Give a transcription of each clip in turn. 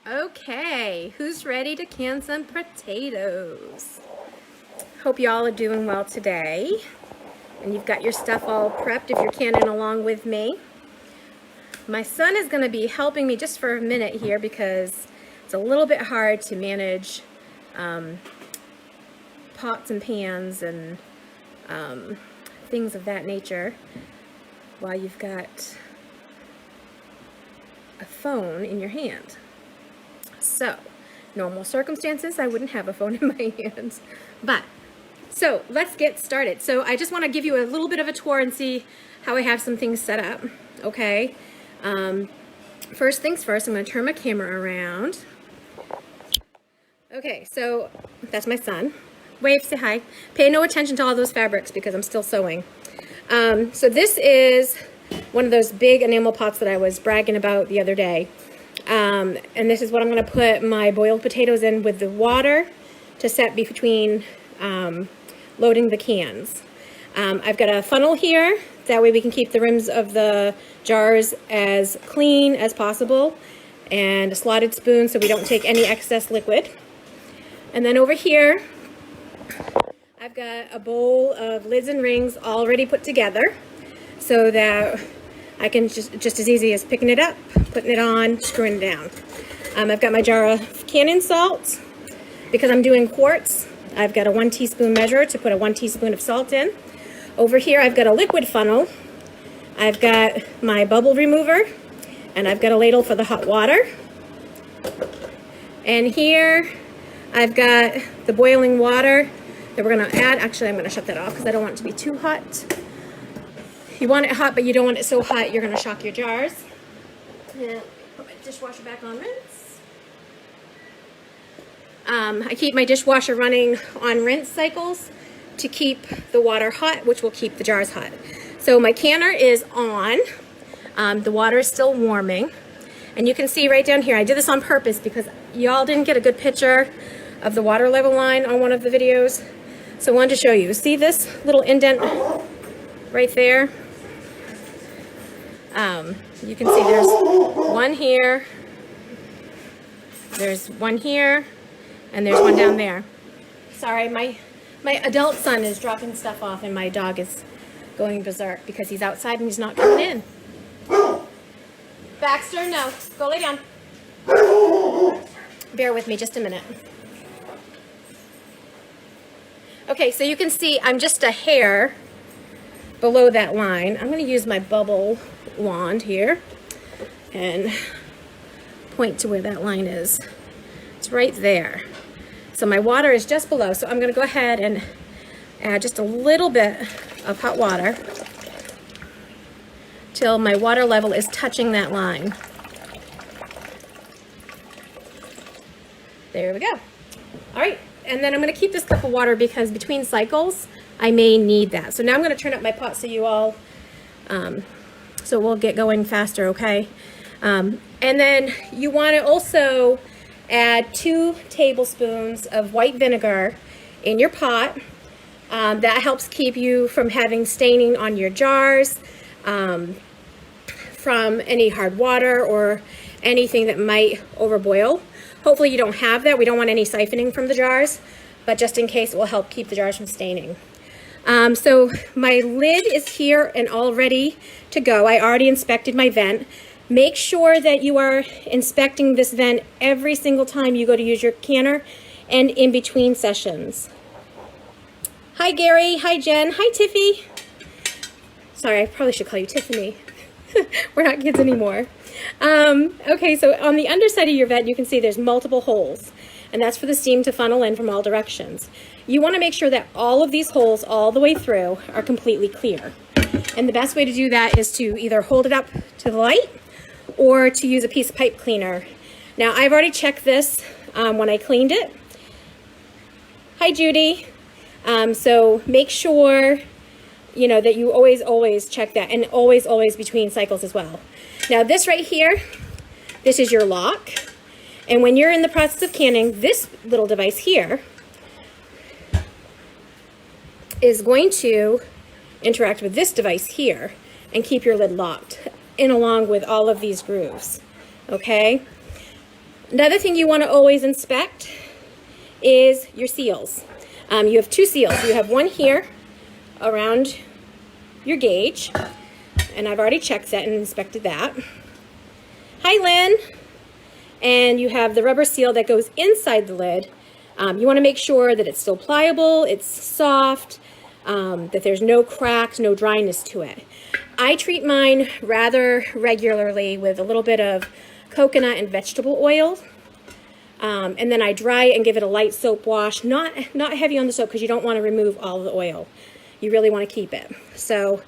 Okay, who's ready to can some potatoes? Hope you all are doing well today. And you've got your stuff all prepped if you're canning along with me. My son is going to be helping me just for a minute here because it's a little bit hard to manage pots and pans and things of that nature while you've got a phone in your hand. So, normal circumstances, I wouldn't have a phone in my hands. So let's get started. So I just want to give you a little bit of a tour and see how I have some things set up, okay? First things first, I'm going to turn my camera around. Okay, so that's my son. Wave, say hi. Pay no attention to all those fabrics because I'm still sewing. So this is one of those big enamel pots that I was bragging about the other day. And this is what I'm going to put my boiled potatoes in with the water to set between loading the cans. I've got a funnel here, that way we can keep the rims of the jars as clean as possible, and a slotted spoon so we don't take any excess liquid. And then over here, I've got a bowl of lids and rings already put together so that I can just as easy as picking it up, putting it on, screwing it down. I've got my jar of canning salt. Because I'm doing quartz, I've got a 1 teaspoon measure to put a 1 teaspoon of salt in. Over here I've got a liquid funnel. I've got my bubble remover, and I've got a ladle for the hot water. And here I've got the boiling water that we're going to add. Actually, I'm going to shut that off because I don't want it to be too hot. You want it hot, but you don't want it so hot you're going to shock your jars. Yeah, put my dishwasher back on rinse. I keep my dishwasher running on rinse cycles to keep the water hot, which will keep the jars hot. So my canner is on. The water is still warming. And you can see right down here, I did this on purpose because y'all didn't get a good picture of the water level line on one of the videos. So I wanted to show you. See this little indent right there? You can see there's one here, there's one here, and there's one down there. Sorry, my adult son is dropping stuff off and my dog is going berserk because he's outside and he's not coming in. Baxter, no. Go lay down. Bear with me just a minute. Okay, so you can see I'm just a hair below that line. I'm going to use my bubble wand here and point to where that line is. It's right there. So my water is just below, so I'm going to go ahead and add just a little bit of hot water till my water level is touching that line. There we go. All right, and then I'm going to keep this cup of water because between cycles I may need that. So now I'm going to turn up my pot so you all, so we'll get going faster, okay? And then you want to also add 2 tablespoons of white vinegar in your pot. That helps keep you from having staining on your jars, from any hard water or anything that might overboil. Hopefully you don't have that. We don't want any siphoning from the jars, but just in case, it will help keep the jars from staining. So my lid is here and all ready to go. I already inspected my vent. Make sure that you are inspecting this vent every single time you go to use your canner and in between sessions. Hi Gary, hi Jen, hi Tiffy. Sorry, I probably should call you Tiffany. We're not kids anymore. Okay, so on the underside of your vent, you can see there's multiple holes, and that's for the steam to funnel in from all directions. You want to make sure that all of these holes all the way through are completely clear. And the best way to do that is to either hold it up to the light or to use a piece of pipe cleaner. Now, I've already checked this when I cleaned it. Hi, Judy. So make sure, you know, that you always check that, and always between cycles as well. Now, this right here, this is your lock. And when you're in the process of canning, this little device here is going to interact with this device here and keep your lid locked in along with all of these grooves, okay? Another thing you want to always inspect is your seals. You have 2 seals. You have one here around your gauge, and I've already checked that and inspected that. Hi, Lynn. And you have the rubber seal that goes inside the lid. You want to make sure that it's still pliable, it's soft, that there's no cracks, no dryness to it. I treat mine rather regularly with a little bit of coconut and vegetable oil. And then I dry and give it a light soap wash, not heavy on the soap because you don't want to remove all of the oil. You really want to keep it. So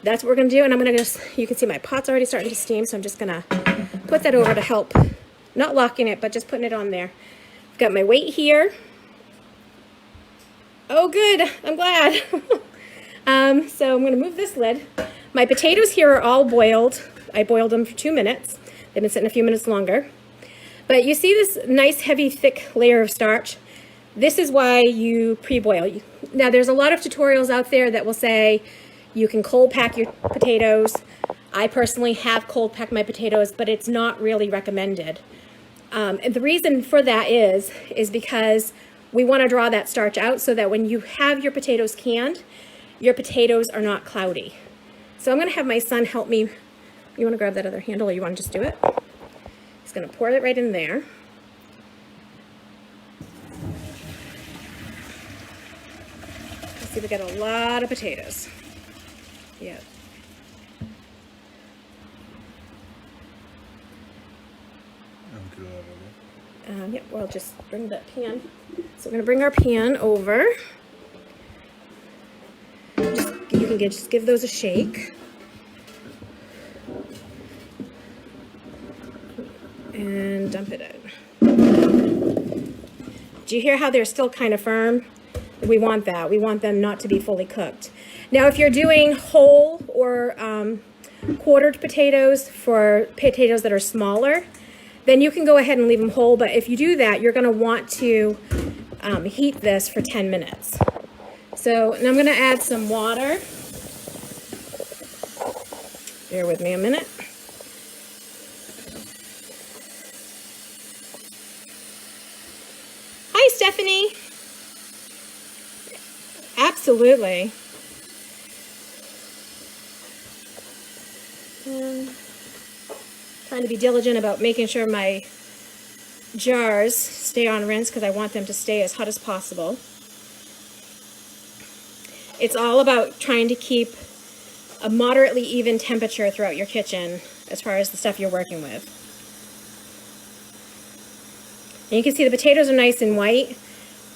that's what we're going to do. And I'm going to you can see my pot's already starting to steam, so I'm just going to put that over to help, not locking it, but just putting it on there. I've got my weight here. Oh, good. I'm glad. So I'm going to move this lid. My potatoes here are all boiled. I boiled them for 2 minutes. They've been sitting a few minutes longer. But you see this nice, heavy, thick layer of starch? This is why you pre-boil. Now, there's a lot of tutorials out there that will say you can cold pack your potatoes. I personally have cold packed my potatoes, but it's not really recommended. And the reason for that is because we want to draw that starch out so that when you have your potatoes canned, your potatoes are not cloudy. So I'm going to have my son help me. You want to grab that other handle, or you want to just do it? He's going to pour it right in there. See, we got a lot of potatoes. Yeah. Yep, we'll just bring that pan. So we're going to bring our pan over. You can just give those a shake. And dump it in. Do you hear how they're still kind of firm? We want that. We want them not to be fully cooked. Now, if you're doing whole or quartered potatoes for potatoes that are smaller, then you can go ahead and leave them whole. But if you do that, you're going to want to heat this for 10 minutes. So, and I'm going to add some water. Bear with me a minute. Hi, Stephanie. Absolutely. Trying to be diligent about making sure my jars stay on rinse because I want them to stay as hot as possible. It's all about trying to keep a moderately even temperature throughout your kitchen as far as the stuff you're working with. And you can see the potatoes are nice and white.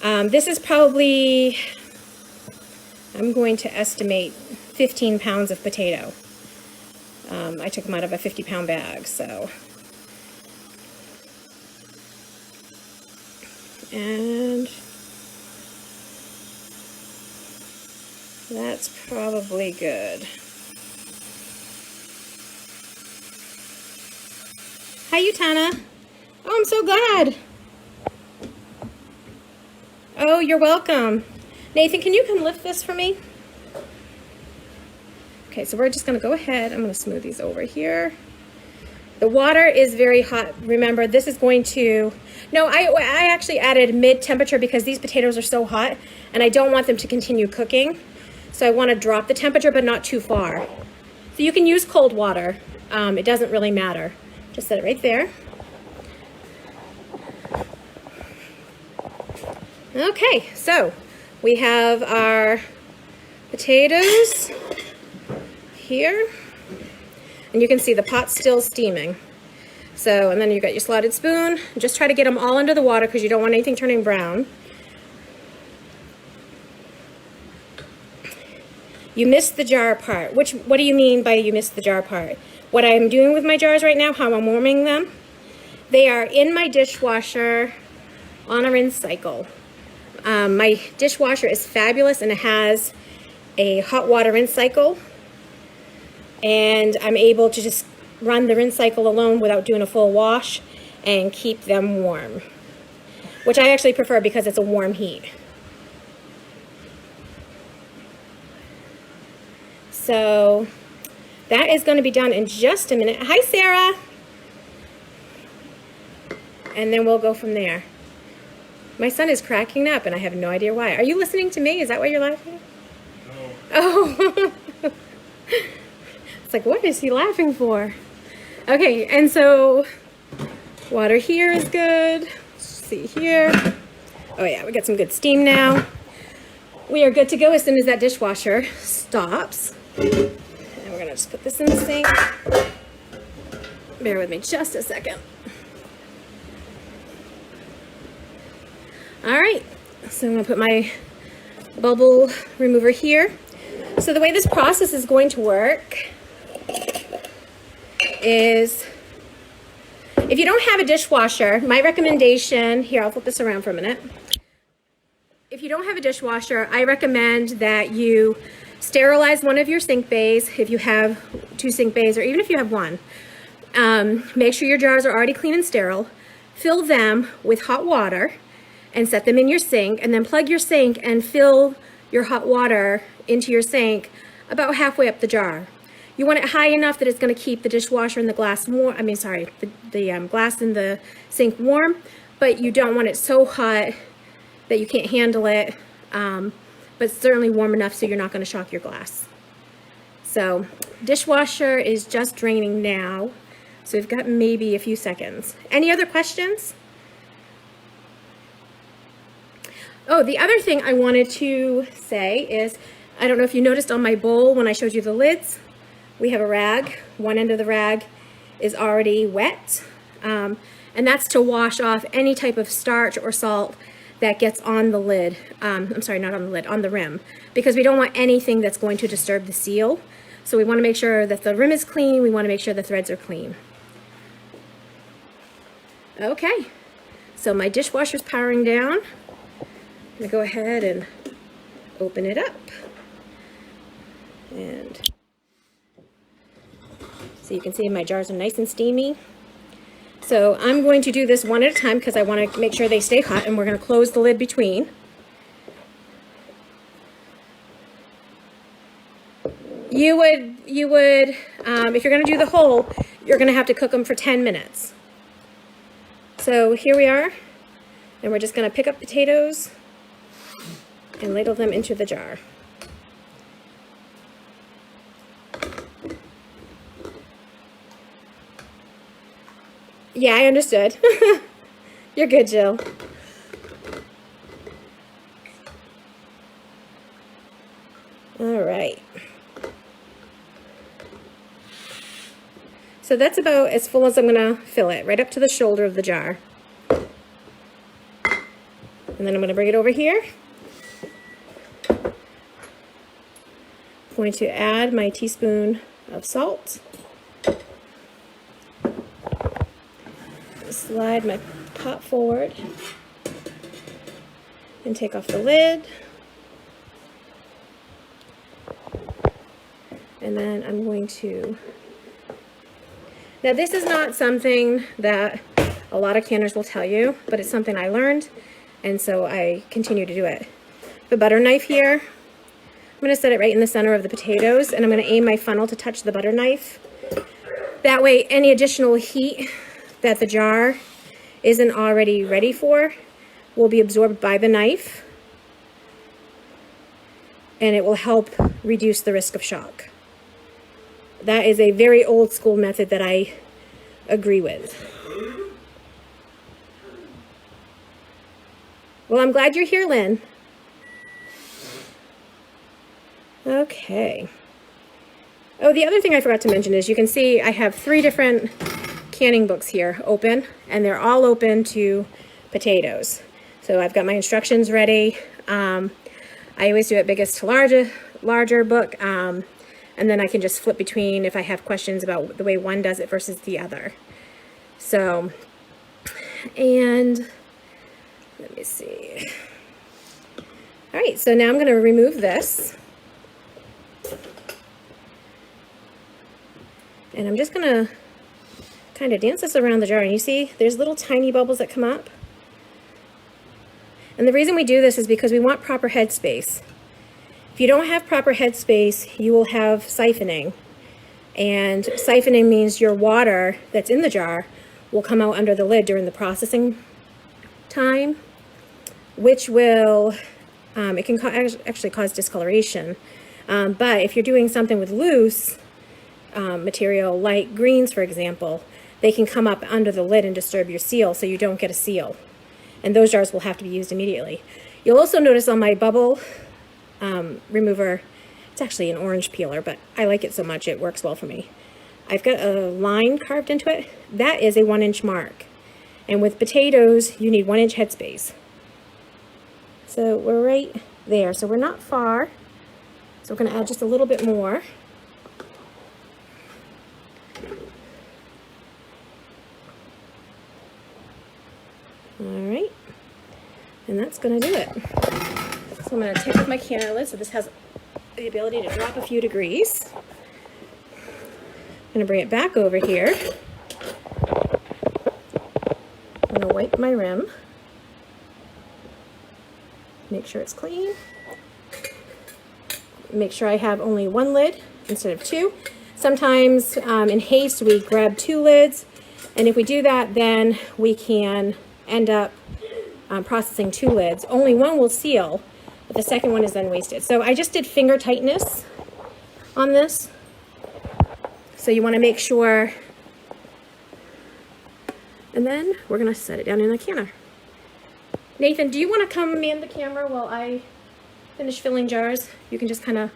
This is probably, I'm going to estimate 15 pounds of potato. I took them out of a 50-pound bag, so. And that's probably good. Hi, Utana. Oh, I'm so glad. Oh, you're welcome. Nathan, can you come lift this for me? Okay, so we're just going to go ahead. I'm going to smooth these over here. The water is very hot. Remember, this is going to... No, I actually added mid-temperature because these potatoes are so hot, and I don't want them to continue cooking. So I want to drop the temperature, but not too far. So you can use cold water. It doesn't really matter. Just set it right there. Okay, so we have our potatoes here, and you can see the pot's still steaming. So, and then you've got your slotted spoon. Just try to get them all under the water because you don't want anything turning brown. You missed the jar part. What do you mean by you missed the jar part? What I'm doing with my jars right now, how I'm warming them, they are in my dishwasher on a rinse cycle. My dishwasher is fabulous and it has a hot water rinse cycle. And I'm able to just run the rinse cycle alone without doing a full wash and keep them warm, which I actually prefer because it's a warm heat. So that is going to be done in just a minute. Hi, Sarah. and then we'll go from there. My son is cracking up, and I have no idea why. Are you listening to me? Is that why you're laughing? No. Oh. It's like, what is he laughing for? Okay, and so water here is good. Let's see here. Oh yeah, we got some good steam now. We are good to go as soon as that dishwasher stops. And we're gonna just put this in the sink. Bear with me just a second. All right, so I'm gonna put my bubble remover here. So the way this process is going to work is, if you don't have a dishwasher, my recommendation, here, I'll flip this around for a minute. If you don't have a dishwasher, I recommend that you sterilize one of your sink bays, if you have 2 sink bays, or even if you have 1. Make sure your jars are already clean and sterile. Fill them with hot water and set them in your sink, and then plug your sink and fill your hot water into your sink about halfway up the jar. You want it high enough that it's going to keep the dishwasher and the glass warm, the glass in the sink warm, but you don't want it so hot that you can't handle it, but certainly warm enough so you're not going to shock your glass. So dishwasher is just draining now, so we've got maybe a few seconds. Any other questions? Oh, the other thing I wanted to say is, I don't know if you noticed on my bowl when I showed you the lids, we have a rag. One end of the rag is already wet, and that's to wash off any type of starch or salt that gets on the lid. I'm sorry, not on the lid, on the rim, because we don't want anything that's going to disturb the seal. So we want to make sure that the rim is clean. We want to make sure the threads are clean. Okay, so my dishwasher's powering down. I'm gonna go ahead and open it up. And so you can see my jars are nice and steamy. So I'm going to do this one at a time because I want to make sure they stay hot, and we're going to close the lid between. You would, if you're going to do the whole, you're going to have to cook them for 10 minutes. So here we are, and we're just going to pick up potatoes and ladle them into the jar. Yeah, I understood. You're good, Jill. All right. So that's about as full as I'm going to fill it, right up to the shoulder of the jar. And then I'm going to bring it over here. I'm going to add my teaspoon of salt. Slide my pot forward and take off the lid. And then I'm going to, now this is not something that a lot of canners will tell you, but it's something I learned, and so I continue to do it. The butter knife here, I'm going to set it right in the center of the potatoes, and I'm going to aim my funnel to touch the butter knife. That way any additional heat that the jar isn't already ready for will be absorbed by the knife, and it will help reduce the risk of shock. That is a very old school method that I agree with. Well, I'm glad you're here, Lynn. Okay. Oh, the other thing I forgot to mention is you can see I have 3 different canning books here open, and they're all open to potatoes. So I've got my instructions ready. I always do it biggest to larger book, and then I can just flip between if I have questions about the way one does it versus the other. So, and let me see. All right, so now I'm going to remove this. And I'm just going to kind of dance this around the jar. And you see there's little tiny bubbles that come up. And the reason we do this is because we want proper headspace. If you don't have proper headspace, you will have siphoning. And siphoning means your water that's in the jar will come out under the lid during the processing time, which will, it can actually cause discoloration. But if you're doing something with loose material, like greens, for example, they can come up under the lid and disturb your seal, so you don't get a seal. And those jars will have to be used immediately. You'll also notice on my bubble remover, it's actually an orange peeler, but I like it so much it works well for me. I've got a line carved into it. That is a 1-inch mark. And with potatoes, you need 1-inch headspace. So we're right there. So we're not far. So we're going to add just a little bit more. All right. And that's going to do it. So I'm going to take off my canner lid so this has the ability to drop a few degrees. I'm going to bring it back over here. I'm going to wipe my rim. Make sure it's clean. Make sure I have only one lid instead of two. Sometimes in haste we grab two lids, and if we do that, then we can end up processing two lids. Only one will seal, but the second one is then wasted. So I just did finger tightness on this. So you want to make sure, and then we're going to set it down in the canner. Nathan, do you want to come man the camera while I finish filling jars? You can just kind of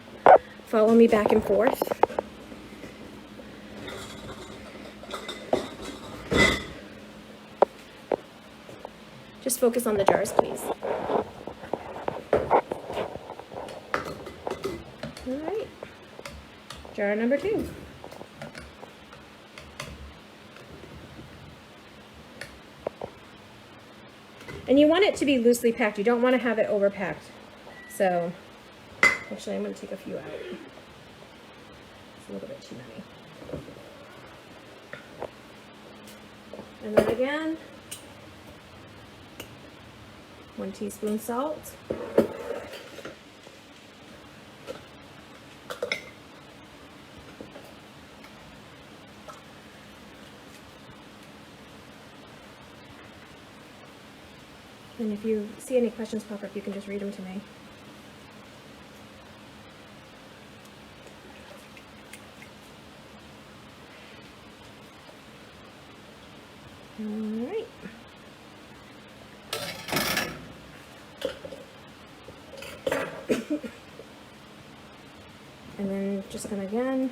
follow me back and forth. Just focus on the jars, please. All right, jar number 2. And you want it to be loosely packed. You don't want to have it overpacked. So, actually, I'm going to take a few out. It's a little bit too many. And then again, 1 teaspoon salt. And if you see any questions pop up, you can just read them to me. All right. And then just gonna again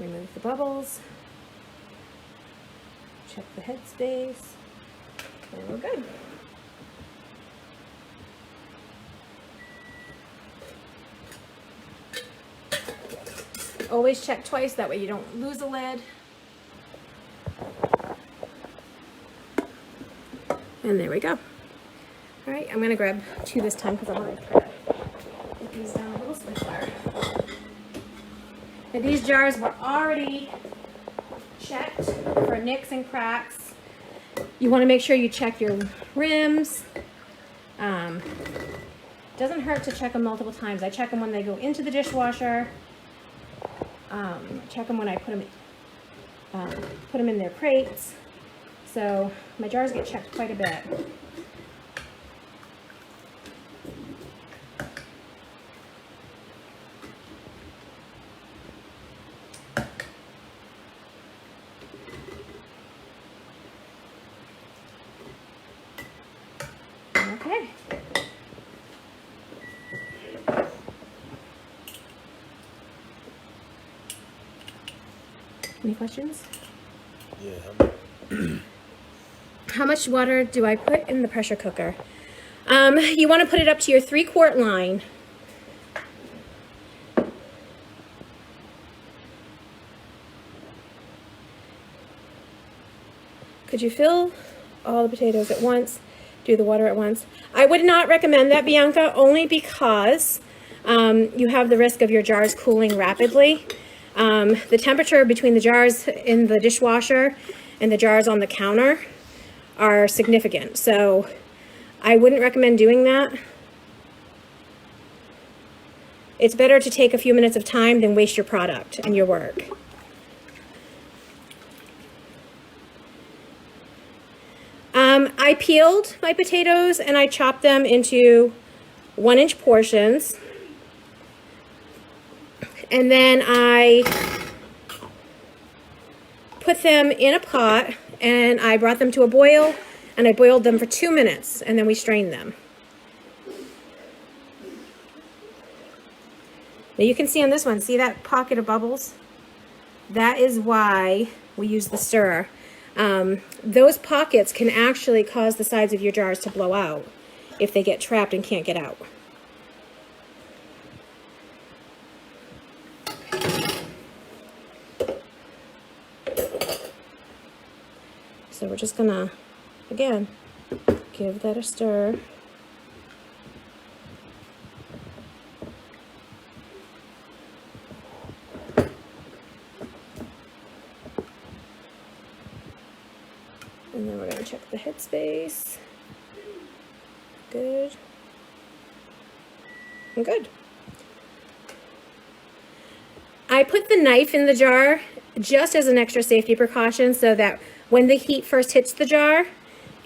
remove the bubbles, check the headspace, and we're good. Always check twice, that way you don't lose a lid. And there we go. All right, I'm gonna grab 2 this time because I want to try to get these down a little smaller. And these jars were already checked for nicks and cracks. You want to make sure you check your rims. Doesn't hurt to check them multiple times. I check them when they go into the dishwasher. Check them when I put them in their crates. So my jars get checked quite a bit. Okay. Any questions? Yeah. How much water do I put in the pressure cooker? You want to put it up to your 3-quart line. Could you fill all the potatoes at once? Do the water at once? I would not recommend that, Bianca, only because you have the risk of your jars cooling rapidly. The temperature between the jars in the dishwasher and the jars on the counter are significant. So I wouldn't recommend doing that. It's better to take a few minutes of time than waste your product and your work. I peeled my potatoes and I chopped them into 1-inch portions. And then I put them in a pot and I brought them to a boil and I boiled them for 2 minutes and then we strained them. Now you can see on this one, see that pocket of bubbles? That is why we use the stirrer. Those pockets can actually cause the sides of your jars to blow out if they get trapped and can't get out. So we're just gonna, again, give that a stir. And then we're going to check the headspace. Good. And good. I put the knife in the jar just as an extra safety precaution so that when the heat first hits the jar,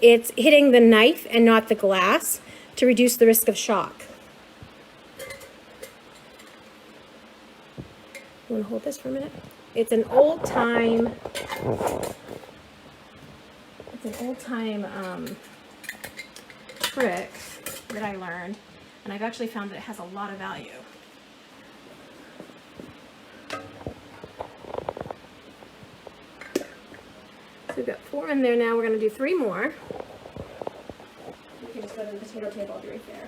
it's hitting the knife and not the glass to reduce the risk of shock. You want to hold this for a minute? It's an old-time trick that I learned, and I've actually found that it has a lot of value. So we've got 4 in there now. We're going to do 3 more. You can just go to the potato table. I'll be right there.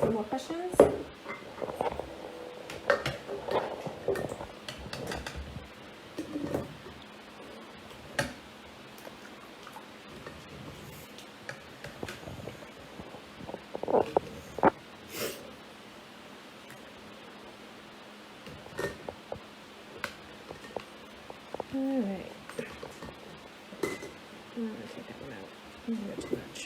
Some more questions? All right. I'm going to take that one out. I think that's too much.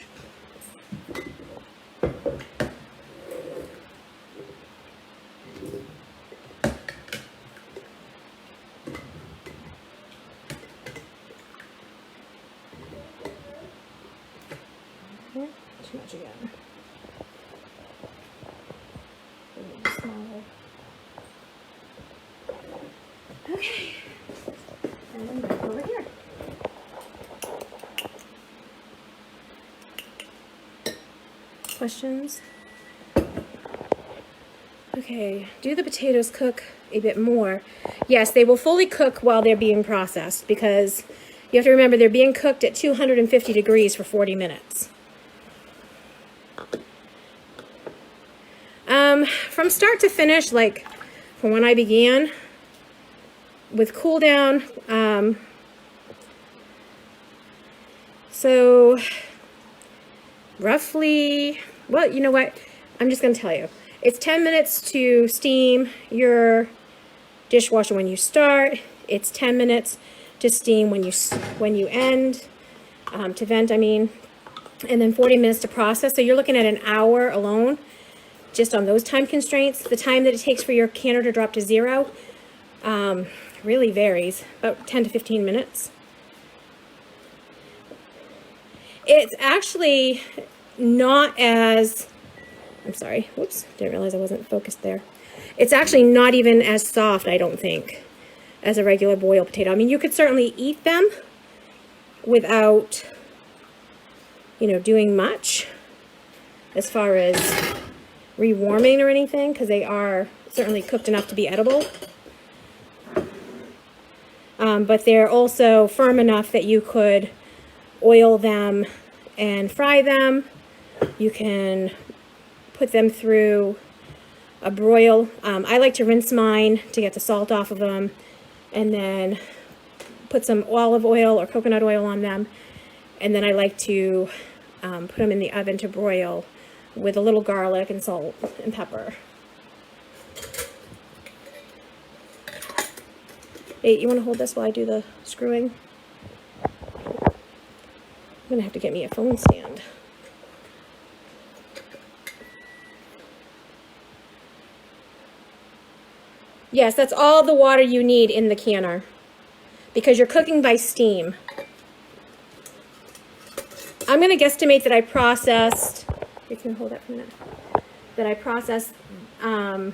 Too much again. Smaller. Okay. And back over here. Questions? Okay, do the potatoes cook a bit more? Yes, they will fully cook while they're being processed because you have to remember they're being cooked at 250 degrees for 40 minutes. From start to finish, like from when I began, with cool down, so roughly, well, you know what, I'm just going to tell you. It's 10 minutes to steam your dishwasher when you start. It's 10 minutes to steam when you end, to vent, I mean, and then 40 minutes to process. So you're looking at an hour alone, just on those time constraints. The time that it takes for your canner to drop to 0 really varies, about 10 to 15 minutes. It's actually not as, I'm sorry, whoops, didn't realize I wasn't focused there. It's actually not even as soft, I don't think, as a regular boiled potato. I mean, you could certainly eat them without, you know, doing much as far as rewarming or anything, because they are certainly cooked enough to be edible. But they're also firm enough that you could oil them and fry them. You can put them through a broil. I like to rinse mine to get the salt off of them and then put some olive oil or coconut oil on them. And then I like to put them in the oven to broil with a little garlic and salt and pepper. Hey, you want to hold this while I do the screwing? gonna have to get me a phone stand. Yes, that's all the water you need in the canner because you're cooking by steam. I'm going to guesstimate that I processed, you can hold that for a minute, that I processed, give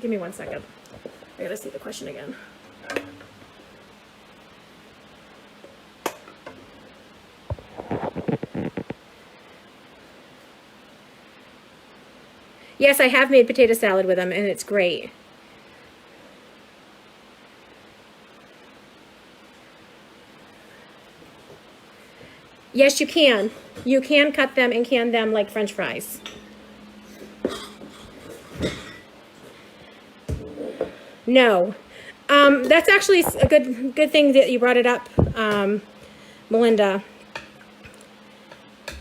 me 1 second. I got to see the question again. Yes, I have made potato salad with them, and it's great. Yes, you can. You can cut them and can them like French fries. No. That's actually a good thing that you brought it up, Melinda.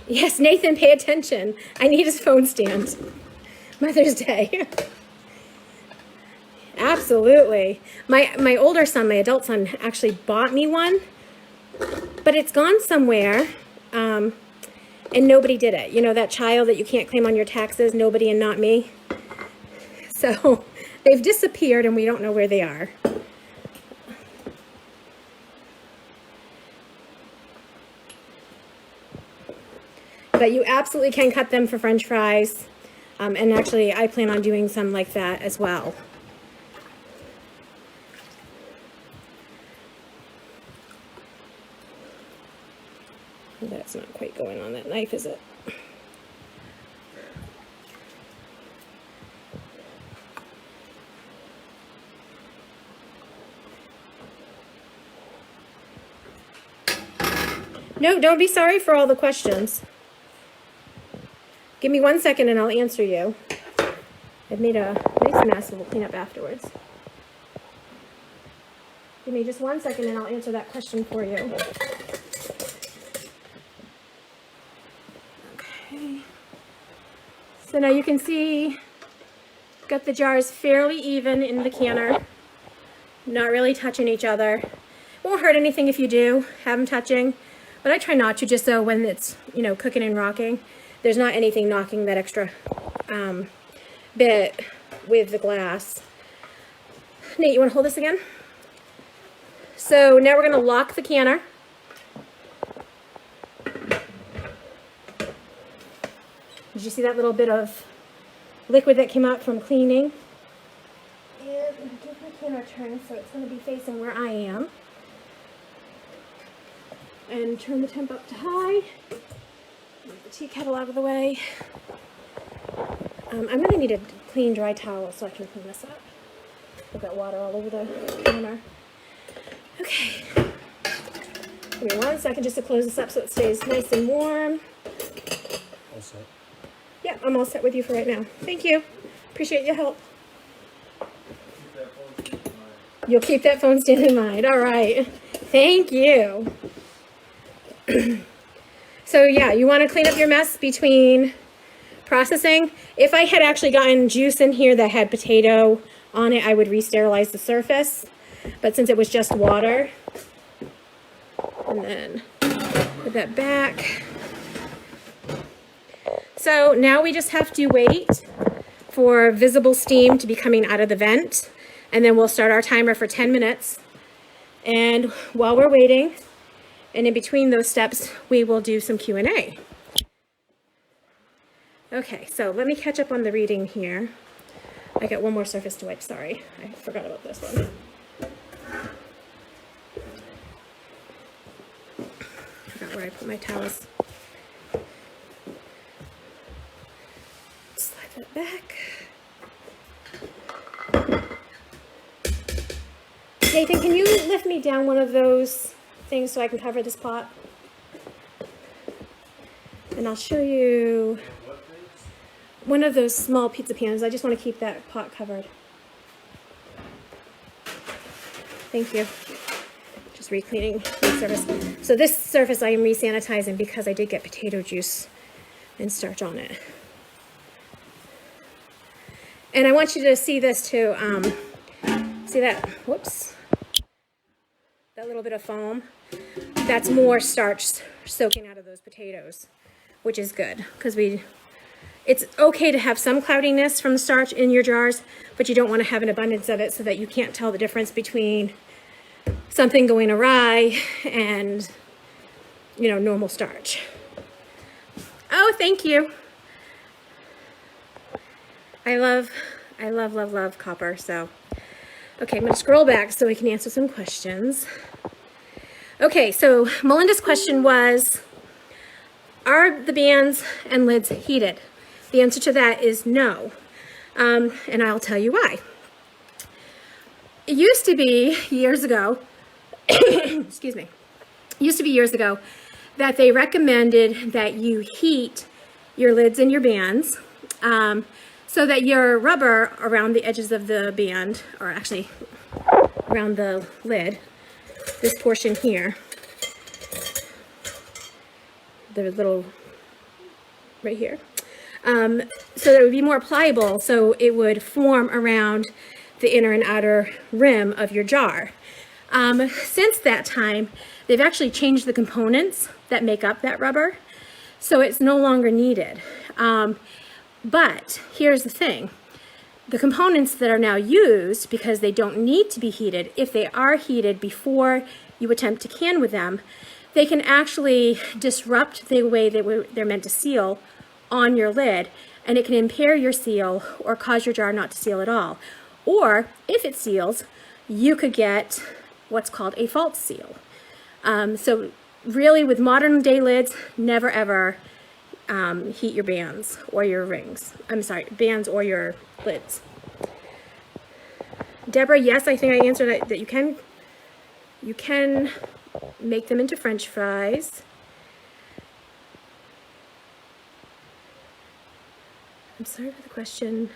Yes, Nathan, pay attention. I need his phone stand. Mother's Day. Absolutely. My older son, my adult son, actually bought me one, but it's gone somewhere, and nobody did it. You know, that child that you can't claim on your taxes, nobody and not me. So they've disappeared and we don't know where they are. But you absolutely can cut them for French fries. And actually, I plan on doing some like that as well. That's not quite going on that knife, is it? No, don't be sorry for all the questions. Give me 1 second and I'll answer you. I've made a nice mess, we'll clean up afterwards. Give me just 1 second and I'll answer that question for you. Okay. So now you can see, got the jars fairly even in the canner. Not really touching each other. Won't hurt anything if you do, have them touching. But I try not to, just so when it's, you know, cooking and rocking, there's not anything knocking that extra bit with the glass. Nate, you want to hold this again? So now we're going to lock the canner. Did you see that little bit of liquid that came out from cleaning? And I'm going to give my canner a turn so it's going to be facing where I am. And turn the temp up to high. Move the tea kettle out of the way. I'm going to need a clean, dry towel so I can clean this up. I've got water all over the counter. Okay. Give me 1 second just to close this up so it stays nice and warm. All set. Yeah, I'm all set with you for right now. Thank you. Appreciate your help. You'll keep that phone stand in mind. All right. Thank you. So yeah, you want to clean up your mess between processing. If I had actually gotten juice in here that had potato on it, I would re-sterilize the surface. But since it was just water, and then put that back. So now we just have to wait for visible steam to be coming out of the vent, and then we'll start our timer for 10 minutes. And while we're waiting, and in between those steps, we will do some Q&A. Okay, so let me catch up on the reading here. I got one more surface to wipe, sorry. I forgot about this one. Forgot where I put my towels. Slide that back. Nathan, can you lift me down one of those things so I can cover this pot? And I'll show you one of those small pizza pans. I just want to keep that pot covered. Thank you. Just re-cleaning the surface. So this surface I am re-sanitizing because I did get potato juice and starch on it. And I want you to see this too. See that? Whoops. that little bit of foam, that's more starch soaking out of those potatoes, which is good because it's okay to have some cloudiness from the starch in your jars, but you don't want to have an abundance of it so that you can't tell the difference between something going awry and, you know, normal starch. Oh, thank you. I love copper, so. Okay, I'm gonna scroll back so we can answer some questions. Okay, so Melinda's question was, are the bands and lids heated? The answer to that is no, and I'll tell you why. It used to be years ago, excuse me, that they recommended that you heat your lids and your bands so that your rubber around the edges of the band, or actually around the lid, this portion here, the little, right here, so that it would be more pliable, so it would form around the inner and outer rim of your jar. Since that time, they've actually changed the components that make up that rubber, so it's no longer needed. But here's the thing. The components that are now used, because they don't need to be heated, if they are heated before you attempt to can with them, they can actually disrupt the way they're meant to seal on your lid, and it can impair your seal or cause your jar not to seal at all. Or if it seals, you could get what's called a false seal. So really, with modern day lids, never ever heat your bands or your rings. I'm sorry, bands or your lids. Deborah, yes, I think I answered that you can make them into French fries. I'm sorry for the question,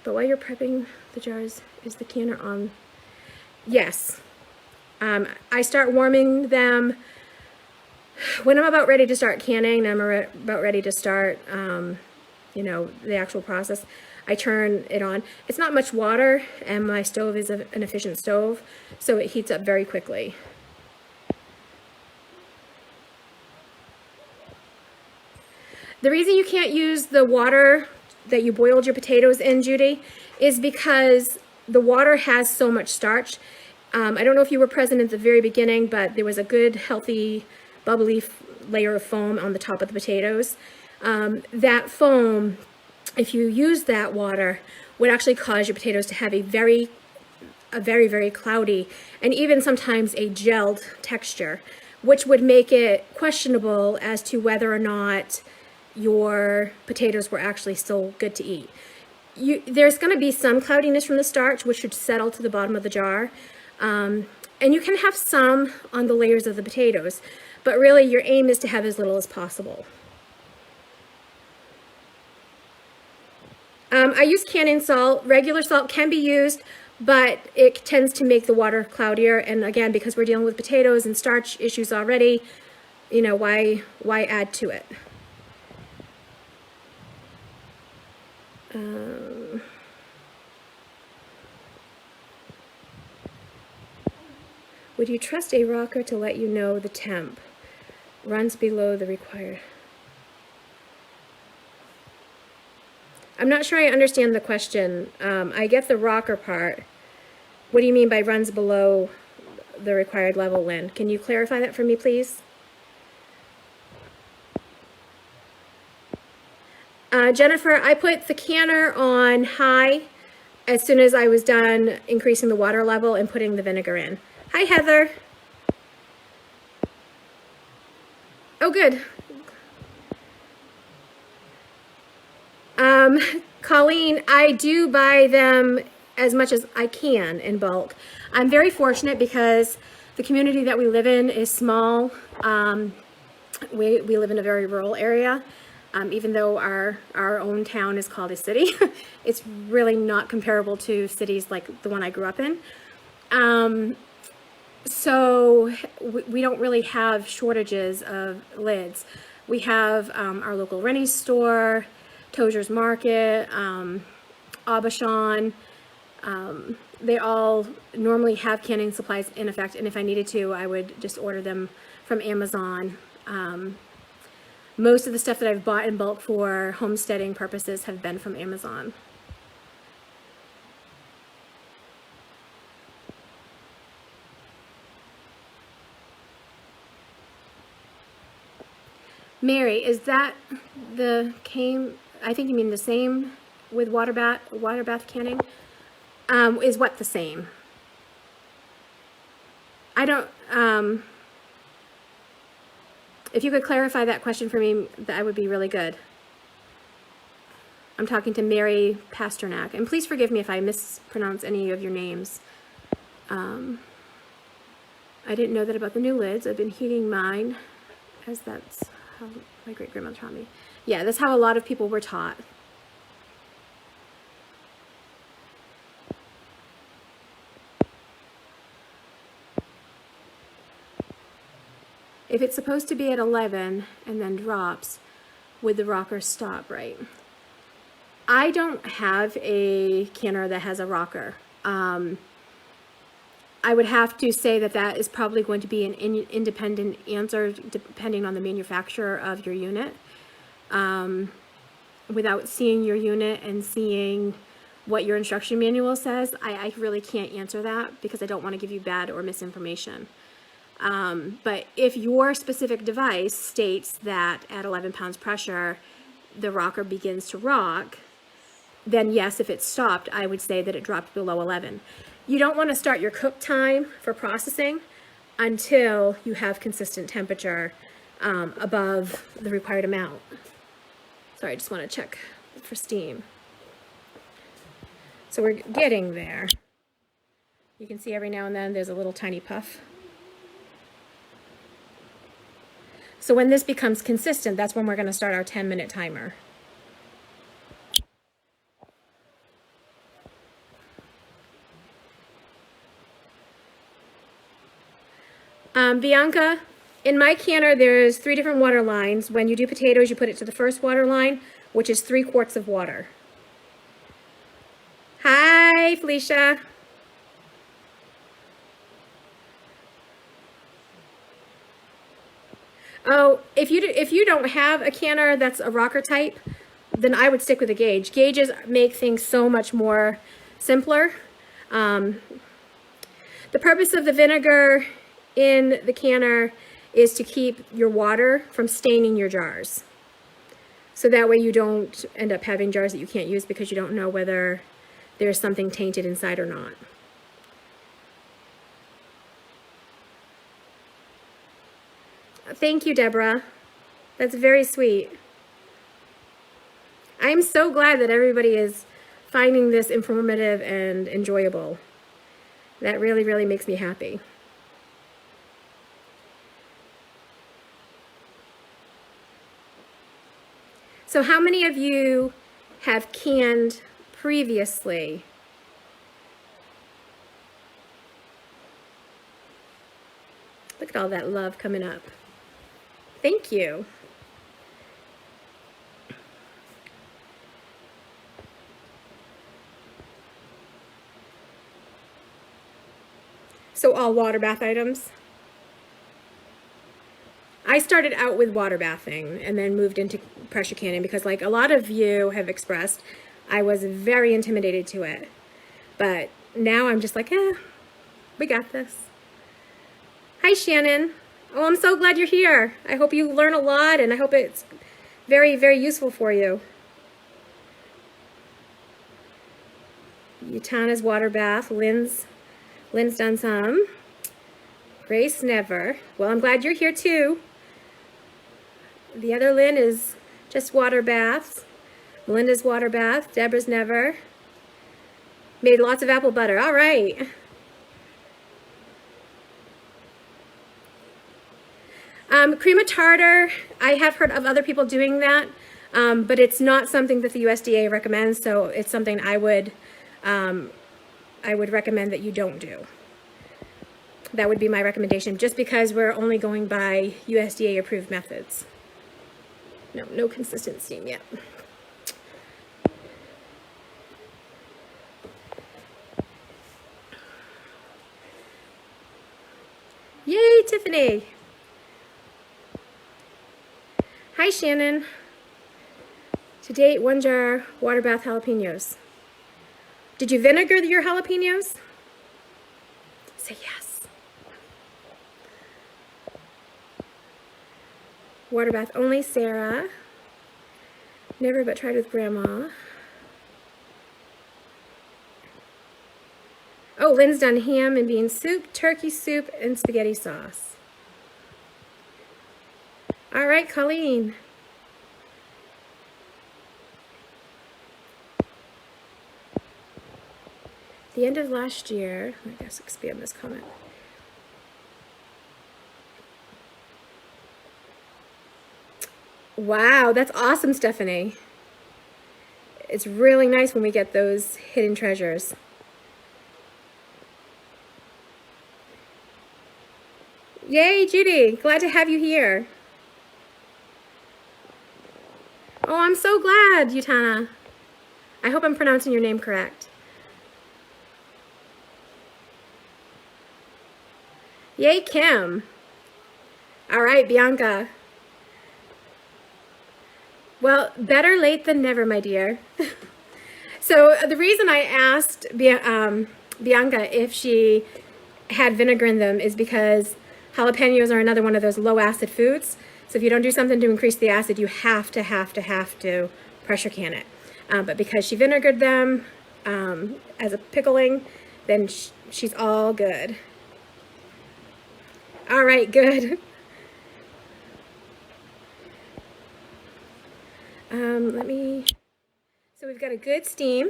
but while you're prepping the jars, is the canner on? Yes. I start warming them when I'm about ready to start canning, and I'm about ready to start, you know, the actual process. I turn it on. It's not much water, and my stove is an efficient stove, so it heats up very quickly. The reason you can't use the water that you boiled your potatoes in, Judy, is because the water has so much starch. I don't know if you were present at the very beginning, but there was a good, healthy, bubbly layer of foam on the top of the potatoes. That foam, if you use that water, would actually cause your potatoes to have a very, very cloudy and even sometimes a gelled texture, which would make it questionable as to whether or not your potatoes were actually still good to eat. There's going to be some cloudiness from the starch, which should settle to the bottom of the jar. And you can have some on the layers of the potatoes, but really your aim is to have as little as possible. I use canning salt. Regular salt can be used, but it tends to make the water cloudier. And again, because we're dealing with potatoes and starch issues already, you know, why add to it? Would you trust a rocker to let you know the temp runs below the required? I'm not sure I understand the question. I get the rocker part. What do you mean by runs below the required level, Lynn? Can you clarify that for me, please? Jennifer, I put the canner on high as soon as I was done increasing the water level and putting the vinegar in. Hi, Heather. Oh, good. Colleen, I do buy them as much as I can in bulk. I'm very fortunate because the community that we live in is small. We live in a very rural area. Even though our own town is called a city, it's really not comparable to cities like the one I grew up in. So we don't really have shortages of lids. We have our local Rennie's store, Tozer's Market, Aubuchon, They all normally have canning supplies in effect, and if I needed to, I would just order them from Amazon. Most of the stuff that I've bought in bulk for homesteading purposes have been from Amazon. Mary, is that I think you mean the same with water bath canning? Is what the same? I don't, if you could clarify that question for me, that would be really good. I'm talking to Mary Pasternak, and please forgive me if I mispronounce any of your names. I didn't know that about the new lids. I've been heating mine, as that's how my great-grandmother taught me. Yeah, that's how a lot of people were taught. If it's supposed to be at 11 and then drops, would the rocker stop, right? I don't have a canner that has a rocker. I would have to say that that is probably going to be an independent answer depending on the manufacturer of your unit. Without seeing your unit and seeing what your instruction manual says, I really can't answer that because I don't want to give you bad or misinformation. But if your specific device states that at 11 pounds pressure, the rocker begins to rock, then yes, if it stopped, I would say that it dropped below 11. You don't want to start your cook time for processing until you have consistent temperature above the required amount. Sorry, I just want to check for steam. So we're getting there. You can see every now and then there's a little tiny puff. So when this becomes consistent, that's when we're going to start our 10-minute timer. Bianca, in my canner, there's 3 different water lines. When you do potatoes, you put it to the first water line, which is 3 quarts of water. Hi, Felicia. Oh, if you don't have a canner that's a rocker type, then I would stick with a gauge. Gauges make things so much more simpler. The purpose of the vinegar in the canner is to keep your water from staining your jars. So that way you don't end up having jars that you can't use because you don't know whether there's something tainted inside or not. Thank you, Deborah. That's very sweet. I'm so glad that everybody is finding this informative and enjoyable. That really, really makes me happy. So how many of you have canned previously? Look at all that love coming up. Thank you. So all water bath items. I started out with water bathing and then moved into pressure canning because, like a lot of you have expressed, I was very intimidated to it. But now I'm just like, we got this. Hi, Shannon. Oh, I'm so glad you're here. I hope you learn a lot and I hope it's very, very useful for you. Utana's water bath. Lynn's done some. Grace never. Well, I'm glad you're here too. The other Lynn is just water baths. Melinda's water bath. Deborah's never. Made lots of apple butter. All right. Crema tartar, I have heard of other people doing that, but it's not something that the USDA recommends, so it's something I would recommend that you don't do. That would be my recommendation, just because we're only going by USDA approved methods. No consistent steam yet. Tiffany. Hi, Shannon. To date, 1 jar water bath jalapenos. Did you vinegar your jalapenos? Say yes. Water bath only, Sarah. Never but tried with grandma. Oh, Lynn's done ham and bean soup, turkey soup, and spaghetti sauce. All right, Colleen. The end of last year, I guess expand this comment. Wow, that's awesome, Stephanie. It's really nice when we get those hidden treasures. Yay, Judy, glad to have you here. Oh, I'm so glad, Utana. I hope I'm pronouncing your name correct. Yay, Kim. All right, Bianca. Well, better late than never, my dear. So the reason I asked Bianca if she had vinegar in them is because jalapenos are another one of those low acid foods. So if you don't do something to increase the acid, you have to pressure can it. But because she vinegared them as a pickling, then she's all good. All right, good. So we've got a good steam,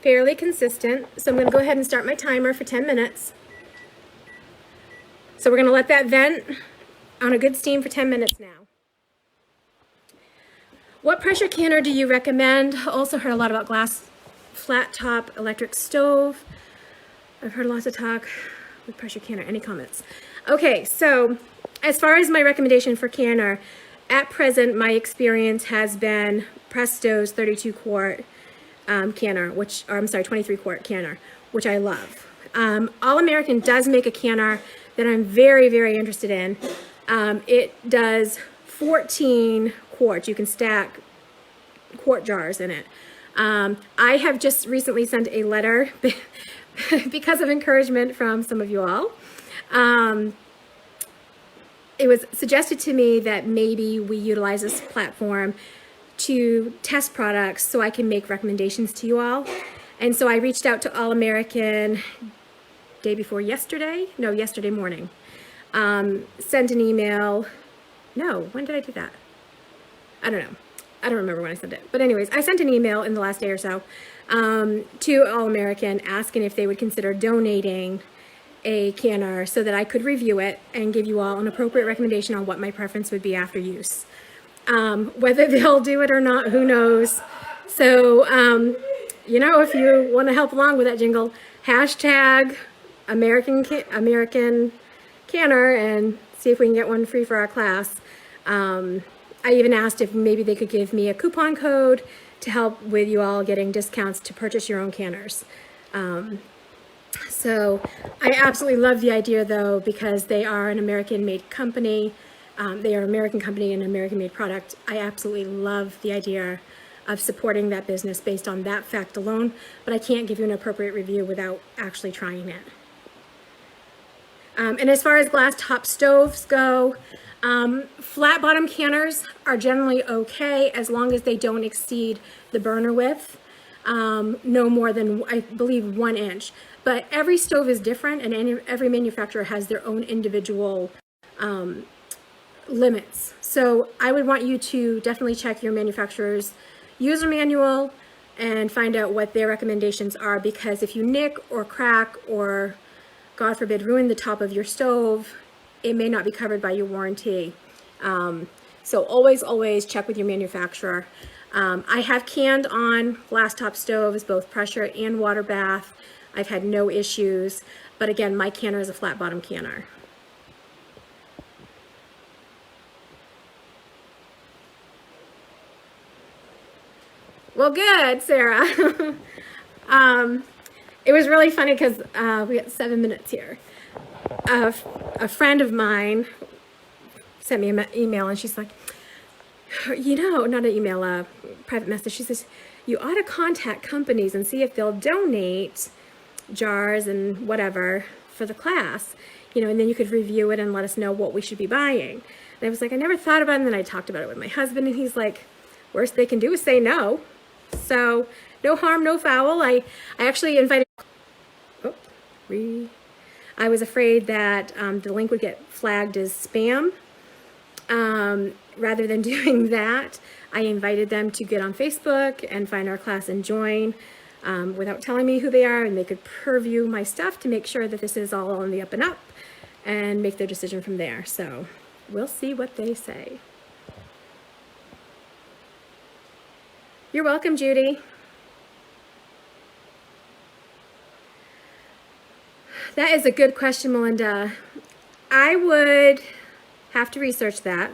fairly consistent. So I'm gonna go ahead and start my timer for 10 minutes. So we're gonna let that vent on a good steam for 10 minutes now. What pressure canner do you recommend? Also heard a lot about glass flat top electric stove. I've heard lots of talk with pressure canner. Any comments? Okay, so as far as my recommendation for canner, at present my experience has been Presto's 32 quart canner, which, or I'm sorry, 23 quart canner, which I love. All American does make a canner that I'm very, very interested in. It does 14 quarts. You can stack quart jars in it. I have just recently sent a letter because of encouragement from some of you all. It was suggested to me that maybe we utilize this platform to test products so I can make recommendations to you all. And so I reached out to All American day before yesterday, no, yesterday morning. Sent an email. No, when did I do that? I don't know. I don't remember when I sent it. But anyways, I sent an email in the last day or so to All American asking if they would consider donating a canner so that I could review it and give you all an appropriate recommendation on what my preference would be after use. Whether they'll do it or not, who knows? So, you know, if you want to help along with that jingle, hashtag American canner and see if we can get one free for our class. I even asked if maybe they could give me a coupon code to help with you all getting discounts to purchase your own canners. So I absolutely love the idea though, because they are an American-made company. They are an American company and an American-made product. I absolutely love the idea of supporting that business based on that fact alone, but I can't give you an appropriate review without actually trying it. And as far as glass top stoves go, flat bottom canners are generally okay as long as they don't exceed the burner width, no more than, I believe, 1 inch. But every stove is different and every manufacturer has their own individual limits. So I would want you to definitely check your manufacturer's user manual and find out what their recommendations are, because if you nick or crack or, God forbid, ruin the top of your stove, it may not be covered by your warranty. So always check with your manufacturer. I have canned on glass top stoves, both pressure and water bath. I've had no issues, but again, my canner is a flat bottom canner. Well, good, Sarah. It was really funny because we got 7 minutes here. a friend of mine sent me an email, and she's like, not an email, a private message. She says, you ought to contact companies and see if they'll donate jars and whatever for the class, and then you could review it and let us know what we should be buying. And I was like, I never thought about it. And then I talked about it with my husband, and he's like, worst they can do is say no. So no harm, no foul. I actually invited, I was afraid that the link would get flagged as spam. Rather than doing that, I invited them to get on Facebook and find our class and join without telling me who they are, and they could preview my stuff to make sure that this is all on the up and up and make their decision from there. So we'll see what they say. You're welcome, Judy. That is a good question, Melinda. I would have to research that.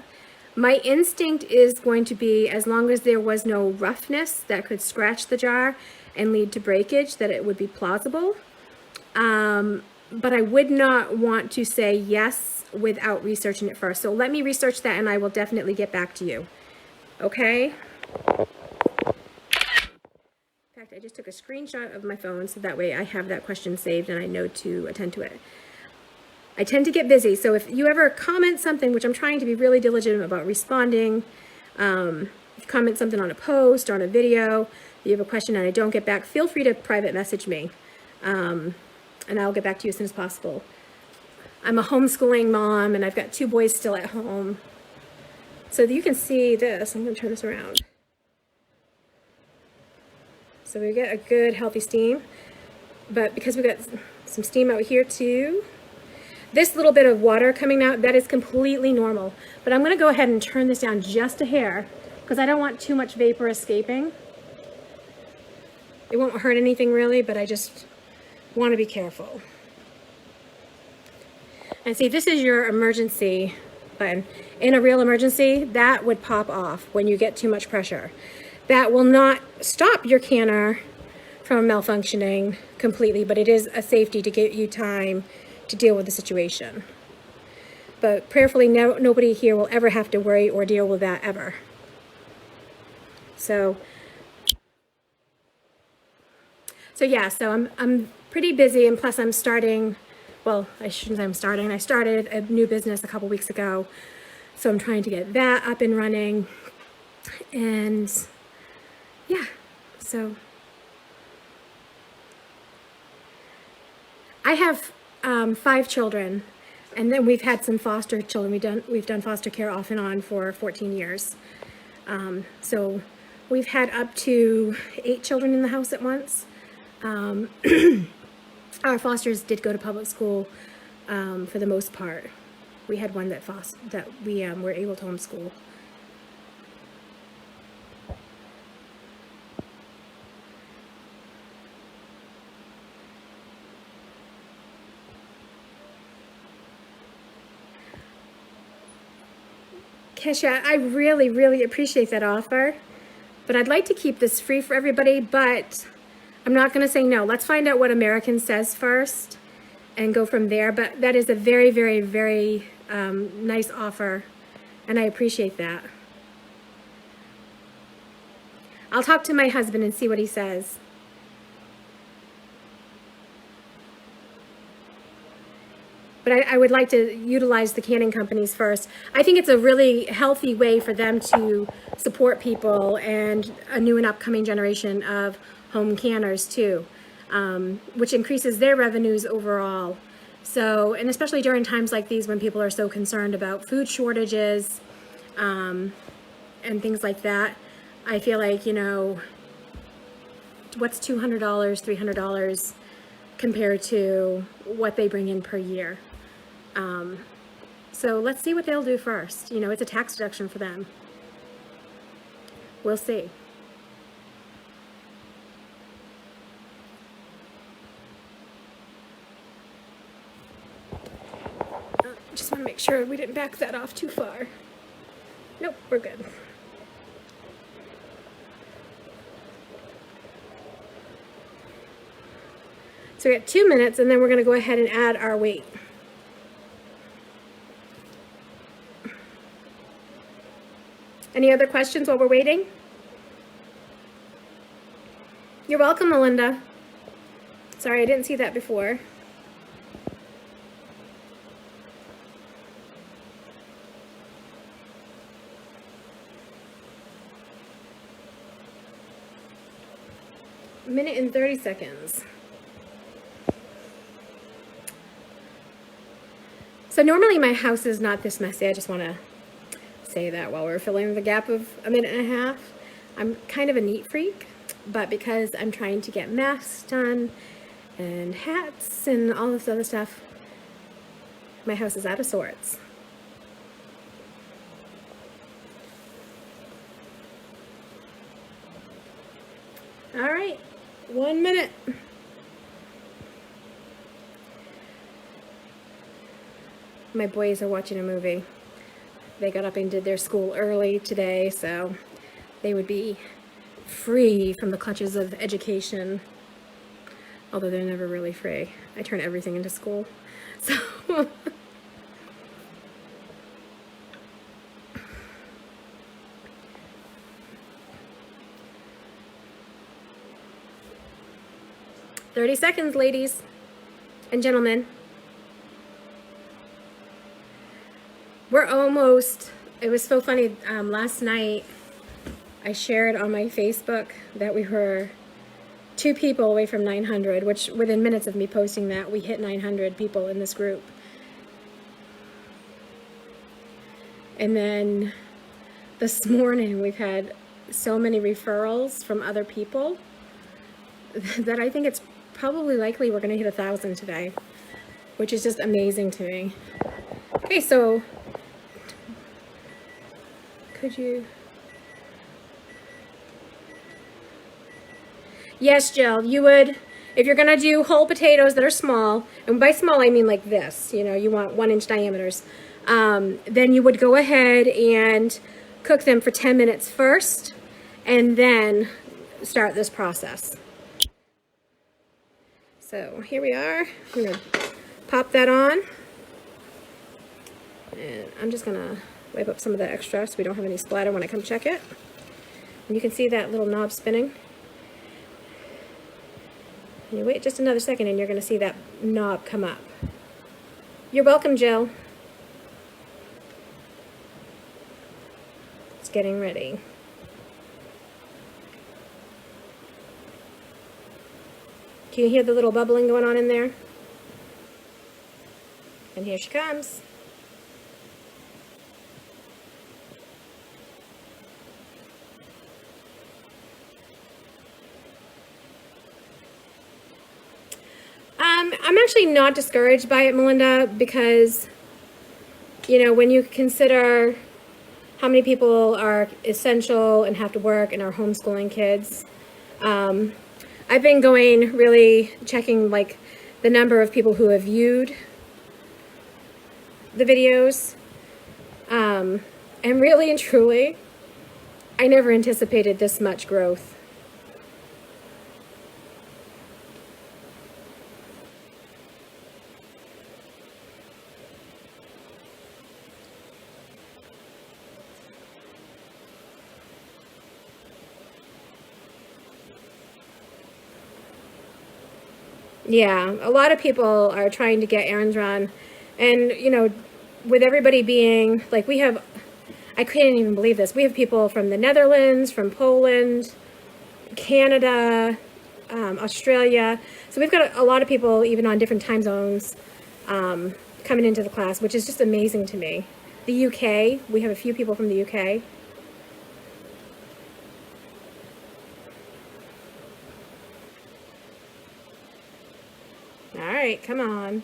My instinct is going to be, as long as there was no roughness that could scratch the jar and lead to breakage, that it would be plausible. But I would not want to say yes without researching it first. So let me research that, and I will definitely get back to you. Okay? In fact, I just took a screenshot of my phone so that way I have that question saved and I know to attend to it. I tend to get busy, so if you ever comment something, which I'm trying to be really diligent about responding, if you comment something on a post or on a video, if you have a question and I don't get back, feel free to private message me, and I'll get back to you as soon as possible. I'm a homeschooling mom, and I've got 2 boys still at home. So you can see this. I'm going to turn this around. So we get a good, healthy steam, but because we've got some steam out here too, this little bit of water coming out, that is completely normal. But I'm going to go ahead and turn this down just a hair because I don't want too much vapor escaping. It won't hurt anything really, but I just want to be careful. And see, this is your emergency button. In a real emergency, that would pop off when you get too much pressure. That will not stop your canner from malfunctioning completely, but it is a safety to give you time to deal with the situation. But prayerfully, nobody here will ever have to worry or deal with that ever. So yeah, so I'm pretty busy, and plus I'm starting, well, I shouldn't say I'm starting, I started a new business a couple weeks ago, so I'm trying to get that up and running, and yeah, so I have 5 children, and then we've had some foster children. We've done foster care off and on for 14 years. So we've had up to 8 children in the house at once. Our fosters did go to public school for the most part. We had one that we were able to homeschool. Kesha, I really, really appreciate that offer, but I'd like to keep this free for everybody, but I'm not going to say no. Let's find out what American says first and go from there, but that is a very, very, very nice offer, and I appreciate that. I'll talk to my husband and see what he says. But I would like to utilize the canning companies first. I think it's a really healthy way for them to support people and a new and upcoming generation of home canners too, which increases their revenues overall. So, and especially during times like these when people are so concerned about food shortages and things like that, I feel like, what's $200, $300 compared to what they bring in per year? So let's see what they'll do first. It's a tax deduction for them. We'll see. Just want to make sure we didn't back that off too far. Nope, we're good. So we got 2 minutes, and then we're going to go ahead and add our weight. Any other questions while we're waiting? You're welcome, Melinda. Sorry, I didn't see that before. A minute and 30 seconds. So normally my house is not this messy. I just want to say that while we're filling the gap of a minute and a half. I'm kind of a neat freak, but because I'm trying to get masks done and hats and all this other stuff, my house is out of sorts. All right, 1 minute. My boys are watching a movie. They got up and did their school early today, so they would be free from the clutches of education. Although they're never really free. I turn everything into school. So 30 seconds, ladies and gentlemen. We're almost, it was so funny, last night I shared on my Facebook that we were 2 people away from 900, which within minutes of me posting that, we hit 900 people in this group. And then this morning we've had so many referrals from other people that I think it's probably likely we're going to hit 1,000 today, which is just amazing to me. Okay, so could you... Yes, Jill, you would, if you're gonna do whole potatoes that are small, and by small I mean like this, you know, you want 1-inch diameters, then you would go ahead and cook them for 10 minutes first, and then start this process. So here we are. I'm gonna pop that on, and I'm just gonna wipe up some of the extra so we don't have any splatter when I come check it. And you can see that little knob spinning. And you wait just another second and you're going to see that knob come up. You're welcome, Jill. It's getting ready. Can you hear the little bubbling going on in there? And here she comes. I'm actually not discouraged by it, Melinda, because, you know, when you consider how many people are essential and have to work and are homeschooling kids, I've been going really checking like the number of people who have viewed the videos, and really and truly, I never anticipated this much growth. Yeah, a lot of people are trying to get errands run, and you know, with everybody being like, we have, I couldn't even believe this, we have people from the Netherlands, from Poland, Canada, Australia, so we've got a lot of people even on different time zones coming into the class, which is just amazing to me. The UK, we have a few people from the UK. All right, come on.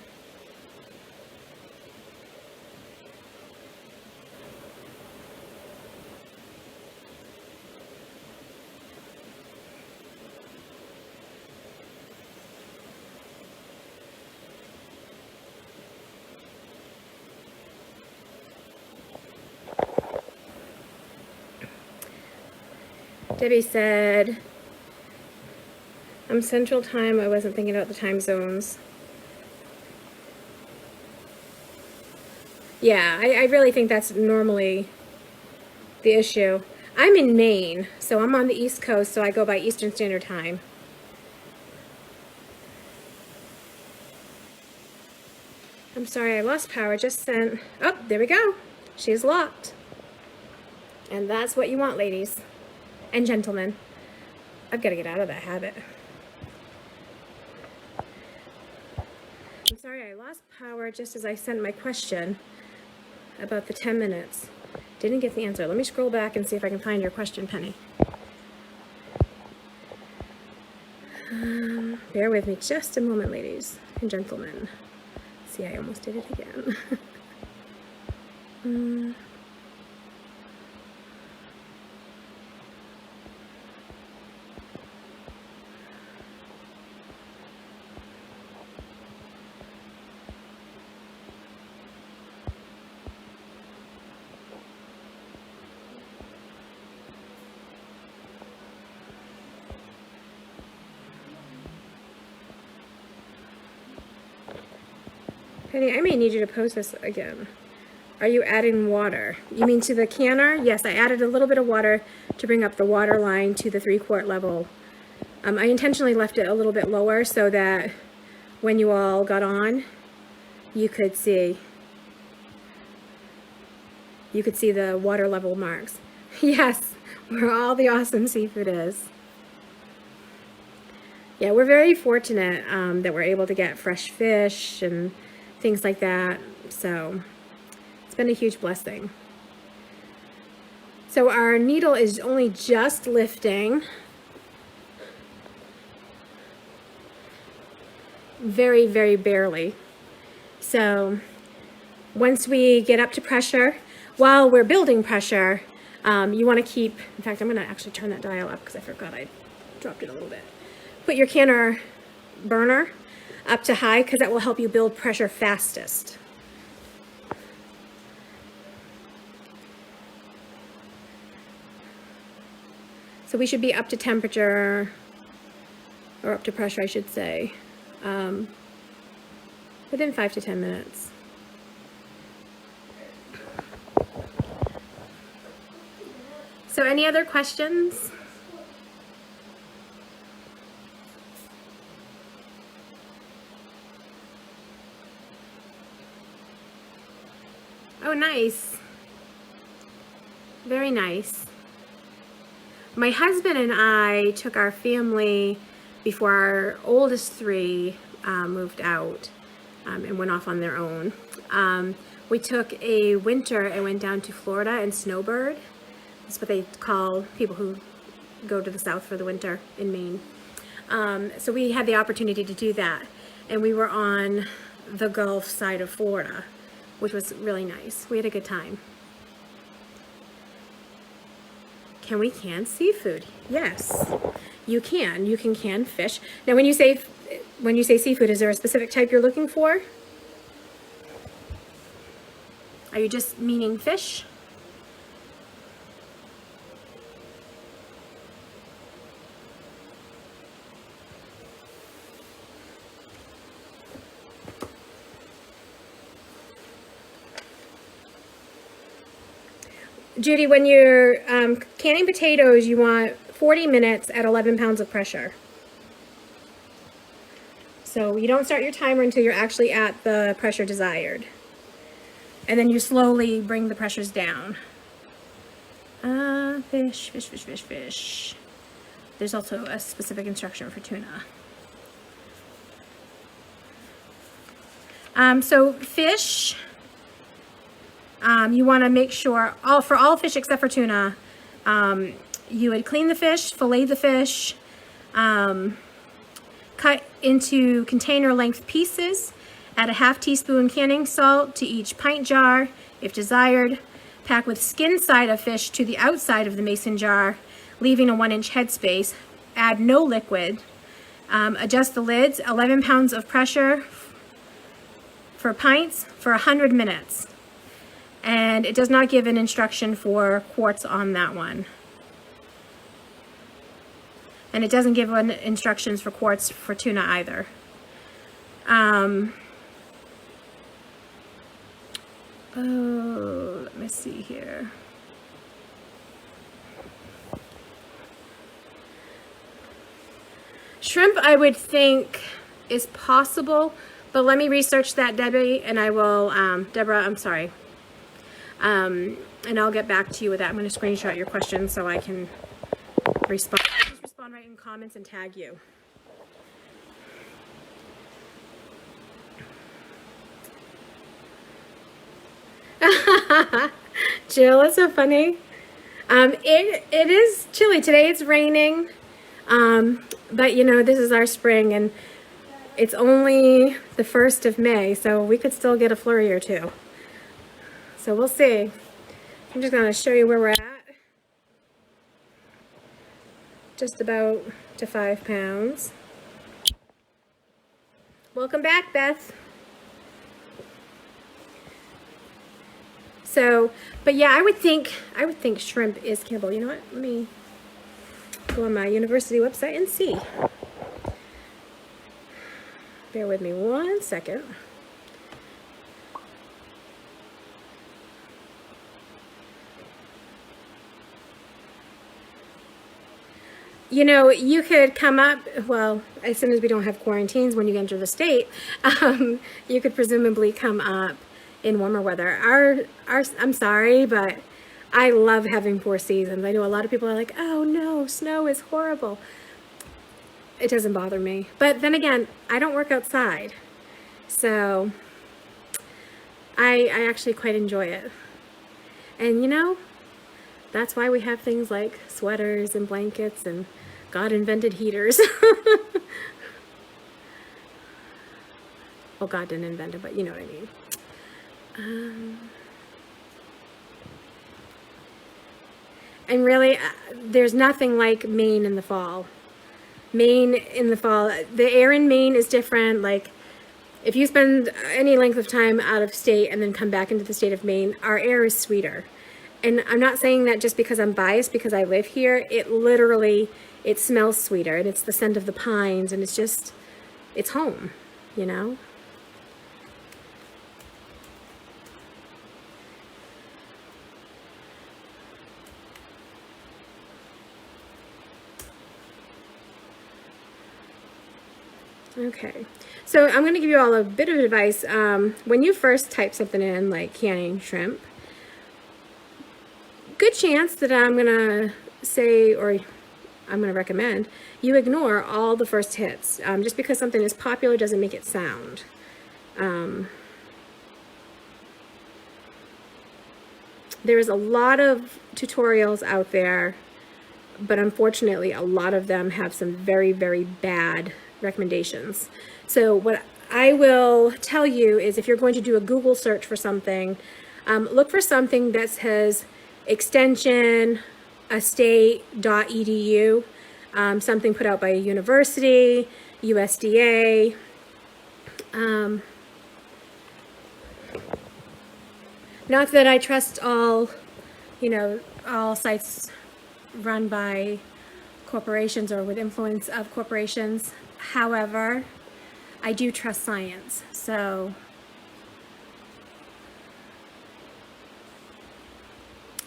Debbie said, I'm Central Time. I wasn't thinking about the time zones. Yeah, I really think that's normally the issue. I'm in Maine, so I'm on the East Coast, so I go by Eastern Standard Time. I'm sorry, I lost power. Just sent. Oh, there we go. She's locked. And that's what you want, ladies and gentlemen. I've got to get out of that habit. I'm sorry, I lost power just as I sent my question about the 10 minutes. Didn't get the answer. Let me scroll back and see if I can find your question, Penny. Bear with me just a moment, ladies and gentlemen. See, I almost did it again. Penny, I may need you to post this again. Are you adding water? You mean to the canner? Yes, I added a little bit of water to bring up the water line to the 3-quart level. I intentionally left it a little bit lower so that when you all got on, you could see the water level marks. Yes, where all the awesome seafood is. Yeah, we're very fortunate that we're able to get fresh fish and things like that. So it's been a huge blessing. So our needle is only just lifting. Very, very barely. So once we get up to pressure, while we're building pressure, you want to keep, in fact, I'm going to actually turn that dial up because I forgot I dropped it a little bit. Put your canner burner up to high because that will help you build pressure fastest. So we should be up to temperature, or up to pressure, I should say, within 5 to 10 minutes. So any other questions? Oh, nice. Very nice. My husband and I took our family before our oldest 3 moved out and went off on their own. We took a winter and went down to Florida and snowbird. That's what they call people who go to the south for the winter in Maine. So we had the opportunity to do that. And we were on the Gulf side of Florida, which was really nice. We had a good time. Can we can seafood? Yes, you can. You can can fish. Now, when you say seafood, is there a specific type you're looking for? Are you just meaning fish? Judy, when you're canning potatoes, you want 40 minutes at 11 pounds of pressure. So you don't start your timer until you're actually at the pressure desired. And then you slowly bring the pressures down. Fish, fish, fish, fish, fish. There's also a specific instruction for tuna. So fish, you want to make sure, for all fish except for tuna, you would clean the fish, fillet the fish, cut into container length pieces, add a half teaspoon canning salt to each pint jar if desired, pack with skin side of fish to the outside of the mason jar, leaving a 1-inch headspace, add no liquid, adjust the lids, 11 pounds of pressure for pints for 100 minutes. And it does not give an instruction for quarts on that one. And it doesn't give instructions for quarts for tuna either. Oh, let me see here. Shrimp, I would think, is possible, but let me research that, Debbie, and I will, Deborah, I'm sorry. And I'll get back to you with that. I'm going to screenshot your question so I can respond. Just respond right in comments and tag you. Jill, it's so funny. It is chilly today. It's raining, but you know, this is our spring, and it's only the 1st of May, so we could still get a flurry or two. So we'll see. I'm just going to show you where we're at. Just about to 5 pounds. Welcome back, Beth. So, but yeah, I would think shrimp is cannibal. You know what? Let me go on my university website and see. Bear with me 1 second. You know, you could come up, well, as soon as we don't have quarantines when you enter the state, you could presumably come up in warmer weather. I'm sorry, but I love having 4 seasons. I know a lot of people are like, oh no, snow is horrible. It doesn't bother me. But then again, I don't work outside. So I actually quite enjoy it. And you know, that's why we have things like sweaters and blankets and God invented heaters. Well, God didn't invent it, but you know what I mean. And really, there's nothing like Maine in the fall. Maine in the fall, the air in Maine is different. Like, if you spend any length of time out of state and then come back into the state of Maine, our air is sweeter. And I'm not saying that just because I'm biased because I live here. It literally, it smells sweeter, and it's the scent of the pines, and it's just, it's home, you know? Okay, so I'm going to give you all a bit of advice. When you first type something in, like canning shrimp, good chance that I'm going to say, or I'm going to recommend, you ignore all the first hits. Just because something is popular doesn't make it sound. There's a lot of tutorials out there, but unfortunately a lot of them have some very, very bad recommendations. So what I will tell you is if you're going to do a Google search for something, look for something that says extension estate.edu, something put out by a university, USDA. Not that I trust all, you know, all sites run by corporations or with influence of corporations. However, I do trust science. So,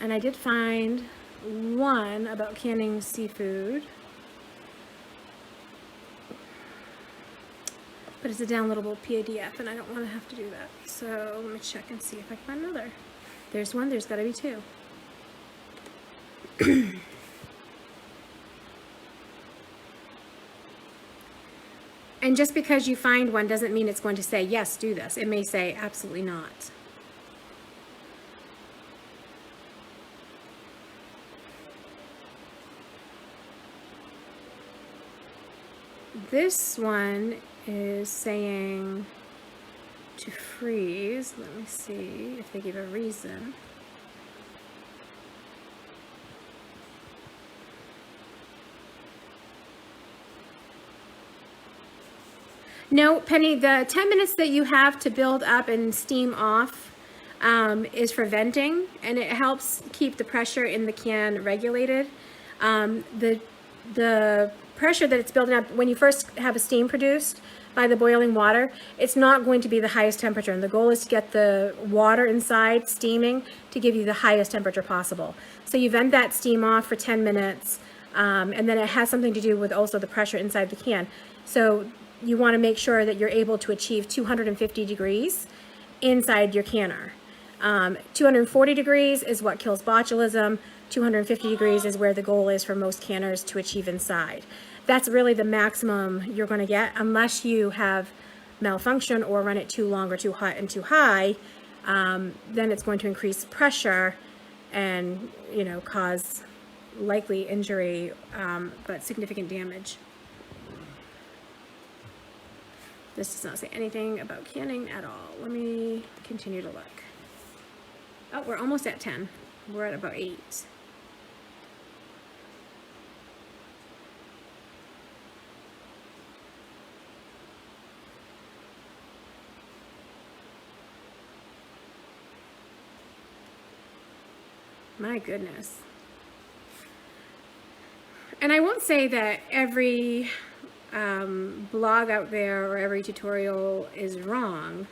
and I did find one about canning seafood, but it's a downloadable PDF and I don't want to have to do that. So let me check and see if I can find another. There's one, there's got to be two. And just because you find one doesn't mean it's going to say, yes, do this. It may say, absolutely not. This one is saying to freeze. Let me see if they give a reason. No, Penny, the 10 minutes that you have to build up and steam off is for venting, and it helps keep the pressure in the can regulated. The pressure that it's building up when you first have a steam produced by the boiling water, it's not going to be the highest temperature, and the goal is to get the water inside steaming to give you the highest temperature possible. So you vent that steam off for 10 minutes, And then it has something to do with also the pressure inside the can. So you want to make sure that you're able to achieve 250 degrees inside your canner. 240 degrees is what kills botulism. 250 degrees is where the goal is for most canners to achieve inside. That's really the maximum you're going to get unless you have malfunction or run it too long or too hot and too high. Then it's going to increase pressure and, you know, cause likely injury, but significant damage. This does not say anything about canning at all. Let me continue to look. Oh, we're almost at 10. We're at about 8. My goodness. And I won't say that every blog out there or every tutorial is wrong.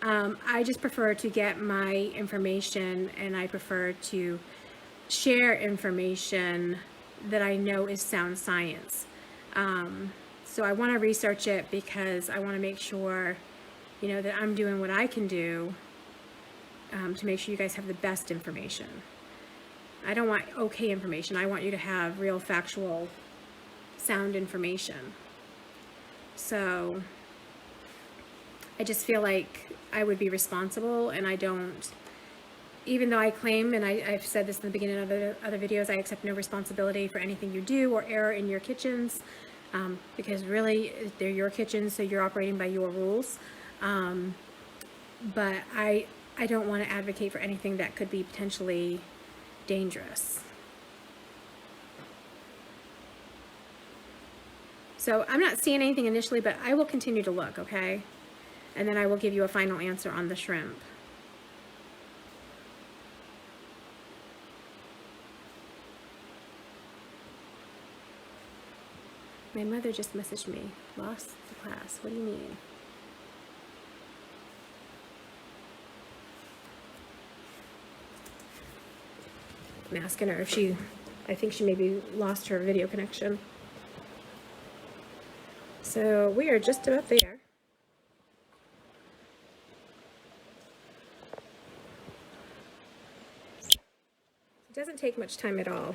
I just prefer to get my information, and I prefer to share information that I know is sound science. So I want to research it because I want to make sure, you know, that I'm doing what I can do to make sure you guys have the best information. I don't want okay information. I want you to have real factual, sound information. So I just feel like I would be responsible, and I don't, even though I claim, and I've said this in the beginning of other videos, I accept no responsibility for anything you do or error in your kitchens, because really they're your kitchens, so you're operating by your rules. But I don't want to advocate for anything that could be potentially dangerous. So I'm not seeing anything initially, but I will continue to look, okay? And then I will give you a final answer on the shrimp. My mother just messaged me. Lost the class. What do you mean? I'm asking her if she, I think she maybe lost her video connection. So we are just about there. It doesn't take much time at all.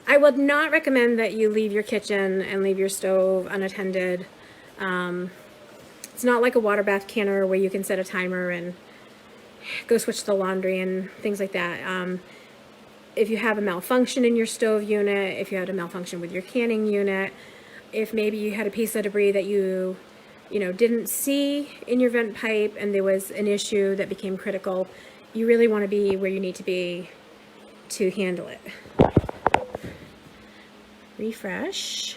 I would not recommend that you leave your kitchen and leave your stove unattended. It's not like a water bath canner where you can set a timer and go switch the laundry and things like that. If you have a malfunction in your stove unit, if you had a malfunction with your canning unit, if maybe you had a piece of debris that you didn't see in your vent pipe and there was an issue that became critical, you really want to be where you need to be to handle it. Refresh.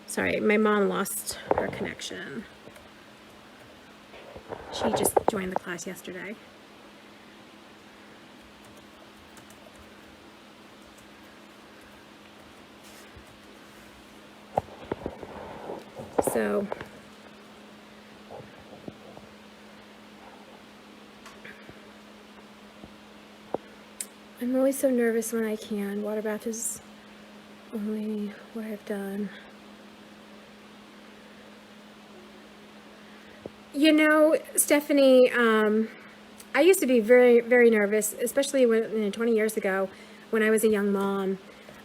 Sorry, my mom lost her connection. She just joined the class yesterday. So I'm always so nervous when I can. Water bath is only what I've done. You know, Stephanie, I used to be very, very nervous, especially when 20 years ago when I was a young mom.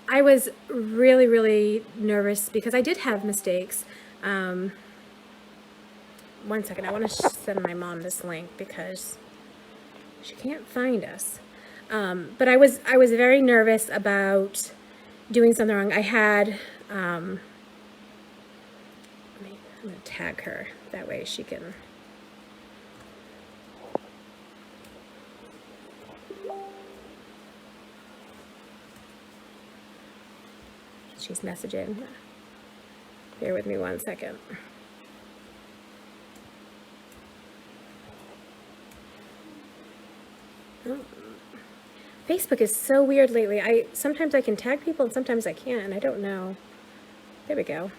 I was really, really nervous because I did have mistakes. One second, I want to send my mom this link because she can't find us. But I was very nervous about doing something wrong. I had, I'm going to tag her, that way she can. She's messaging. Bear with me 1 second. Oh. Facebook is so weird lately. Sometimes I can tag people and sometimes I can't, and I don't know. There we go.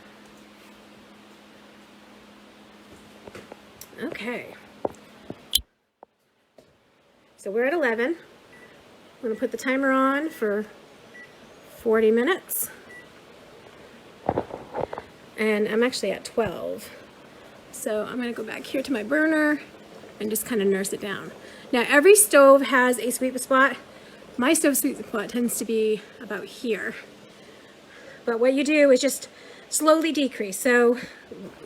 Okay. So we're at 11. I'm going to put the timer on for 40 minutes. And I'm actually at 12. So I'm going to go back here to my burner and just kind of nurse it down. Now every stove has a sweet spot. My stove sweet spot tends to be about here. But what you do is just slowly decrease. So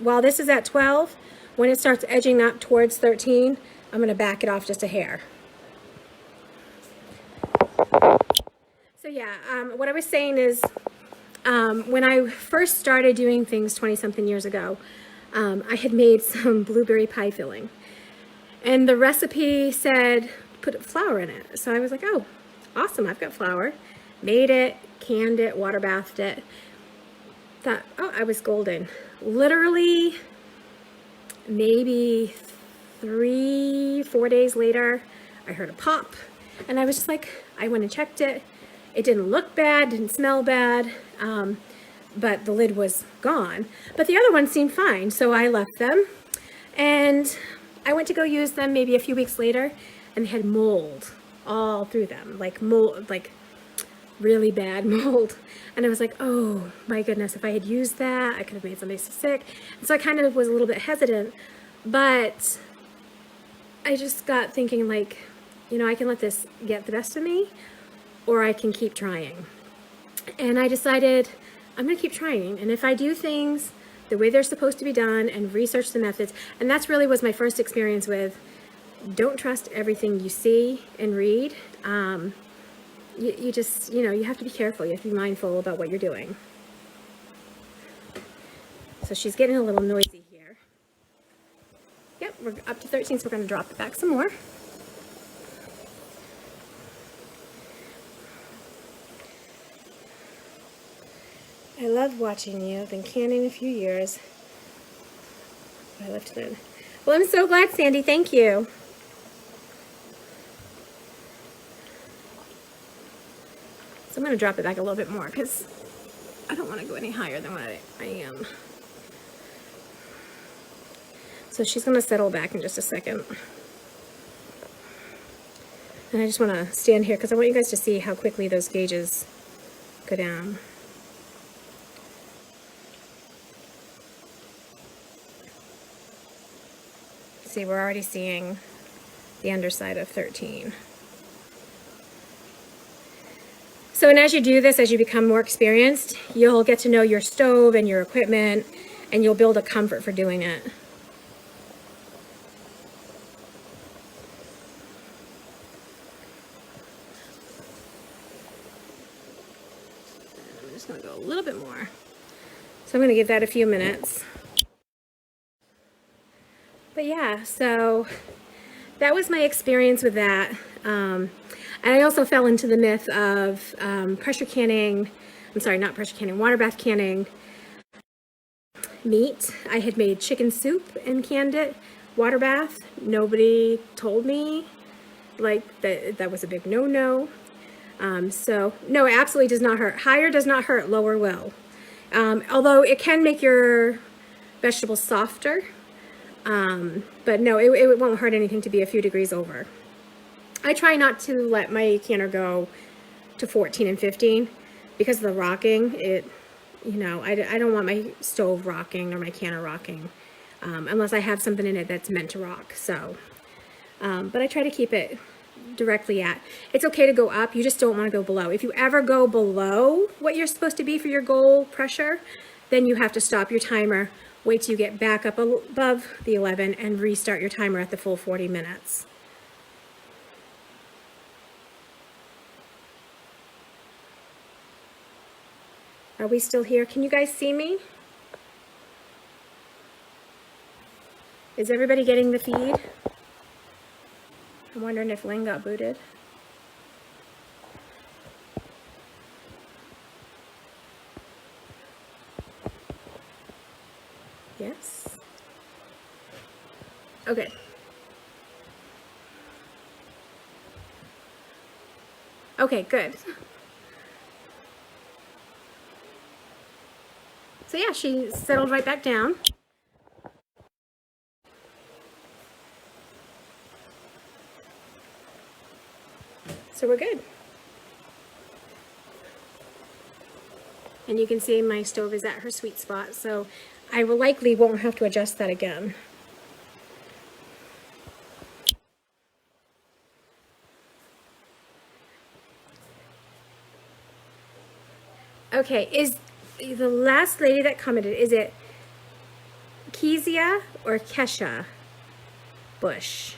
while this is at 12, when it starts edging up towards 13, I'm going to back it off just a hair. So yeah, what I was saying is when I first started doing things 20-something years ago, I had made some blueberry pie filling. And the recipe said put flour in it. So I was like, oh, awesome, I've got flour. Made it, canned it, water bathed it. Thought, oh, I was golden. Literally, maybe 3-4 days later, I heard a pop. And I was just like, I went and checked it. It didn't look bad, didn't smell bad, but the lid was gone. But the other ones seemed fine, so I left them. And I went to go use them maybe a few weeks later, and they had mold all through them, like mold, like really bad mold. And I was like, oh my goodness, if I had used that, I could have made somebody sick. And so I kind of was a little bit hesitant, but I just got thinking, like, you know, I can let this get the best of me, or I can keep trying. And I decided I'm gonna keep trying. And if I do things the way they're supposed to be done and research the methods, and that's really was my first experience with, don't trust everything you see and read. You just, you know, you have to be careful. You have to be mindful about what you're doing. So she's getting a little noisy here. Yep, we're up to 13, so we're gonna drop it back some more. I love watching you. I've been canning a few years. I left it in. Well, I'm so glad, Sandy. Thank you. So I'm going to drop it back a little bit more because I don't want to go any higher than what I am. So she's going to settle back in just a second. And I just want to stand here because I want you guys to see how quickly those gauges go down. See, we're already seeing the underside of 13. So, and as you do this, as you become more experienced, you'll get to know your stove and your equipment, and you'll build a comfort for doing it. I'm just going to go a little bit more. So I'm going to give that a few minutes. But yeah, so that was my experience with that. And I also fell into the myth of pressure canning, I'm sorry, not pressure canning, water bath canning meat. I had made chicken soup and canned it, water bath. Nobody told me like that was a big no-no. So no, it absolutely does not hurt. Higher does not hurt, lower will. Although it can make your vegetables softer. But no, it won't hurt anything to be a few degrees over. I try not to let my canner go to 14 and 15 because of the rocking. You know, I don't want my stove rocking or my canner rocking unless I have something in it that's meant to rock. So, but I try to keep it directly at. It's okay to go up, you just don't want to go below. If you ever go below what you're supposed to be for your goal pressure, then you have to stop your timer. Wait till you get back up above the 11 and restart your timer at the full 40 minutes. Are we still here? Can you guys see me? Is everybody getting the feed? I'm wondering if Lynn got booted. Yes. Okay. Okay, good. So yeah, she settled right back down. So we're good. And you can see my stove is at her sweet spot, so I will likely won't have to adjust that again. Okay, is the last lady that commented, is it Kezia or Kesha Bush?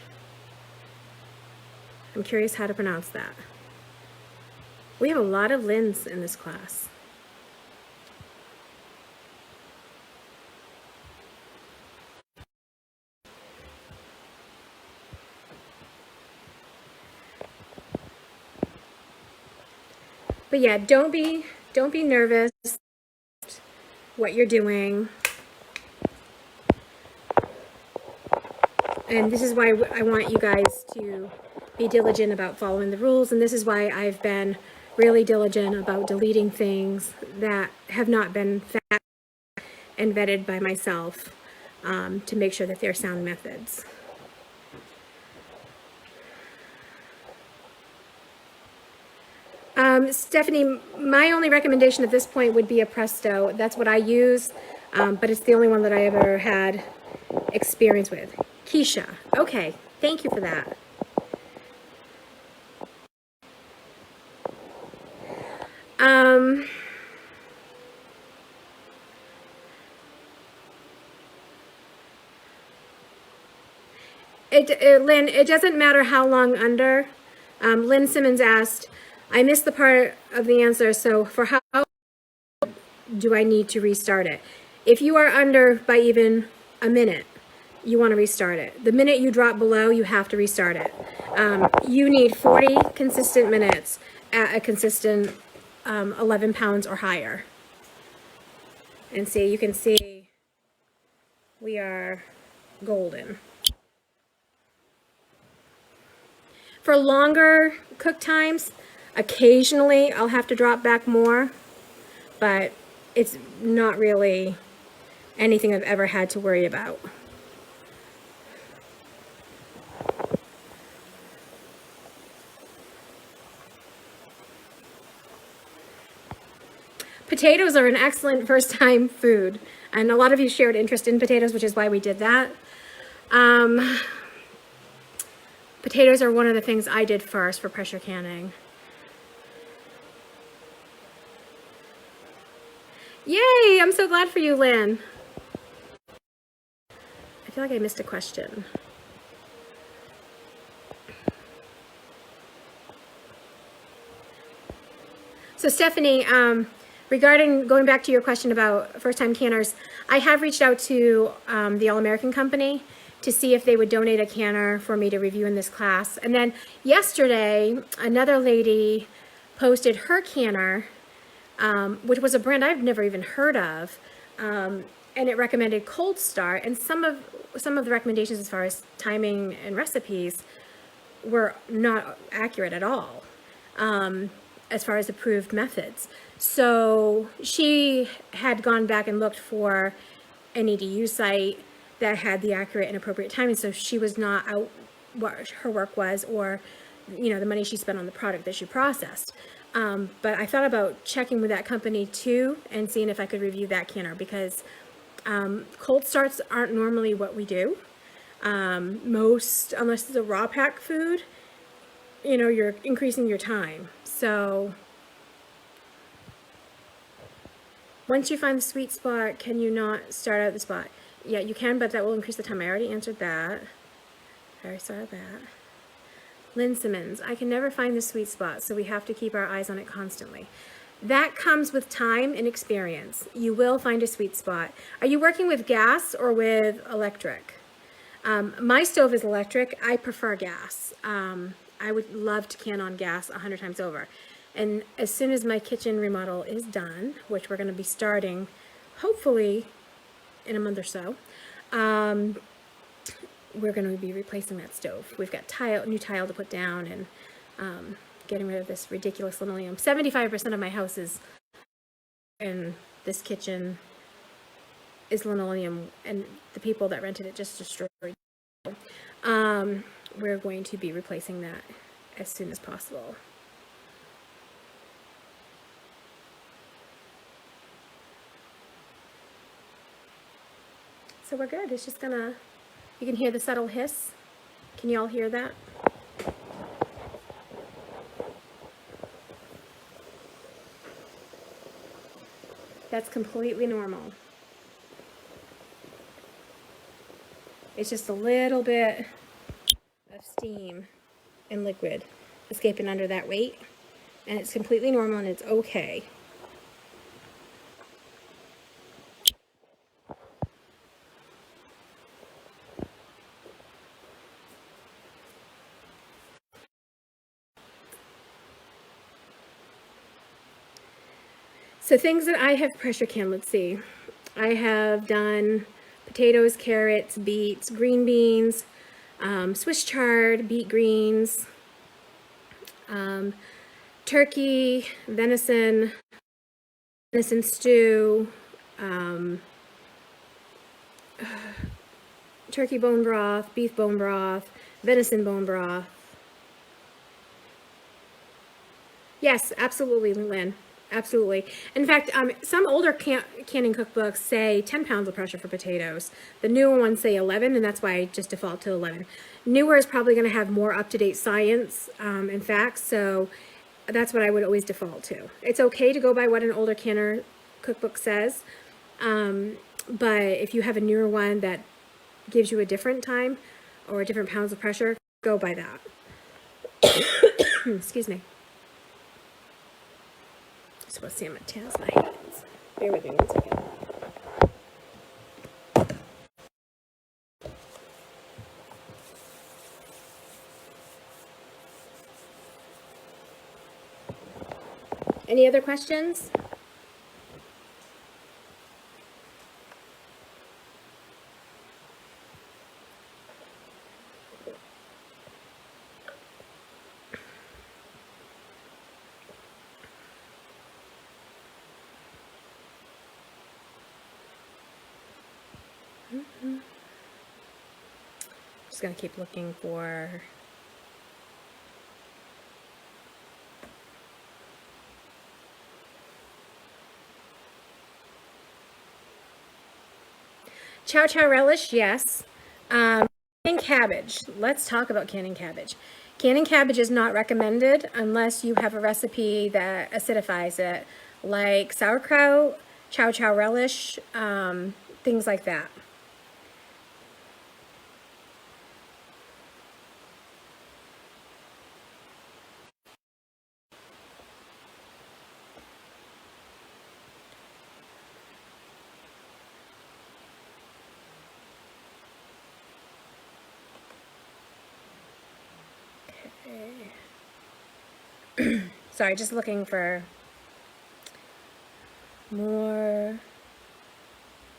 I'm curious how to pronounce that. We have a lot of Lyns in this class. But yeah, don't be nervous what you're doing. And this is why I want you guys to be diligent about following the rules. And this is why I've been really diligent about deleting things that have not been fact and vetted by myself to make sure that they're sound methods. Stephanie, my only recommendation at this point would be a Presto. That's what I use, but it's the only one that I ever had experience with. Keisha, okay, thank you for that. Lynn, it doesn't matter how long under. Lynn Simmons asked, I missed the part of the answer, so for how do I need to restart it? If you are under by even a minute, you want to restart it. The minute you drop below, you have to restart it. You need 40 consistent minutes at a consistent 11 pounds or higher. And see, you can see we are golden. For longer cook times, occasionally I'll have to drop back more, but it's not really anything I've ever had to worry about. Potatoes are an excellent first-time food, and a lot of you shared interest in potatoes, which is why we did that. Potatoes are one of the things I did first for pressure canning. Yay! I'm so glad for you, Lynn. I feel like I missed a question. So Stephanie, regarding going back to your question about first-time canners, I have reached out to the All-American Company to see if they would donate a canner for me to review in this class. And then yesterday, another lady posted her canner, which was a brand I've never even heard of, and it recommended Cold Start. And some of the recommendations as far as timing and recipes were not accurate at all, as far as approved methods. So she had gone back and looked for an EDU site that had the accurate and appropriate timing, so she was not out what her work was, or the money she spent on the product that she processed. But I thought about checking with that company too and seeing if I could review that canner, because cold starts aren't normally what we do. Unless it's a raw pack food, you're increasing your time. So once you find the sweet spot, can you not start out the spot? Yeah, you can, but that will increase the time. I already answered that. I already started that. Lynn Simmons, I can never find the sweet spot, so we have to keep our eyes on it constantly. That comes with time and experience. You will find a sweet spot. Are you working with gas or with electric? My stove is electric. I prefer gas. I would love to can on gas 100 times over. And as soon as my kitchen remodel is done, which we're going to be starting hopefully in a month or so, we're going to be replacing that stove. We've got new tile to put down, and getting rid of this ridiculous linoleum. 75% of my house is, and this kitchen is linoleum, and the people that rented it just destroyed it. We're going to be replacing that as soon as possible. So we're good. It's just gonna, you can hear the subtle hiss. Can you all hear that? That's completely normal. It's just a little bit of steam and liquid escaping under that weight, and it's completely normal and it's okay. So things that I have pressure canned, let's see. I have done potatoes, carrots, beets, green beans, Swiss chard, beet greens, turkey, venison stew, turkey bone broth, beef bone broth, venison bone broth. Yes, absolutely, Lynn. Absolutely. In fact, some older canning cookbooks say 10 pounds of pressure for potatoes. The newer ones say 11, and that's why I just default to 11. Newer is probably going to have more up-to-date science and facts, so that's what I would always default to. It's okay to go by what an older canner cookbook says, but if you have a newer one that gives you a different time or different pounds of pressure, go by that. Excuse me. I'm supposed to see my tails, my hands. Bear with me 1 second. Any other questions? Just gonna keep looking for chow chow relish. Yes. Canning cabbage. Let's talk about canning cabbage. Canning cabbage is not recommended unless you have a recipe that acidifies it, like sauerkraut, chow chow relish, things like that. Sorry, just looking for more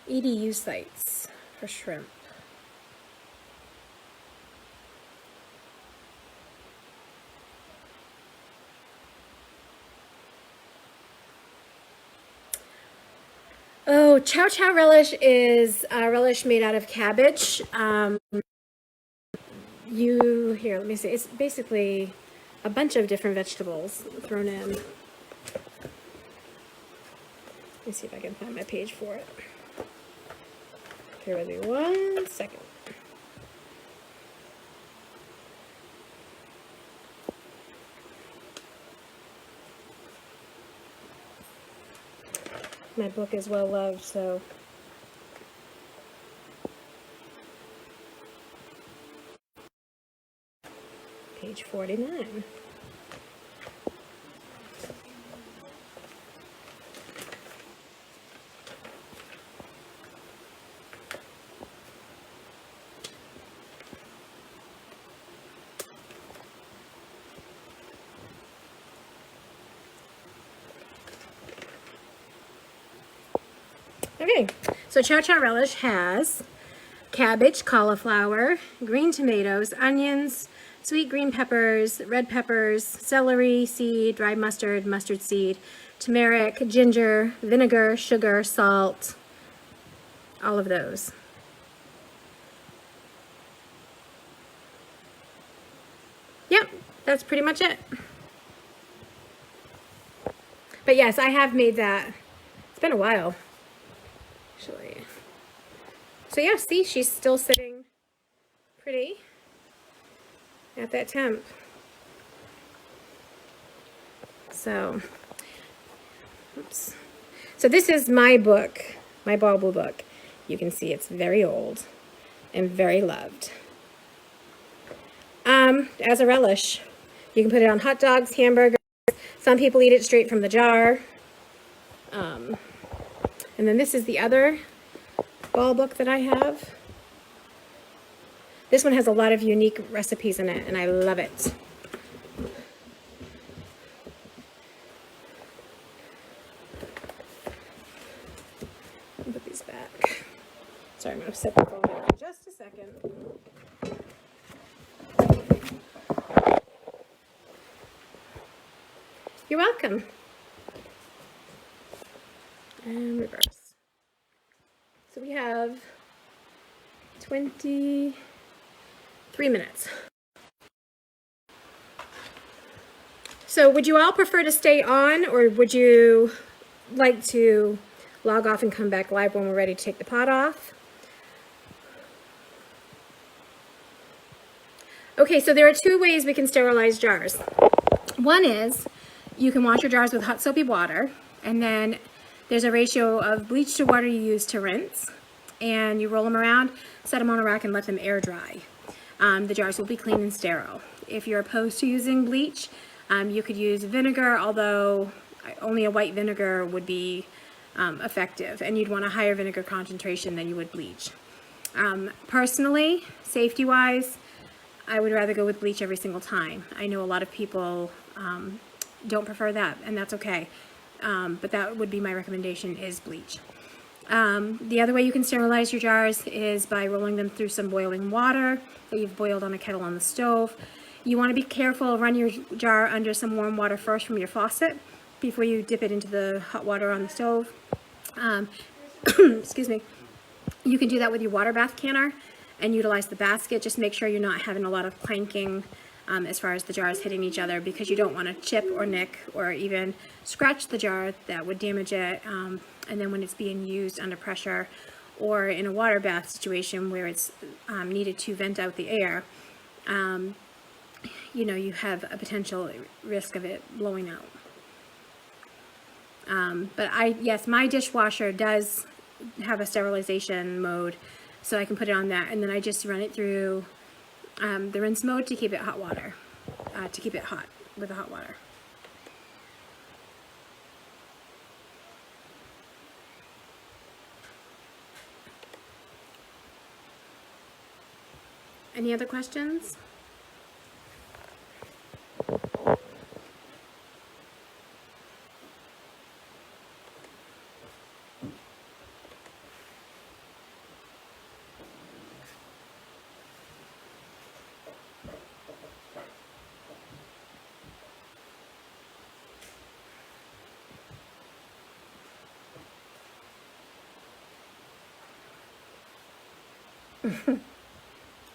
EDU sites for shrimp. Oh, chow chow relish is a relish made out of cabbage. Here, let me see. It's basically a bunch of different vegetables thrown in. Let me see if I can find my page for it. Bear with me 1 second. My book is well loved, so page 49. Okay, so chow chow relish has cabbage, cauliflower, green tomatoes, onions, sweet green peppers, red peppers, celery seed, dried mustard, mustard seed, turmeric, ginger, vinegar, sugar, salt, all of those. Yep, that's pretty much it. But yes, I have made that. It's been a while, actually. So yeah, see, she's still sitting pretty at that temp. So, oops. So this is my book, my Bauble book. You can see it's very old and very loved. As a relish, you can put it on hot dogs, hamburgers. Some people eat it straight from the jar. And then this is the other ball book that I have. This one has a lot of unique recipes in it, and I love it. I'll put these back. Sorry, I'm going to set the phone down for just a second. You're welcome. And reverse. So we have 23 minutes. So would you all prefer to stay on, or would you like to log off and come back live when we're ready to take the pot off? Okay, so there are two ways we can sterilize jars. One is you can wash your jars with hot soapy water, and then there's a ratio of bleach to water you use to rinse, and you roll them around, set them on a rack, and let them air dry. The jars will be clean and sterile. If you're opposed to using bleach, you could use vinegar, although only a white vinegar would be effective, and you'd want a higher vinegar concentration than you would bleach. Personally, safety-wise, I would rather go with bleach every single time. I know a lot of people don't prefer that, and that's okay. But that would be my recommendation, is bleach. The other way you can sterilize your jars is by rolling them through some boiling water that you've boiled on a kettle on the stove. You want to be careful, run your jar under some warm water first from your faucet before you dip it into the hot water on the stove. Excuse me. You can do that with your water bath canner and utilize the basket. Just make sure you're not having a lot of clanking as far as the jars hitting each other, because you don't want to chip or nick or even scratch the jar. That would damage it. And then when it's being used under pressure or in a water bath situation where it's needed to vent out the air, you know, you have a potential risk of it blowing out. But yes, my dishwasher does have a sterilization mode, so I can put it on that, and then I just run it through the rinse mode to keep it hot water, to keep it hot with the hot water. Any other questions?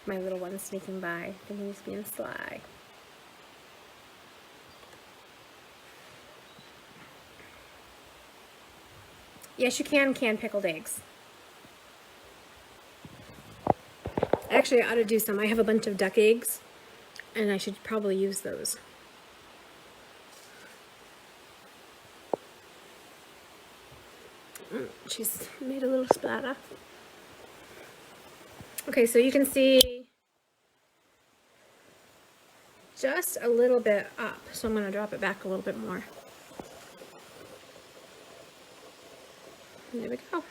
My little one sneaking by, thinking he's being sly. Yes, you can pickled eggs. Actually, I ought to do some. I have a bunch of duck eggs, and I should probably use those. She's made a little splatter. Okay, so you can see just a little bit up, so I'm going to drop it back a little bit more. And there we go.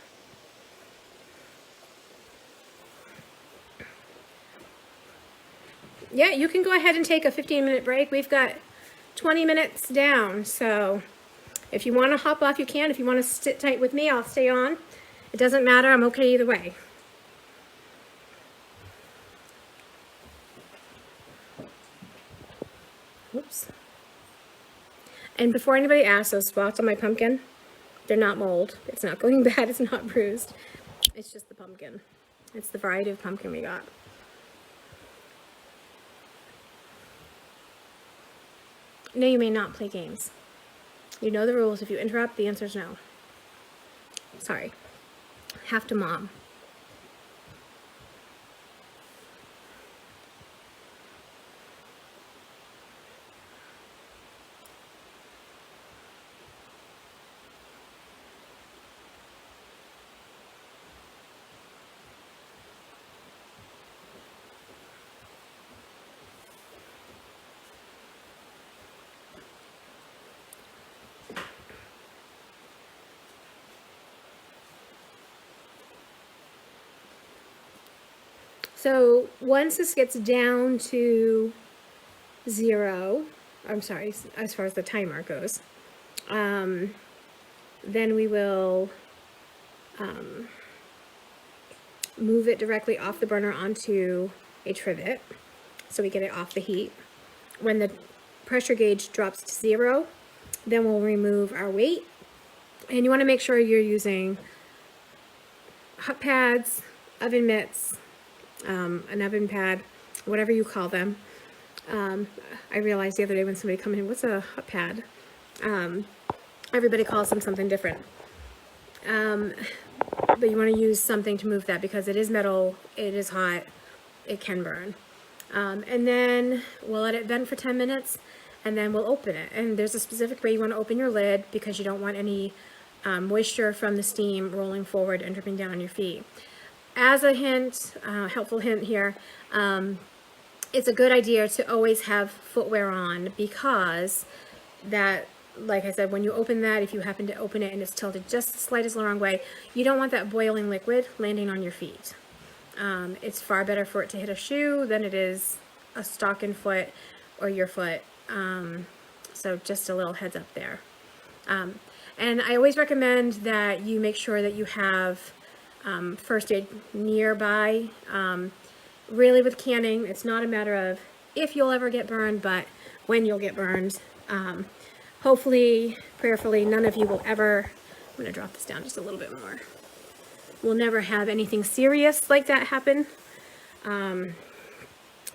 Yeah, you can go ahead and take a 15-minute break. We've got 20 minutes down, so if you want to hop off, you can. If you want to sit tight with me, I'll stay on. It doesn't matter. I'm okay either way. Oops. And before anybody asks, those spots on my pumpkin, they're not mold. It's not going bad. It's not bruised. It's just the pumpkin. It's the variety of pumpkin we got. No, you may not play games. You know the rules. If you interrupt, the answer is no. Sorry. Have to mom. So once this gets down to 0, I'm sorry, as far as the timer goes, then we will move it directly off the burner onto a trivet so we get it off the heat. When the pressure gauge drops to 0, then we'll remove our weight. And you want to make sure you're using hot pads, oven mitts, an oven pad, whatever you call them. I realized the other day when somebody came in, what's a hot pad? Everybody calls them something different. But you want to use something to move that because it is metal, it is hot, it can burn. And then we'll let it vent for 10 minutes and then we'll open it. And there's a specific way you want to open your lid because you don't want any moisture from the steam rolling forward and dripping down on your feet. As a hint, helpful hint here, it's a good idea to always have footwear on because that, like I said, when you open that, if you happen to open it and it's tilted just the slightest the wrong way, you don't want that boiling liquid landing on your feet. It's far better for it to hit a shoe than it is a stocking foot or your foot. So just a little heads up there. And I always recommend that you make sure that you have first aid nearby. Really with canning, it's not a matter of if you'll ever get burned, but when you'll get burned. Hopefully, prayerfully, none of you will ever, I'm going to drop this down just a little bit more, will never have anything serious like that happen.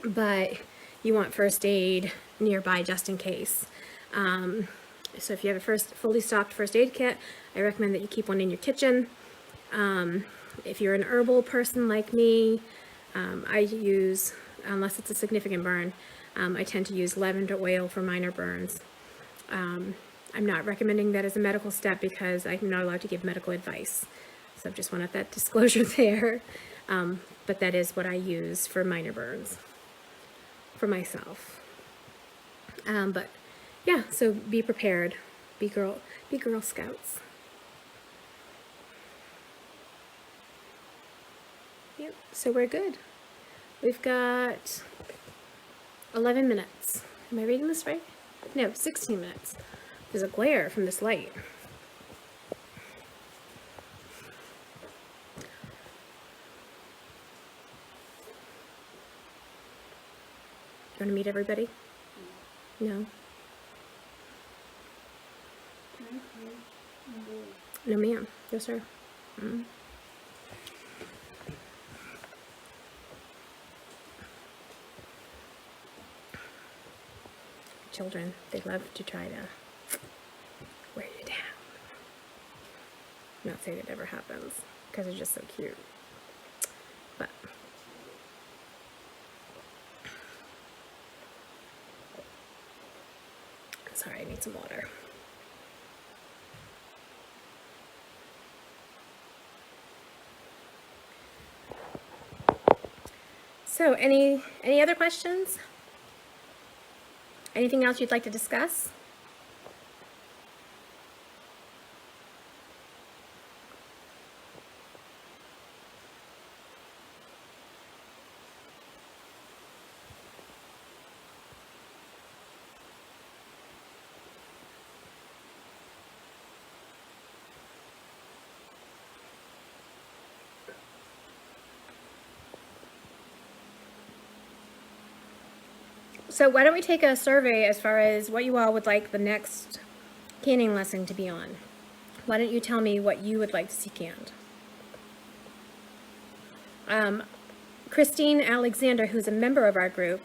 But you want first aid nearby just in case. So if you have a fully stocked first aid kit, I recommend that you keep one in your kitchen. If you're an herbal person like me, I use, unless it's a significant burn, I tend to use lavender oil for minor burns. I'm not recommending that as a medical step because I'm not allowed to give medical advice. So I just wanted that disclosure there. But that is what I use for minor burns for myself. But yeah, so be prepared. Be Girl Scouts. Yep, so we're good. We've got 11 minutes. Am I reading this right? No, 16 minutes. There's a glare from this light. You want to meet everybody? No? No, ma'am. No, sir. Children, they love to try to wear you down. I'm not saying it ever happens because they're just so cute. But sorry, I need some water. So, any other questions? Anything else you'd like to discuss? So why don't we take a survey as far as what you all would like the next canning lesson to be on? Why don't you tell me what you would like to see canned? Christine Alexander, who's a member of our group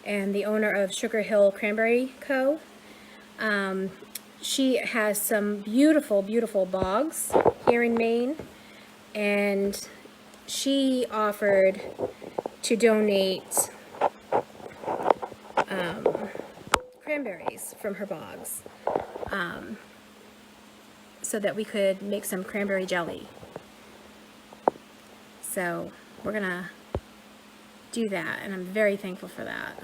and the owner of Sugar Hill Cranberry Co., she has some beautiful, beautiful bogs here in Maine, and she offered to donate cranberries from her bogs so that we could make some cranberry jelly. So we're gonna do that, and I'm very thankful for that.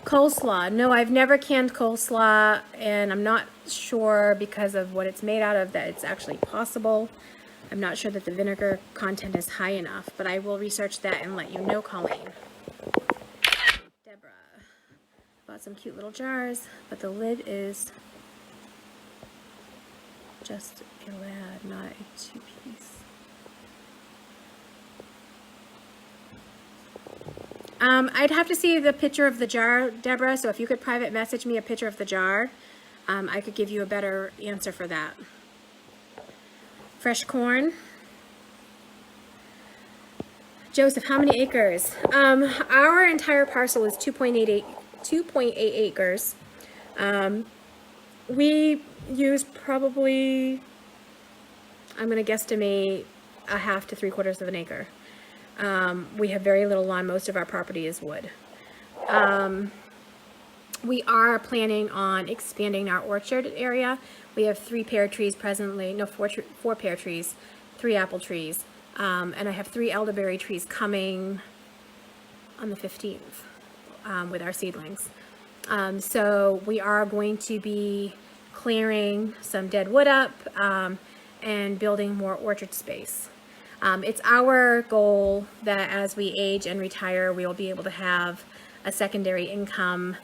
Coleslaw. No, I've never canned coleslaw, and I'm not sure because of what it's made out of that it's actually possible. I'm not sure that the vinegar content is high enough, but I will research that and let you know, Colleen. Deborah bought some cute little jars, but the lid is just a lad, not a two-piece. I'd have to see the picture of the jar, Deborah, so if you could private message me a picture of the jar, I could give you a better answer for that. Fresh corn. Joseph, how many acres? Our entire parcel is 2.8 acres. We use probably, I'm going to guesstimate, a half to 3/4 of an acre. We have very little lawn. Most of our property is wood. We are planning on expanding our orchard area. We have 3 pear trees presently, no, 4 pear trees, 3 apple trees, and I have 3 elderberry trees coming on the 15th with our seedlings. So we are going to be clearing some dead wood up and building more orchard space. It's our goal that as we age and retire, we will be able to have a secondary income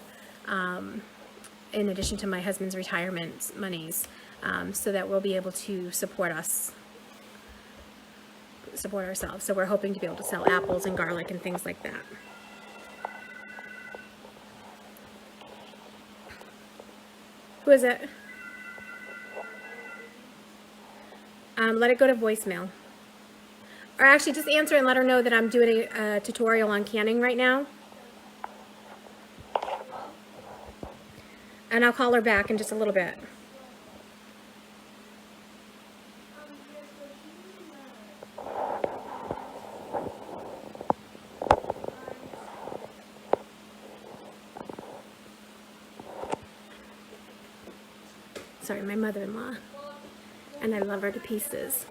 in addition to my husband's retirement monies, so that we'll be able to support ourselves. So we're hoping to be able to sell apples and garlic and things like that. Who is it? Let it go to voicemail. Or actually just answer and let her know that I'm doing a tutorial on canning right now. And I'll call her back in just a little bit. Sorry, my mother-in-law. And I love her to pieces.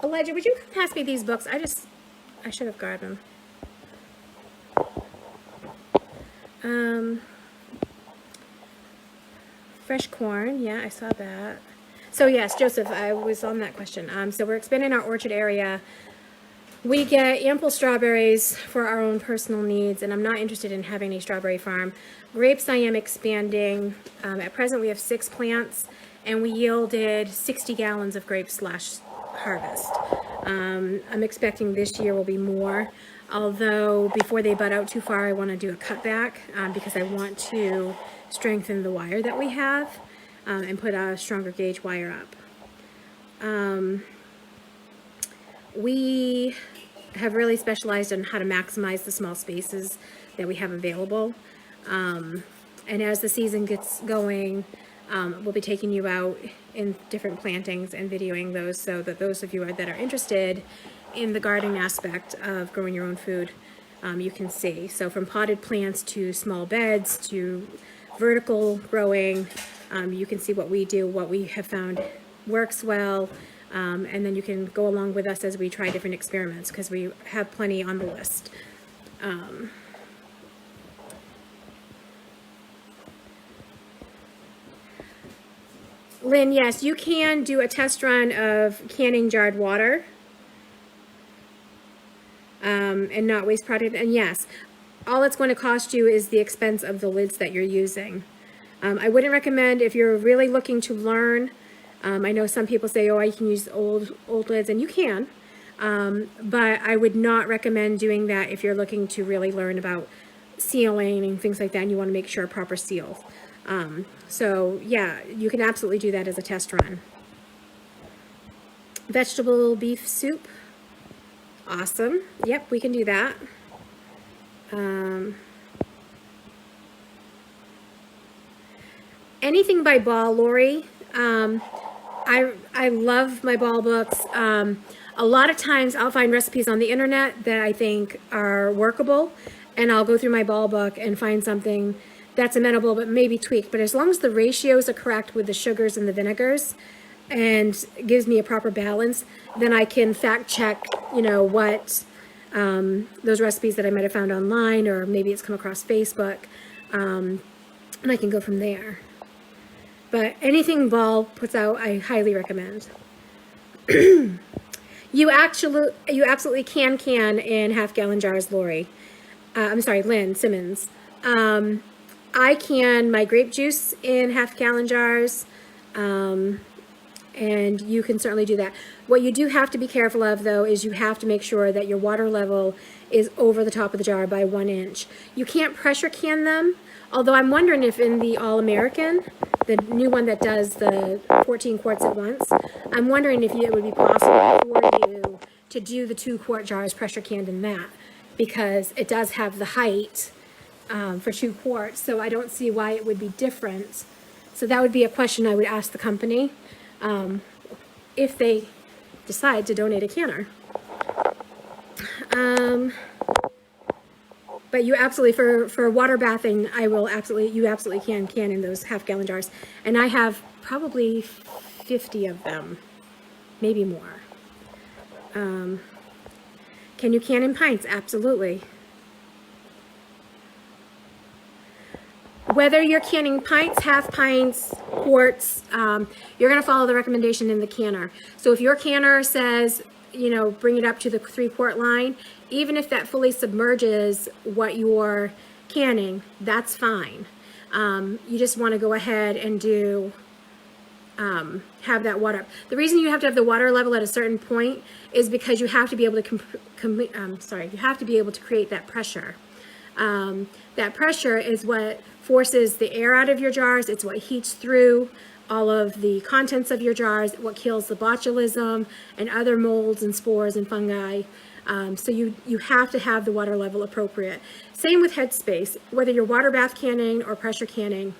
Elijah, would you pass me these books? I should have grabbed them. Fresh corn, yeah, I saw that. So yes, Joseph, I was on that question. So we're expanding our orchard area. We get ample strawberries for our own personal needs, and I'm not interested in having a strawberry farm. Grapes, I am expanding. At present, we have 6 plants, and we yielded 60 gallons of grapes last harvest. I'm expecting this year will be more, although before they bud out too far, I want to do a cutback because I want to strengthen the wire that we have and put a stronger gauge wire up. We have really specialized on how to maximize the small spaces that we have available. And as the season gets going, we'll be taking you out in different plantings and videoing those so that those of you that are interested in the gardening aspect of growing your own food, you can see. So from potted plants to small beds to vertical growing, you can see what we do, what we have found works well, and then you can go along with us as we try different experiments because we have plenty on the list. Lynn, yes, you can do a test run of canning jarred water and not waste product. And yes, all it's going to cost you is the expense of the lids that you're using. I wouldn't recommend if you're really looking to learn. I know some people say, oh, I can use old lids, and you can. But I would not recommend doing that if you're looking to really learn about sealing and things like that, and you want to make sure proper seal. So yeah, you can absolutely do that as a test run. Vegetable beef soup. Awesome. Yep, we can do that. Anything by Ball, Lori. I love my Ball books. A lot of times I'll find recipes on the internet that I think are workable, and I'll go through my Ball book and find something that's amenable but maybe tweaked. But as long as the ratios are correct with the sugars and the vinegars, and gives me a proper balance, then I can fact check, what those recipes that I might have found online, or maybe it's come across Facebook, and I can go from there. But anything Ball puts out, I highly recommend. You absolutely can in half-gallon jars, Lori. I'm sorry, Lynn Simmons. I can my grape juice in half-gallon jars. And you can certainly do that. What you do have to be careful of, though, is you have to make sure that your water level is over the top of the jar by 1 inch. You can't pressure can them, although I'm wondering if in the All-American, the new one that does the 14 quarts at once, I'm wondering if it would be possible for you to do the 2-quart jars pressure canned in that, because it does have the height for 2 quarts, so I don't see why it would be different. So that would be a question I would ask the company. If they decide to donate a canner. But you absolutely, for water bathing, you absolutely can in those half-gallon jars. And I have probably 50 of them, maybe more. Can you can in pints? Absolutely. Whether you're canning pints, half pints, quarts, you're going to follow the recommendation in the canner. So if your canner says, bring it up to the 3-quart line, even if that fully submerges what you're canning, that's fine. You just want to go ahead and have that water. The reason you have to have the water level at a certain point is because you have to be able to you have to be able to create that pressure. That pressure is what forces the air out of your jars. It's what heats through all of the contents of your jars, what kills the botulism and other molds and spores and fungi. So you have to have the water level appropriate. Same with Headspace, whether you're water bath canning or pressure canning.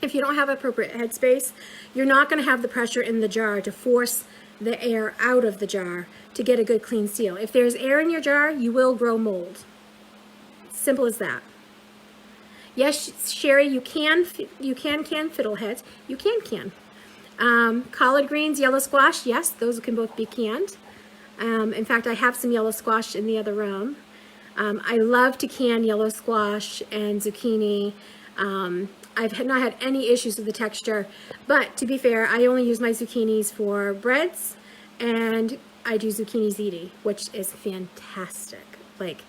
If you don't have appropriate headspace, you're not going to have the pressure in the jar to force the air out of the jar to get a good clean seal. If there's air in your jar, you will grow mold. Simple as that. Yes, Sherry, you can can fiddleheads. You can. Collard greens, yellow squash, yes, those can both be canned. In fact, I have some yellow squash in the other room. I love to can yellow squash and zucchini. I've not had any issues with the texture, but to be fair, I only use my zucchinis for breads, and I do zucchini ziti, which is fantastic. Like,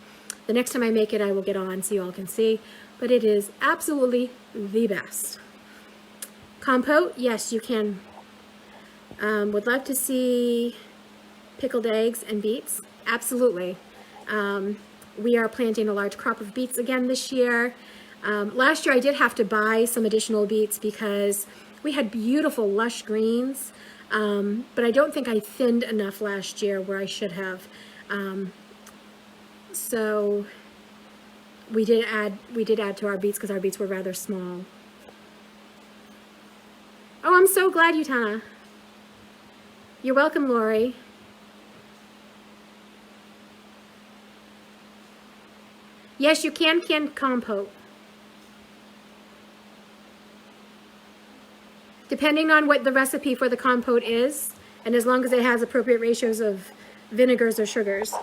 the next time I make it, I will get on so you all can see, but it is absolutely the best. Compote, yes, you can. Would love to see pickled eggs and beets. Absolutely. We are planting a large crop of beets again this year. Last year I did have to buy some additional beets because we had beautiful lush greens, but I don't think I thinned enough last year where I should have. So we did add to our beets because our beets were rather small. Oh, I'm so glad, Utana. You're welcome, Lori. Yes, you can compote. Depending on what the recipe for the compote is, and as long as it has appropriate ratios of vinegars or sugars.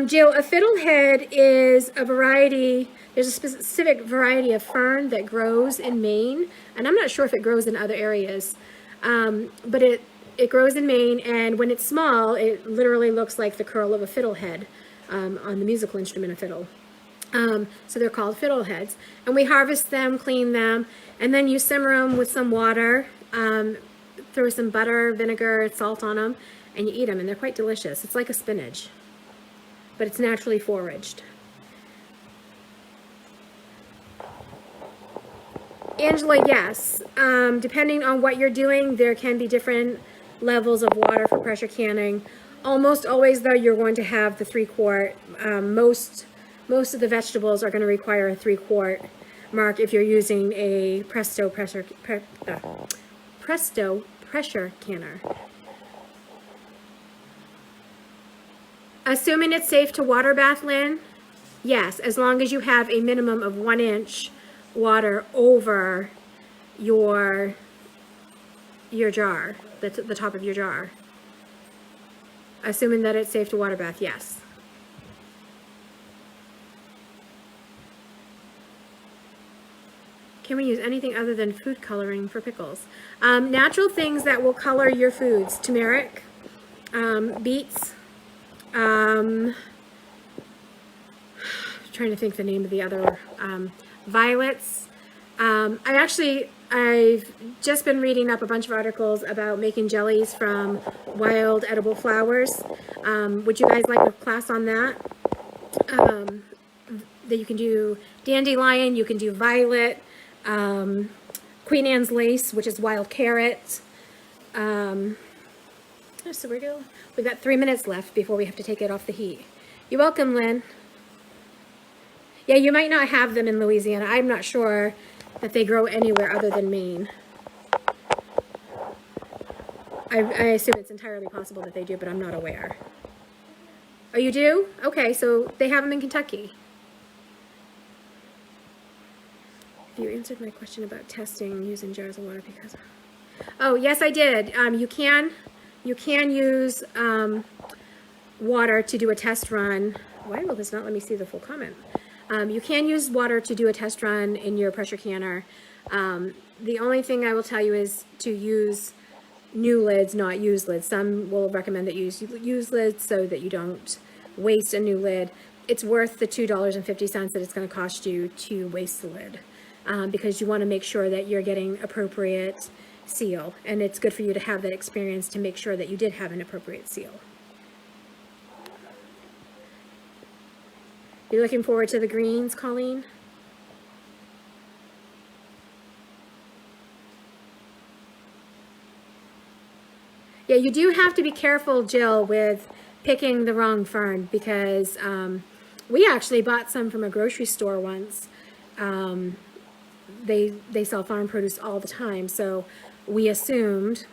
Jill, a fiddlehead is a variety, there's a specific variety of fern that grows in Maine, and I'm not sure if it grows in other areas, but it grows in Maine, and when it's small, it literally looks like the curl of a fiddlehead on the musical instrument of fiddle. So they're called fiddleheads, and we harvest them, clean them, and then you simmer them with some water, throw some butter, vinegar, salt on them, and you eat them, and they're quite delicious. It's like a spinach, but it's naturally foraged. Angela, yes. Depending on what you're doing, there can be different levels of water for pressure canning. Almost always, though, you're going to have the 3-quart. Most of the vegetables are going to require a 3-quart mark if you're using a Presto pressure canner. Assuming it's safe to water bath, Lynn, yes, as long as you have a minimum of 1 inch water over your your jar, the top of your jar. Assuming that it's safe to water bath, yes. Can we use anything other than food coloring for pickles? Natural things that will color your foods. Turmeric, beets, trying to think the name of the other, violets. I've just been reading up a bunch of articles about making jellies from wild edible flowers. Would you guys like a class on that? That you can do dandelion, you can do violet, Queen Anne's lace, which is wild carrot. So we've got 3 minutes left before we have to take it off the heat. You're welcome, Lynn. Yeah, you might not have them in Louisiana. I'm not sure that they grow anywhere other than Maine. I assume it's entirely possible that they do, but I'm not aware. Oh, you do? Okay, so they have them in Kentucky. You answered my question about testing using jars of water because... Oh, yes, I did. You can use water to do a test run. Why will this not let me see the full comment? You can use water to do a test run in your pressure canner. The only thing I will tell you is to use new lids, not used lids. Some will recommend that you use used lids so that you don't waste a new lid. It's worth the $2.50 that it's going to cost you to waste the lid, because you want to make sure that you're getting appropriate seal, and it's good for you to have that experience to make sure that you did have an appropriate seal. You're looking forward to the greens, Colleen? Yeah, you do have to be careful, Jill, with picking the wrong fern, because we actually bought some from a grocery store once. They sell farm produce all the time, so we assumed,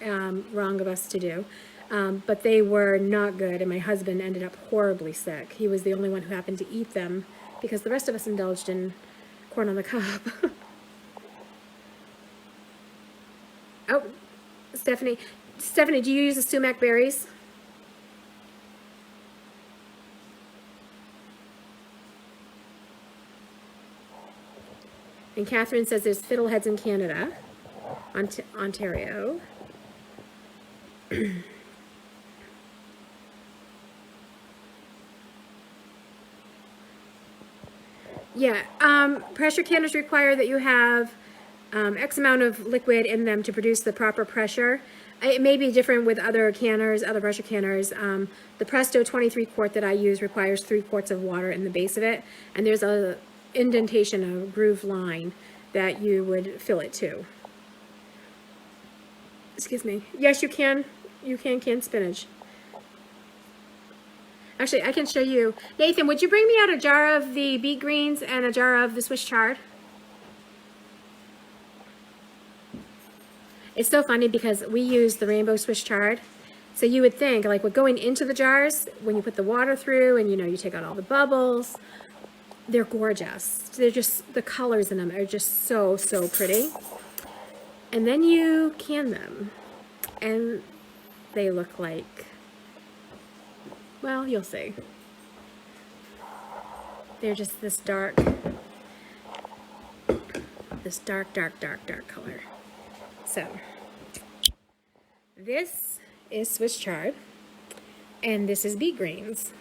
wrong of us to do, but they were not good, and my husband ended up horribly sick. He was the only one who happened to eat them, because the rest of us indulged in corn on the cob. Oh, Stephanie, do you use the sumac berries? And Catherine says there's fiddleheads in Canada, Ontario. Yeah, pressure canners require that you have X amount of liquid in them to produce the proper pressure. It may be different with other canners, other pressure canners. The Presto 23 quart that I use requires 3 quarts of water in the base of it, and there's a indentation, a groove line that you would fill it to. Excuse me. Yes, you can. You can spinach. Actually, I can show you. Nathan, would you bring me out a jar of the beet greens and a jar of the Swiss chard? It's so funny because we use the rainbow Swiss chard. So you would think, like, with going into the jars, when you put the water through and, you know, you take out all the bubbles, they're gorgeous. They're just, the colors in them are just so, so pretty. And then you can them, and they look like, well, you'll see. They're just this dark, dark color. So, this is Swiss chard, and this is beet greens.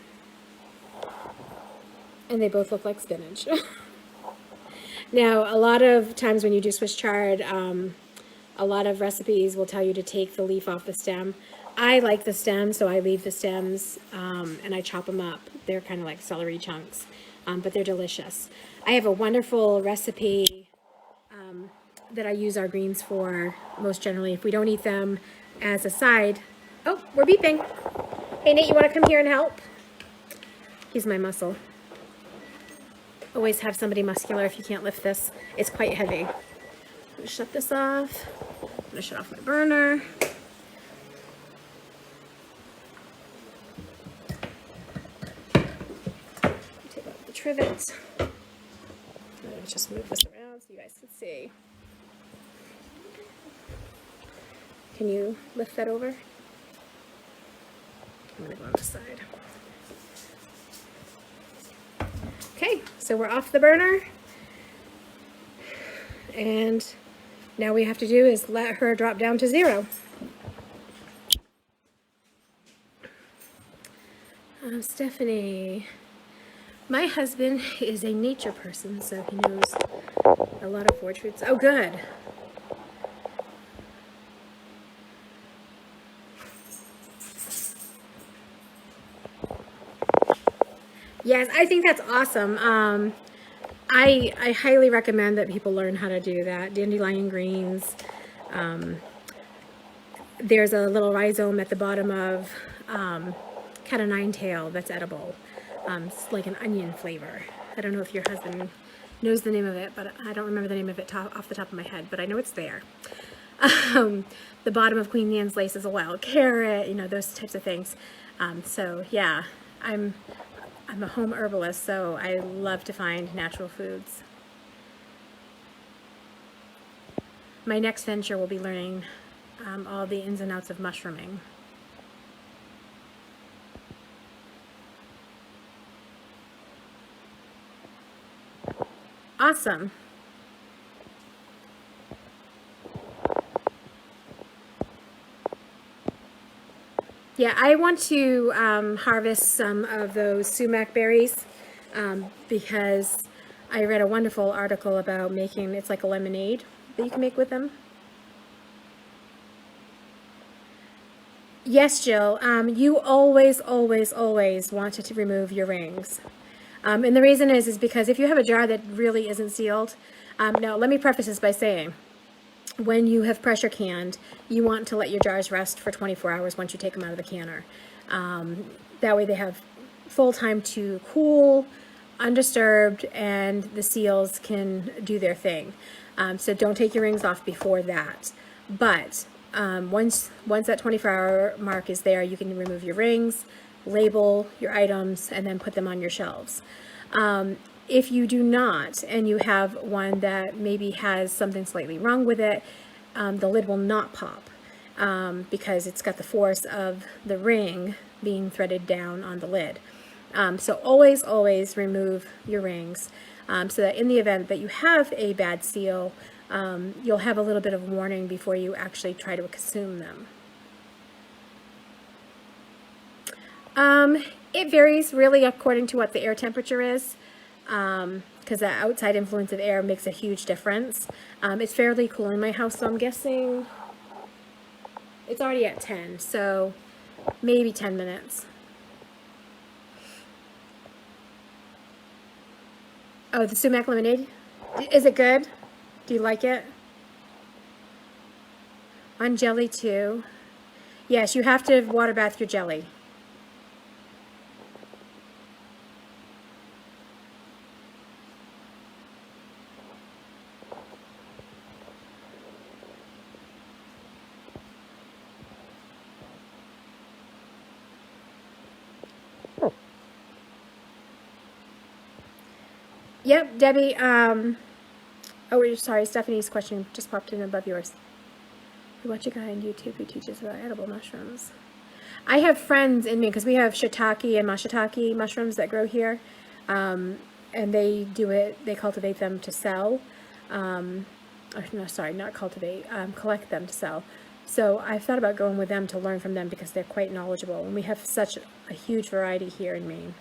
And they both look like spinach. Now, a lot of times when you do Swiss chard, a lot of recipes will tell you to take the leaf off the stem. I like the stem, so I leave the stems and I chop them up. They're kind of like celery chunks, but they're delicious. I have a wonderful recipe that I use our greens for most generally. If we don't eat them as a side. Oh, we're beeping. Hey, Nate, you want to come here and help? He's my muscle. Always have somebody muscular if you can't lift this. It's quite heavy. I'm gonna shut this off. I'm gonna shut off my burner. Take out the trivet. Let's just move this around so you guys can see. Can you lift that over? I'm gonna go on this side. Okay, so we're off the burner. And now we have to do is let her drop down to 0. Stephanie, my husband is a nature person, so he knows a lot of orchards. Oh, good. Yes, I think that's awesome. I highly recommend that people learn how to do that. Dandelion greens. There's a little rhizome at the bottom of cat o' nine tail that's edible. It's like an onion flavor. I don't know if your husband knows the name of it, but I don't remember the name of it off the top of my head, but I know it's there. The bottom of Queen Anne's lace is a wild carrot, you know, those types of things. So yeah, I'm a home herbalist, so I love to find natural foods. My next venture will be learning all the ins and outs of mushrooming. Awesome. Yeah, I want to harvest some of those sumac berries because I read a wonderful article about making, it's like a lemonade that you can make with them. Yes, Jill, you always want to remove your rings. And the reason is because if you have a jar that really isn't sealed, now let me preface this by saying, when you have pressure canned, you want to let your jars rest for 24 hours once you take them out of the canner. That way they have full time to cool, undisturbed, and the seals can do their thing. So don't take your rings off before that. But once that 24-hour mark is there, you can remove your rings, label your items, and then put them on your shelves. If you do not, and you have one that maybe has something slightly wrong with it, the lid will not pop because it's got the force of the ring being threaded down on the lid. So always remove your rings so that in the event that you have a bad seal, you'll have a little bit of warning before you actually try to consume them. It varies really according to what the air temperature is, because the outside influence of air makes a huge difference. It's fairly cool in my house, so I'm guessing it's already at 10, so maybe 10 minutes. Oh, the sumac lemonade? Is it good? Do you like it? On jelly too. Yes, you have to water bath your jelly. Yep, Debbie, oh, sorry, Stephanie's question just popped in above yours. We watch a guy on YouTube who teaches about edible mushrooms. I have friends in me, because we have shiitake and mashiitake mushrooms that grow here, and they cultivate them to sell, or no, sorry, not cultivate, collect them to sell. So I've thought about going with them to learn from them because they're quite knowledgeable, and we have such a huge variety here in Maine.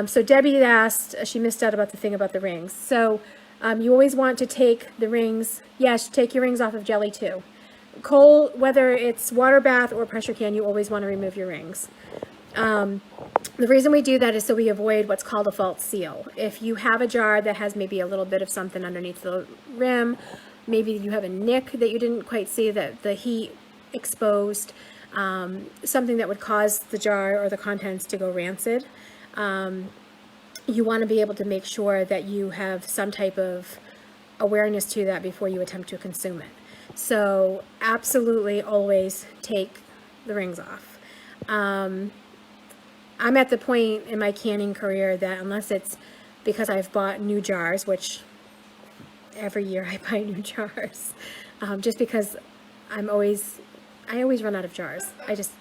So Debbie asked, she missed out about the thing about the rings. So you always want to take the rings, yes, take your rings off of jelly too. Cold, whether it's water bath or pressure can, you always want to remove your rings. The reason we do that is so we avoid what's called a false seal. If you have a jar that has maybe a little bit of something underneath the rim, maybe you have a nick that you didn't quite see, that the heat exposed, something that would cause the jar or the contents to go rancid. You want to be able to make sure that you have some type of awareness to that before you attempt to consume it. So absolutely always take the rings off. I'm at the point in my canning career that unless it's because I've bought new jars, which every year I buy new jars, just because I always run out of jars. I just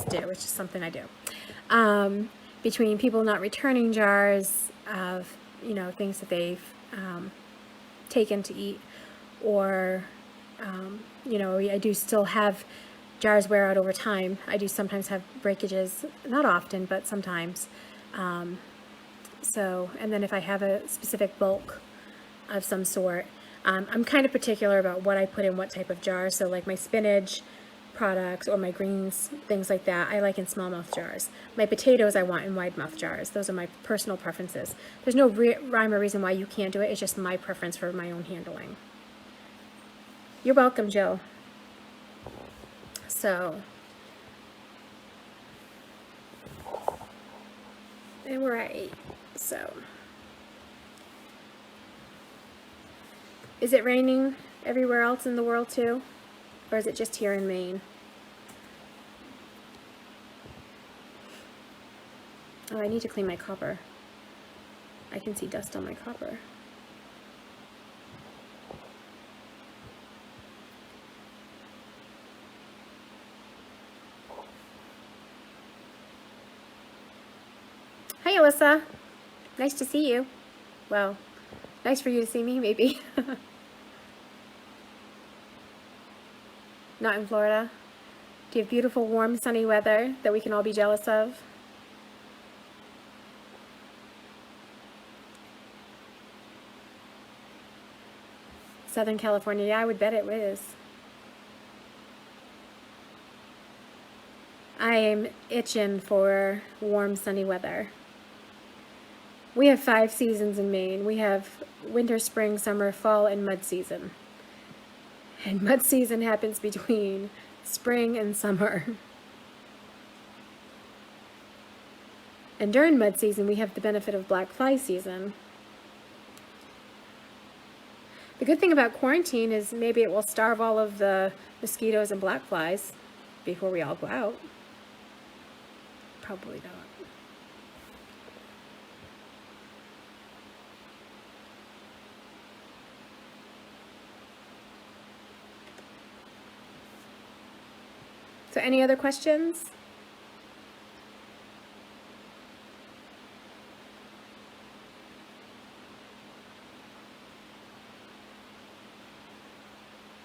do. It's just something I do. Between people not returning jars of, things that they've taken to eat, or, I do still have jars wear out over time. I do sometimes have breakages, not often, but sometimes. And then if I have a specific bulk of some sort, I'm kind of particular about what I put in what type of jar. So like my spinach products or my greens, things like that, I like in small mouth jars. My potatoes I want in wide mouth jars. Those are my personal preferences. There's no rhyme or reason why you can't do it. It's just my preference for my own handling. You're welcome, Jill. So, and we're at 8. So, is it raining everywhere else in the world too? Or is it just here in Maine? Oh, I need to clean my copper. I can see dust on my copper. Hi, Alyssa. Nice to see you. Well, nice for you to see me, maybe. Not in Florida. Do you have beautiful, warm, sunny weather that we can all be jealous of? Southern California, yeah, I would bet it is. I am itching for warm, sunny weather. We have 5 seasons in Maine. We have winter, spring, summer, fall, and mud season. And mud season happens between spring and summer. And during mud season, we have the benefit of black fly season. The good thing about quarantine is maybe it will starve all of the mosquitoes and black flies before we all go out. Probably not. So any other questions?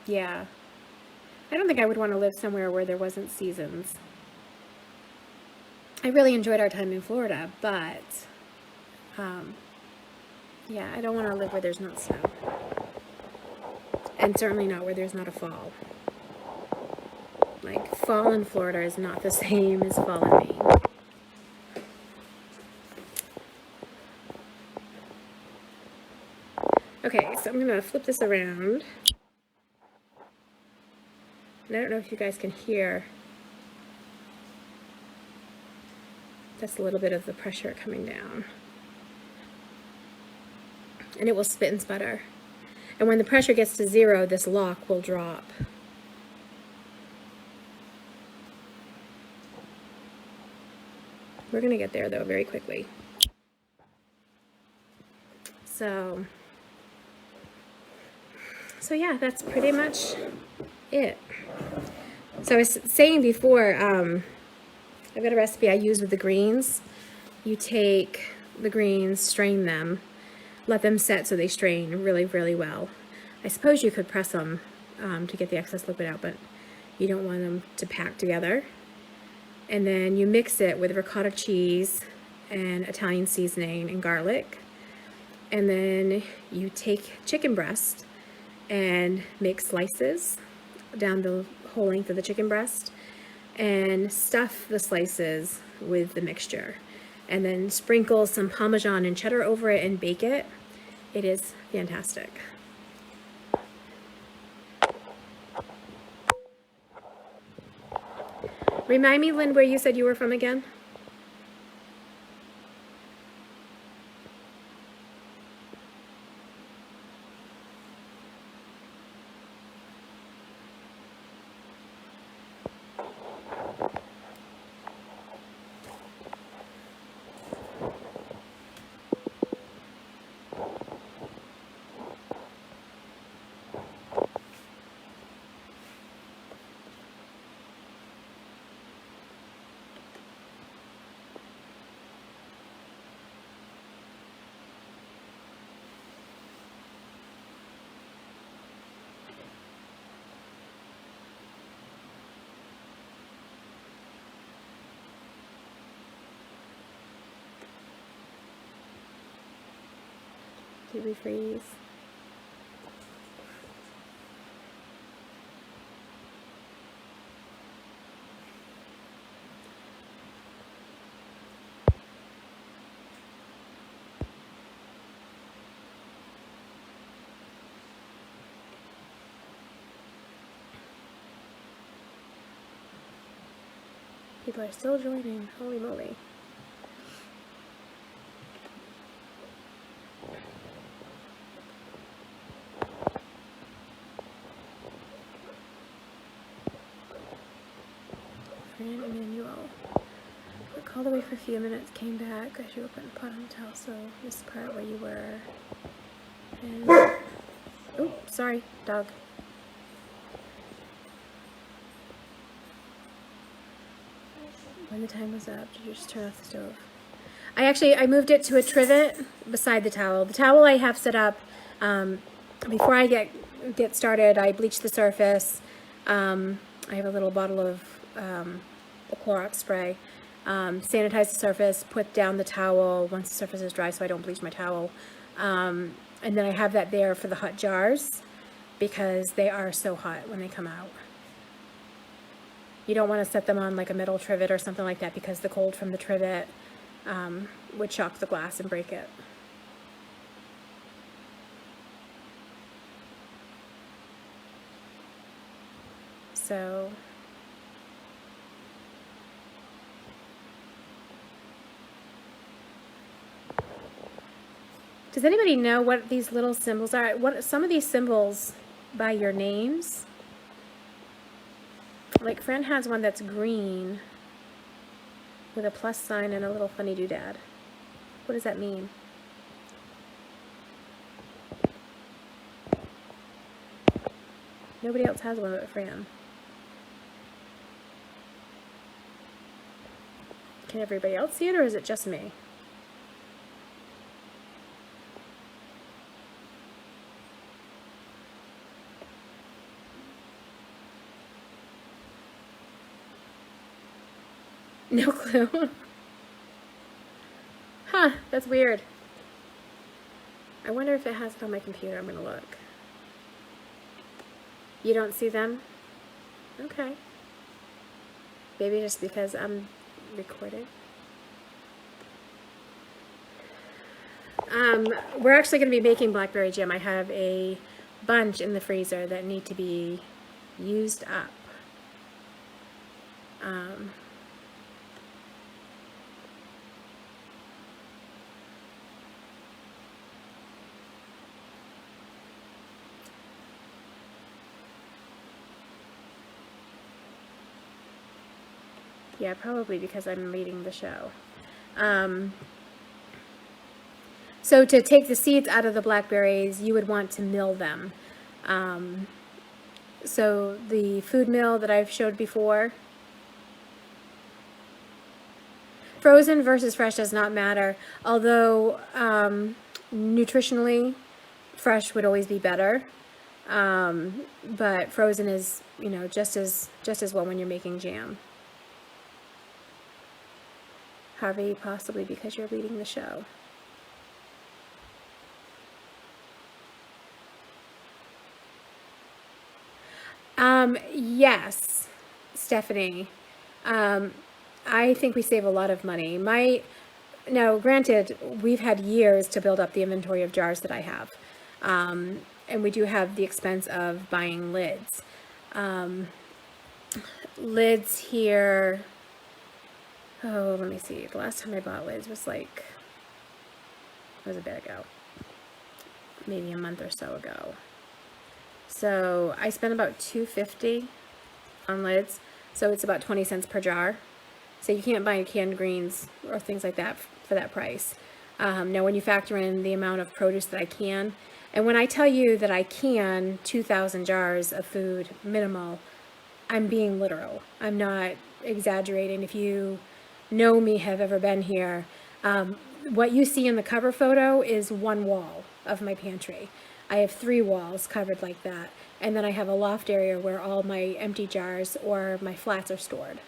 Yeah. I don't think I would want to live somewhere where there wasn't seasons. I really enjoyed our time in Florida, but yeah, I don't want to live where there's not snow. And certainly not where there's not a fall. Like, fall in Florida is not the same as fall in Maine. Okay, so I'm going to flip this around. And I don't know if you guys can hear. That's a little bit of the pressure coming down. And it will spit and sputter. And when the pressure gets to 0, this lock will drop. We're going to get there, though, very quickly. So yeah, that's pretty much it. So I was saying before, I've got a recipe I use with the greens. You take the greens, strain them, let them set so they strain really, really well. I suppose you could press them to get the excess liquid out, but you don't want them to pack together. And then you mix it with ricotta cheese and Italian seasoning and garlic. And then you take chicken breast and make slices down the whole length of the chicken breast and stuff the slices with the mixture. And then sprinkle some Parmesan and cheddar over it and bake it. It is fantastic. Remind me, Lynn, where you said you were from again? Did we freeze? People are still joining. Holy moly. Fran Emmanuel. We called away for a few minutes, came back. I should open pot on the towel, so this part where you were. And oh, sorry, dog. When the time was up, did you just turn off the stove? I moved it to a trivet beside the towel. The towel I have set up, before I get started, I bleach the surface. I have a little bottle of the Clorox spray. Sanitize the surface, put down the towel once the surface is dry so I don't bleach my towel. And then I have that there for the hot jars because they are so hot when they come out. You don't want to set them on like a metal trivet or something like that because the cold from the trivet would shock the glass and break it. So does anybody know what these little symbols are? What some of these symbols by your names? Like Fran has one that's green with a plus sign and a little funny doodad. What does that mean? Nobody else has one but Fran. Can everybody else see it, or is it just me? No clue. Huh, that's weird. I wonder if it has it on my computer. I'm gonna look. You don't see them? Okay. Maybe just because I'm recording. We're actually gonna be making Blackberry Jam. I have a bunch in the freezer that need to be used up. Yeah, probably because I'm leading the show. So to take the seeds out of the blackberries, you would want to mill them. So the food mill that I've showed before, frozen versus fresh does not matter, although nutritionally, fresh would always be better. But frozen is, you know, just as well when you're making jam. Harvey, possibly because you're leading the show. Yes, Stephanie. I think we save a lot of money. Now, granted, we've had years to build up the inventory of jars that I have. And we do have the expense of buying lids. Lids here, oh, let me see. The last time I bought lids was like, it was a bit ago. Maybe a month or so ago. So I spent about $2.50 on lids. So it's about 20 cents per jar. So you can't buy canned greens or things like that for that price. Now when you factor in the amount of produce that I can, and when I tell you that I can 2,000 jars of food minimal, I'm being literal. I'm not exaggerating. If you know me, have ever been here, what you see in the cover photo is one wall of my pantry. I have 3 walls covered like that, and then I have a loft area where all my empty jars or my flats are stored.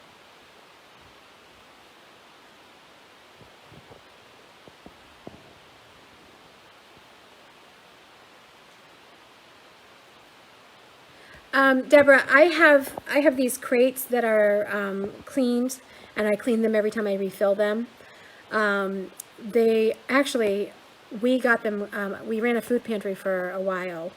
Deborah, I have these crates that are cleaned, and I clean them every time I refill them. They actually, we got them, we ran a food pantry for a while,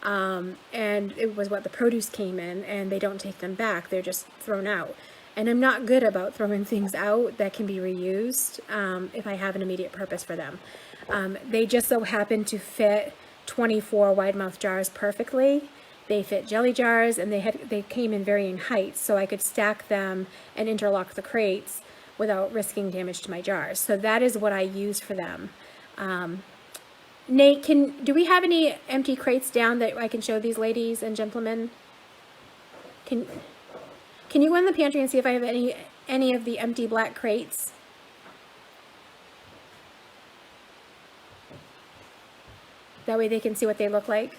and it was what the produce came in, and they don't take them back, they're just thrown out. And I'm not good about throwing things out that can be reused if I have an immediate purpose for them. They just so happen to fit 24 wide mouth jars perfectly. They fit jelly jars, and they came in varying heights, so I could stack them and interlock the crates without risking damage to my jars. So that is what I use for them. Nate, do we have any empty crates down that I can show these ladies and gentlemen? Can you go in the pantry and see if I have any of the empty black crates? That way they can see what they look like.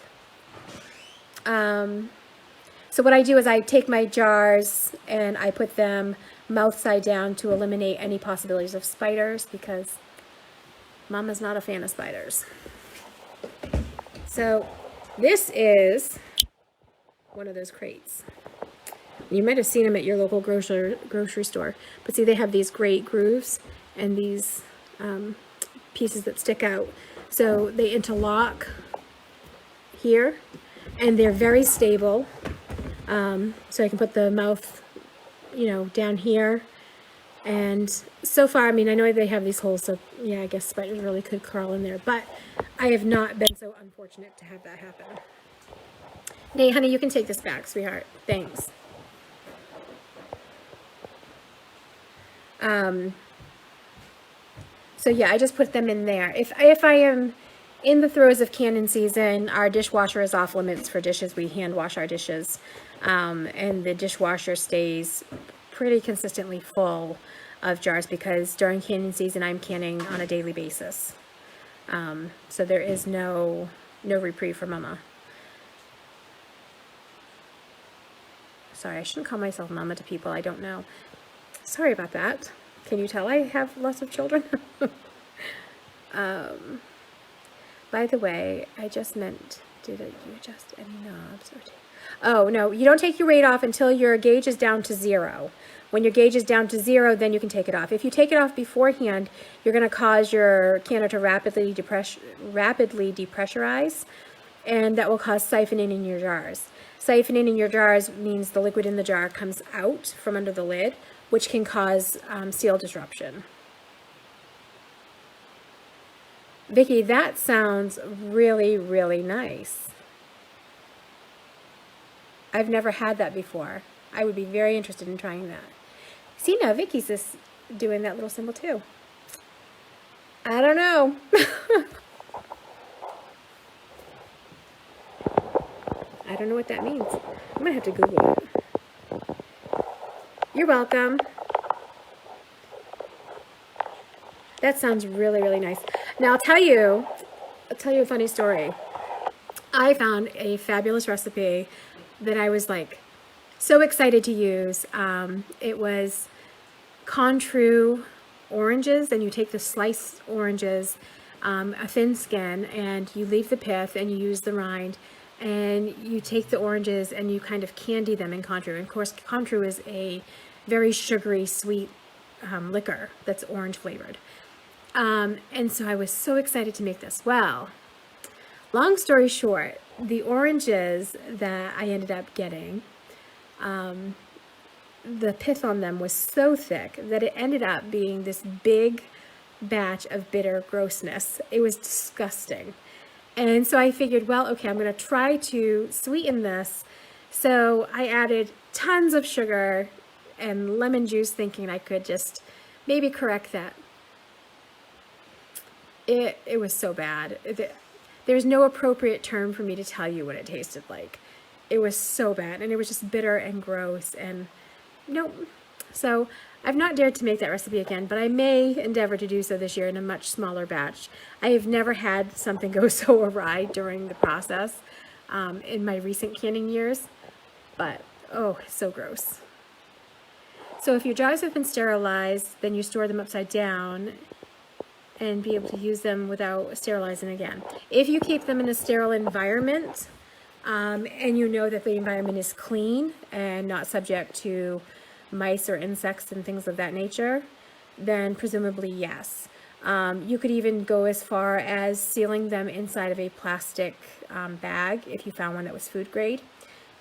So what I do is I take my jars and I put them mouth side down to eliminate any possibilities of spiders, because Mama's not a fan of spiders. So this is one of those crates. You might have seen them at your local grocery store, but see, they have these great grooves and these pieces that stick out. So they interlock here, and they're very stable. So I can put the mouth, down here. And so far, I mean, I know they have these holes, so yeah, I guess spiders really could crawl in there, but I have not been so unfortunate to have that happen. Nate, honey, you can take this back, sweetheart. Thanks. So yeah, I just put them in there. If I am in the throes of canning season, our dishwasher is off limits for dishes. We hand wash our dishes, and the dishwasher stays pretty consistently full of jars because during canning season, I'm canning on a daily basis. So there is no reprieve for Mama. Sorry, I shouldn't call myself Mama to people I don't know. Sorry about that. Can you tell I have lots of children? By the way, I just meant, did you adjust any knobs? Oh, no, you don't take your weight off until your gauge is down to 0. When your gauge is down to 0, then you can take it off. If you take it off beforehand, you're going to cause your canner to rapidly depressurize, and that will cause siphoning in your jars. Siphoning in your jars means the liquid in the jar comes out from under the lid, which can cause seal disruption. Vicki, that sounds really, really nice. I've never had that before. I would be very interested in trying that. See, now Vicki's just doing that little symbol too. I don't know. I don't know what that means. I'm gonna have to Google it. You're welcome. That sounds really, really nice. Now I'll tell you a funny story. I found a fabulous recipe that I was like so excited to use. It was Contru oranges, and you take the sliced oranges, a thin skin, and you leave the pith and you use the rind, and you take the oranges and you kind of candy them in Contru. And of course, Contru is a very sugary, sweet liquor that's orange flavored. And so I was so excited to make this. Well, long story short, the oranges that I ended up getting, the pith on them was so thick that it ended up being this big batch of bitter grossness. It was disgusting. And so I figured, well, okay, I'm going to try to sweeten this. So I added tons of sugar and lemon juice, thinking I could just maybe correct that. It was so bad. There's no appropriate term for me to tell you what it tasted like. It was so bad, and it was just bitter and gross, and nope. So I've not dared to make that recipe again, but I may endeavor to do so this year in a much smaller batch. I have never had something go so awry during the process in my recent canning years, but oh, so gross. So if your jars have been sterilized, then you store them upside down and be able to use them without sterilizing again. If you keep them in a sterile environment, and you know that the environment is clean and not subject to mice or insects and things of that nature, then presumably yes. You could even go as far as sealing them inside of a plastic bag if you found one that was food grade,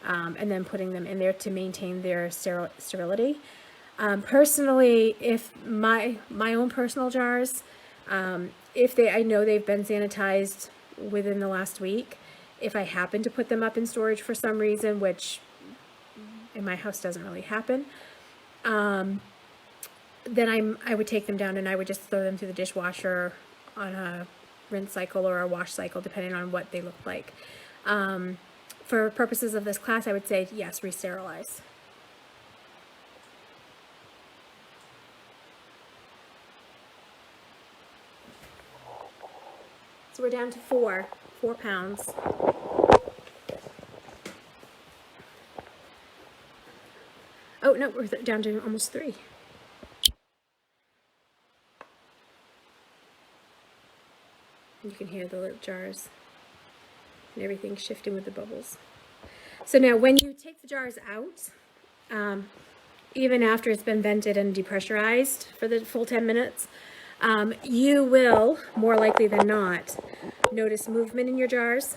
and then putting them in there to maintain their sterility. Personally, if my own personal jars, if I know they've been sanitized within the last week, if I happen to put them up in storage for some reason, which in my house doesn't really happen, then I would take them down and I would just throw them through the dishwasher on a rinse cycle or a wash cycle, depending on what they look like. For purposes of this class, I would say yes, re-sterilize. So we're down to 4 pounds. Oh no, we're down to almost 3. You can hear the lip jars and everything shifting with the bubbles. So now when you take the jars out, even after it's been vented and depressurized for the full 10 minutes, you will, more likely than not, notice movement in your jars.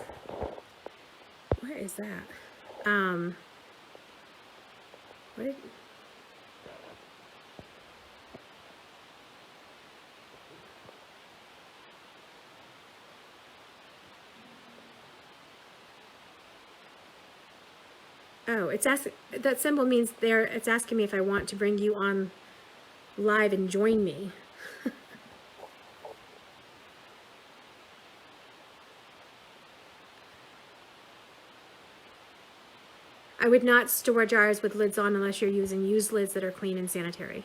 What is that? What? Oh, that symbol means it's asking me if I want to bring you on live and join me. I would not store jars with lids on unless you're using used lids that are clean and sanitary.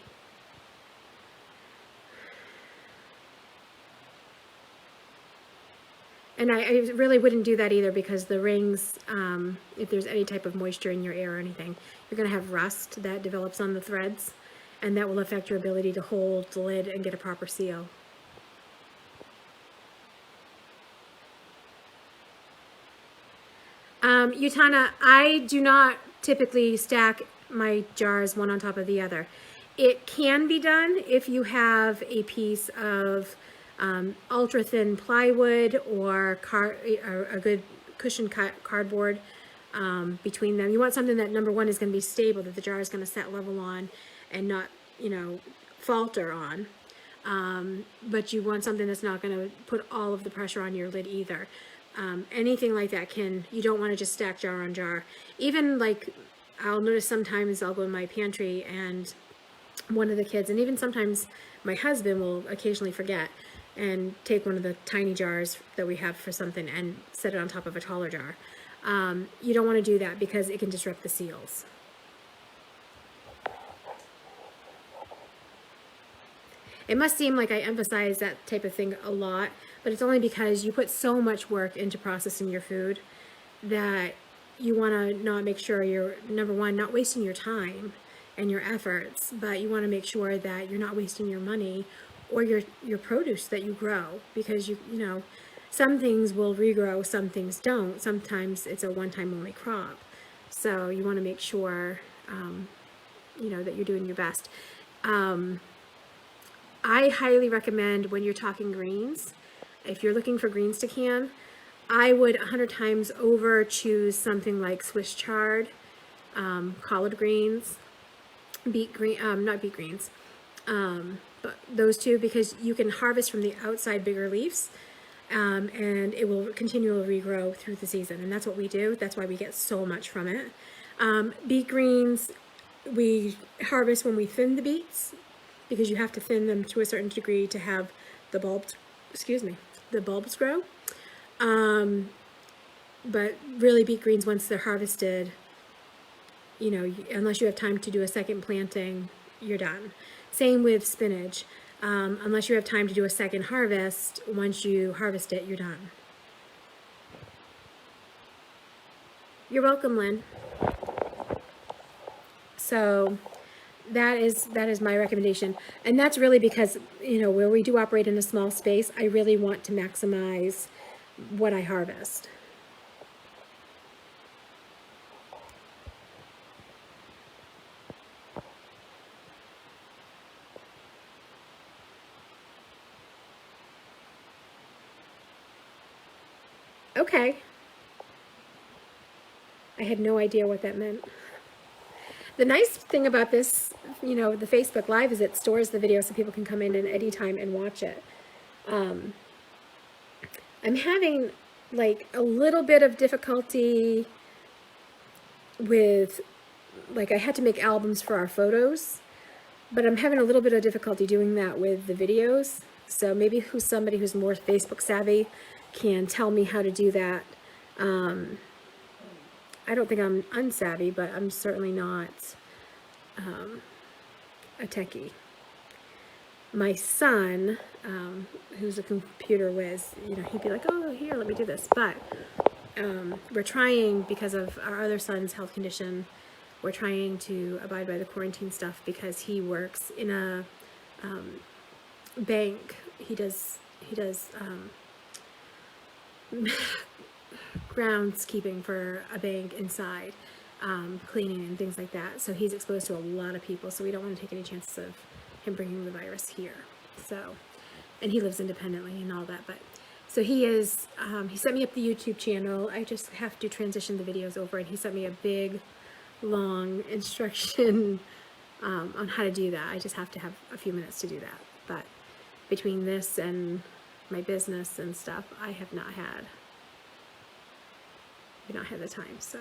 And I really wouldn't do that either, because the rings, if there's any type of moisture in your air or anything, you're going to have rust that develops on the threads, and that will affect your ability to hold the lid and get a proper seal. Utana, I do not typically stack my jars one on top of the other. It can be done if you have a piece of ultra thin plywood or a good cushioned cardboard between them. You want something that, number one, is going to be stable, that the jar is going to set level on and not, falter on. But you want something that's not going to put all of the pressure on your lid either. Anything like that you don't want to just stack jar on jar. Even like, I'll notice sometimes I'll go in my pantry and one of the kids, and even sometimes my husband, will occasionally forget and take one of the tiny jars that we have for something and set it on top of a taller jar. You don't want to do that because it can disrupt the seals. It must seem like I emphasize that type of thing a lot, but it's only because you put so much work into processing your food that you want to not make sure you're, number one, not wasting your time and your efforts, but you want to make sure that you're not wasting your money or your produce that you grow, because you know, some things will regrow, some things don't. Sometimes it's a one-time only crop. So you want to make sure, that you're doing your best. I highly recommend, when you're talking greens, if you're looking for greens to can, I would 100 times over choose something like Swiss chard, collard greens, not beet greens, but those two, because you can harvest from the outside bigger leaves, and it will continually regrow through the season. And that's what we do. That's why we get so much from it. Beet greens, we harvest when we thin the beets, because you have to thin them to a certain degree to have the bulbs grow. But really, beet greens, once they're harvested, unless you have time to do a second planting, you're done. Same with spinach. Unless you have time to do a second harvest, once you harvest it, you're done. You're welcome, Lynn. So that is my recommendation. And that's really because, where we do operate in a small space, I really want to maximize what I harvest. Okay. I had no idea what that meant. The nice thing about this, you know, the Facebook Live is it stores the video so people can come in at any time and watch it. I'm having like a little bit of difficulty with, like I had to make albums for our photos, but I'm having a little bit of difficulty doing that with the videos. So maybe somebody who's more Facebook savvy can tell me how to do that. I don't think I'm unsavvy, but I'm certainly not a techie. My son, who's a computer whiz, you know, he'd be like, oh, here, let me do this. But we're trying, because of our other son's health condition, we're trying to abide by the quarantine stuff because he works in a bank. He does groundskeeping for a bank inside, cleaning and things like that. So he's exposed to a lot of people. So we don't want to take any chances of him bringing the virus here. So, and he lives independently and all that. But so he is. He set me up the YouTube channel. I just have to transition the videos over, and he sent me a big, long instruction on how to do that. I just have to have a few minutes to do that. But between this and my business and stuff, I have not had the time. So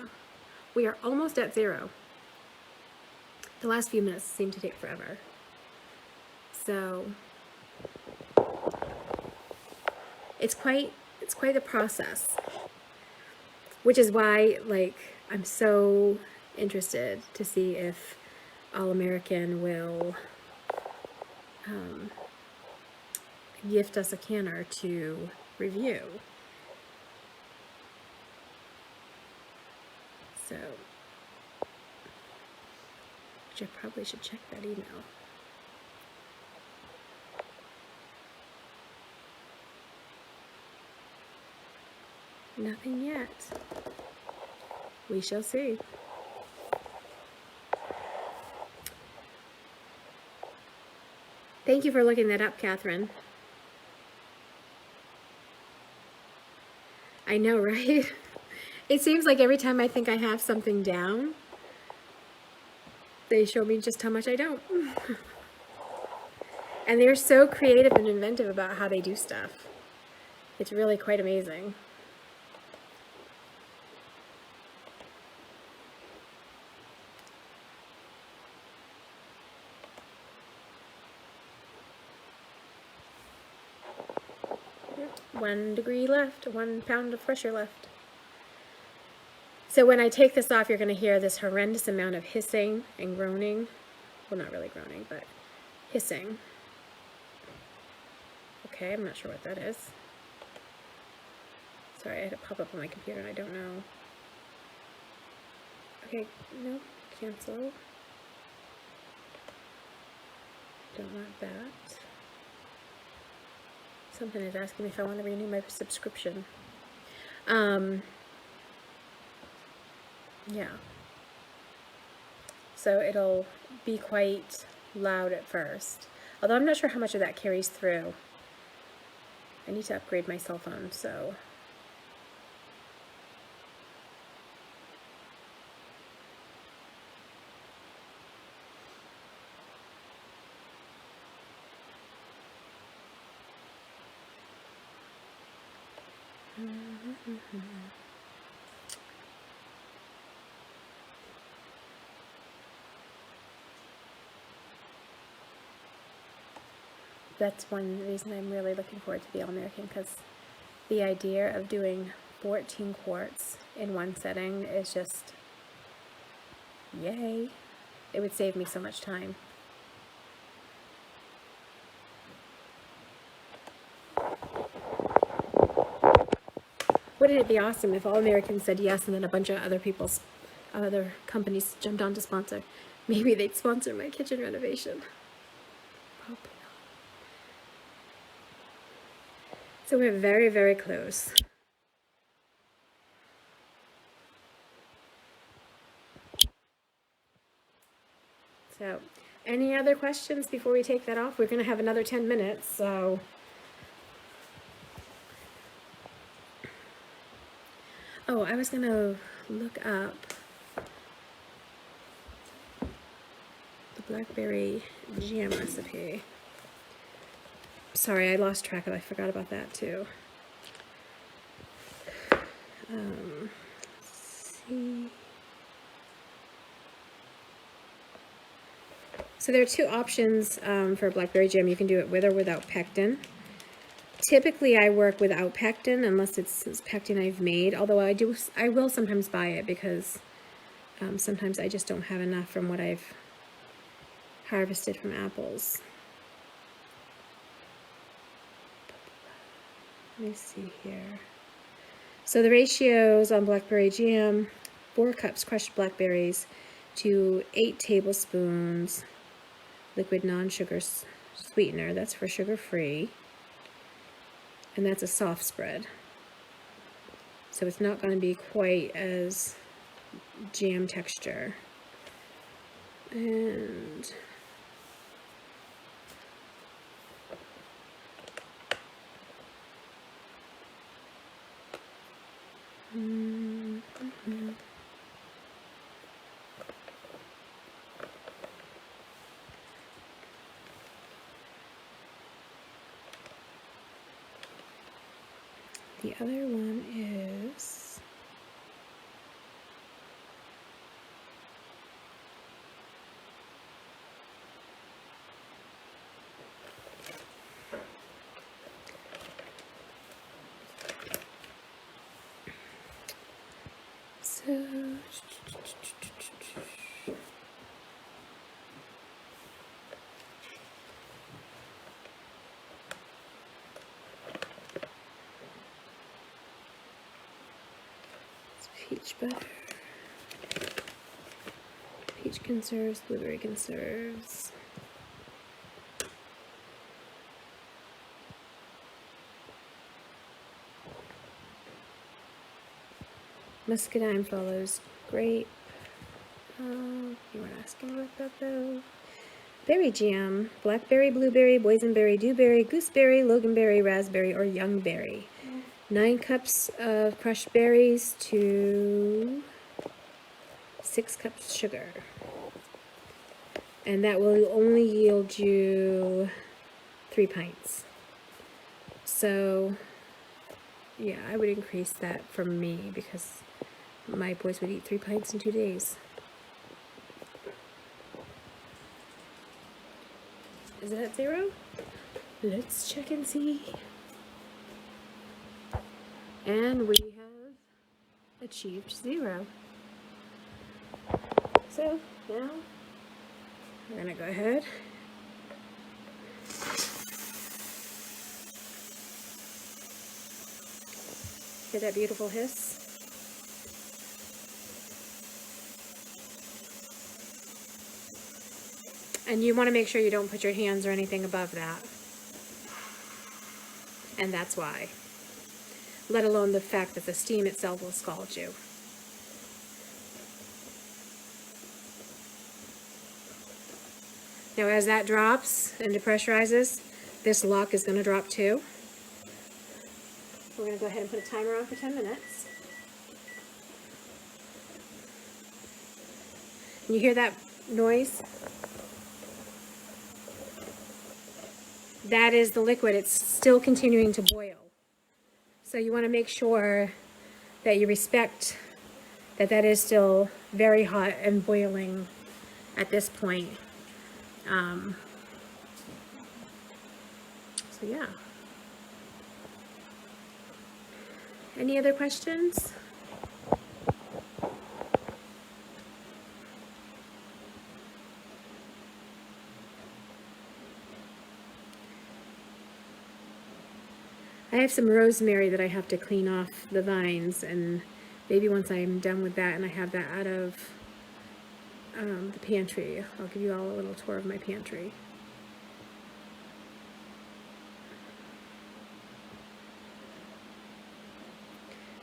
we are almost at 0. The last few minutes seem to take forever. So it's quite the process, which is why, like, I'm so interested to see if All American will gift us a canner to review. So, which I probably should check that email. Nothing yet. We shall see. Thank you for looking that up, Catherine. I know, right? It seems like every time I think I have something down, they show me just how much I don't. And they're so creative and inventive about how they do stuff. It's really quite amazing. One degree left, 1 pound of pressure left. So when I take this off, you're going to hear this horrendous amount of hissing and groaning. Well, not really groaning, but hissing. Okay, I'm not sure what that is. Sorry, I had it pop up on my computer and I don't know. Okay, no, cancel. Don't want that. Something is asking me if I want to renew my subscription. Yeah. So it'll be quite loud at first. Although I'm not sure how much of that carries through. I need to upgrade my cell phone, so. That's one reason I'm really looking forward to the All American, because the idea of doing 14 quarts in one setting is just, yay. It would save me so much time. Wouldn't it be awesome if All Americans said yes and then a bunch of other companies jumped on to sponsor? Maybe they'd sponsor my kitchen renovation. Probably not. So we're very, very close. So, any other questions before we take that off? We're going to have another 10 minutes, so. Oh, I was gonna look up the Blackberry Jam recipe. Sorry, I lost track of it. I forgot about that too. Let's see. So there are two options for Blackberry Jam. You can do it with or without pectin. Typically, I work without pectin unless it's pectin I've made. Although I will sometimes buy it because sometimes I just don't have enough from what I've harvested from apples. Let me see here. So the ratios on Blackberry Jam: 4 cups crushed blackberries to 8 tablespoons liquid non-sugar sweetener. That's for sugar-free. And that's a soft spread. So it's not going to be quite as jam texture. And the other one is peach butter, peach conserves, blueberry conserves. Muscadine follows grape. You weren't asking about that though. Berry jam: blackberry, blueberry, boysenberry, dewberry, gooseberry, loganberry, raspberry, or youngberry. 9 cups of crushed berries to 6 cups sugar. And that will only yield you 3 pints. So, yeah, I would increase that for me because my boys would eat 3 pints in 2 days. Is it at 0? Let's check and see. And we have achieved 0. So now we're gonna go ahead hear that beautiful hiss. And you want to make sure you don't put your hands or anything above that. And that's why. Let alone the fact that the steam itself will scald you. Now as that drops and depressurizes, this lock is going to drop too. We're going to go ahead and put a timer on for 10 minutes. And you hear that noise? That is the liquid. It's still continuing to boil. So you want to make sure that you respect that that is still very hot and boiling at this point. So yeah. Any other questions? I have some rosemary that I have to clean off the vines, and maybe once I'm done with that and I have that out of the pantry, I'll give you all a little tour of my pantry.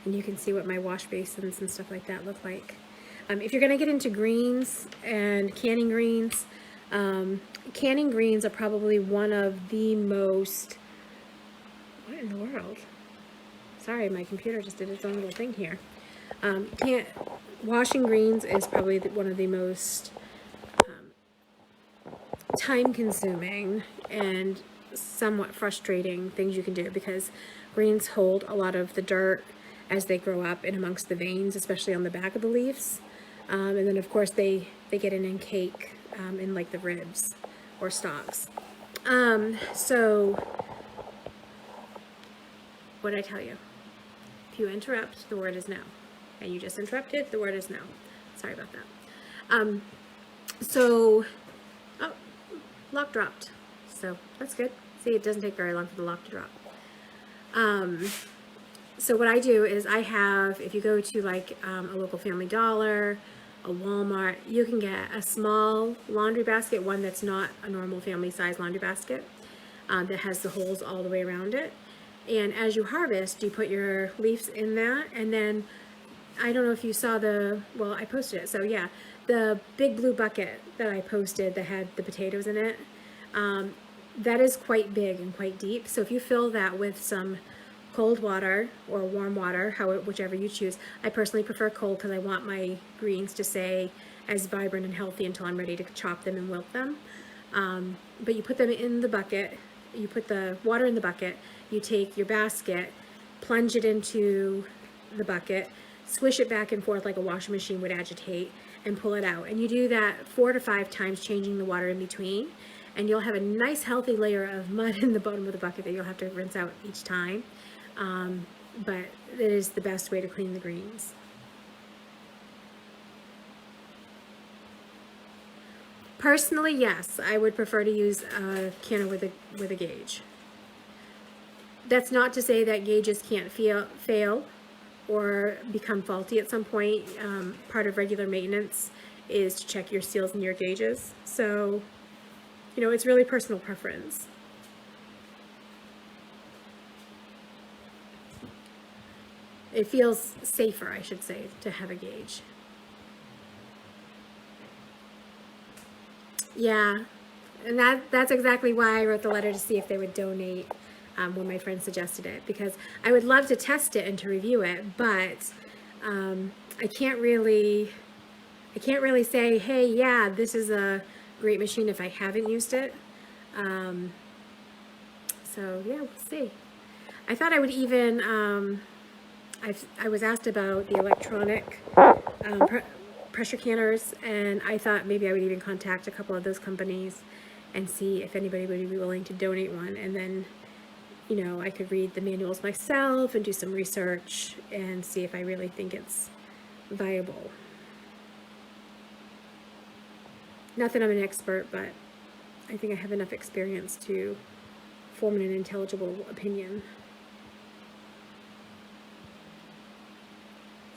And you can see what my wash basins and stuff like that look like. If you're going to get into greens and canning greens are probably one of the most... What in the world? Sorry, my computer just did its own little thing here. Washing greens is probably one of the most time-consuming and somewhat frustrating things you can do, because greens hold a lot of the dirt as they grow up in amongst the veins, especially on the back of the leaves. And then of course they get in cake in like the ribs or stalks. So what did I tell you? If you interrupt, the word is no. And you just interrupted, the word is no. Sorry about that. Oh, lock dropped. So that's good. See, it doesn't take very long for the lock to drop. So what I do is I have, if you go to like a local Family Dollar, a Walmart, you can get a small laundry basket, one that's not a normal family size laundry basket, that has the holes all the way around it. And as you harvest, you put your leaves in that, and then, I don't know if you saw well, I posted it, so yeah, the big blue bucket that I posted that had the potatoes in it, that is quite big and quite deep. So if you fill that with some cold water or warm water, whichever you choose. I personally prefer cold because I want my greens to stay as vibrant and healthy until I'm ready to chop them and wilt them. But you put them in the bucket, you put the water in the bucket, you take your basket, plunge it into the bucket, swish it back and forth like a washing machine would agitate, and pull it out. And you do that 4 to 5 times, changing the water in between, and you'll have a nice healthy layer of mud in the bottom of the bucket that you'll have to rinse out each time. But it is the best way to clean the greens. Personally, yes, I would prefer to use a canner with a gauge. That's not to say that gauges can't fail or become faulty at some point. Part of regular maintenance is to check your seals and your gauges. So, you know, it's really personal preference. It feels safer, I should say, to have a gauge. Yeah, and that's exactly why I wrote the letter, to see if they would donate when my friend suggested it, because I would love to test it and to review it, but I can't really say, hey, yeah, this is a great machine if I haven't used it. So yeah, we'll see. I thought I would even, I was asked about the electronic pressure canners, and I thought maybe I would even contact a couple of those companies and see if anybody would be willing to donate one, and then, you know, I could read the manuals myself and do some research and see if I really think it's viable. Not that I'm an expert, but I think I have enough experience to form an intelligible opinion.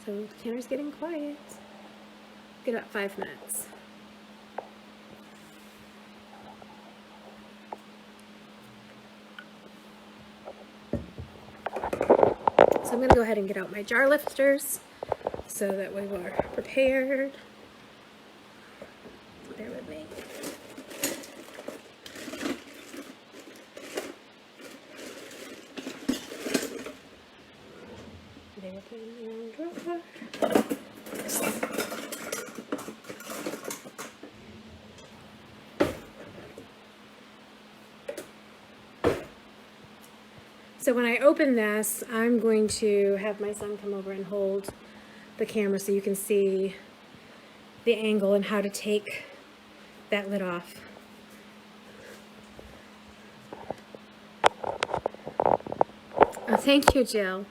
So the canner's getting quiet. Get about 5 minutes. So I'm going to go ahead and get out my jar lifters so that way we're prepared. Bear with me. They were putting in the wrong drawer. So when I open this, I'm going to have my son come over and hold the camera so you can see the angle and how to take that lid off. Oh, thank you, Jill.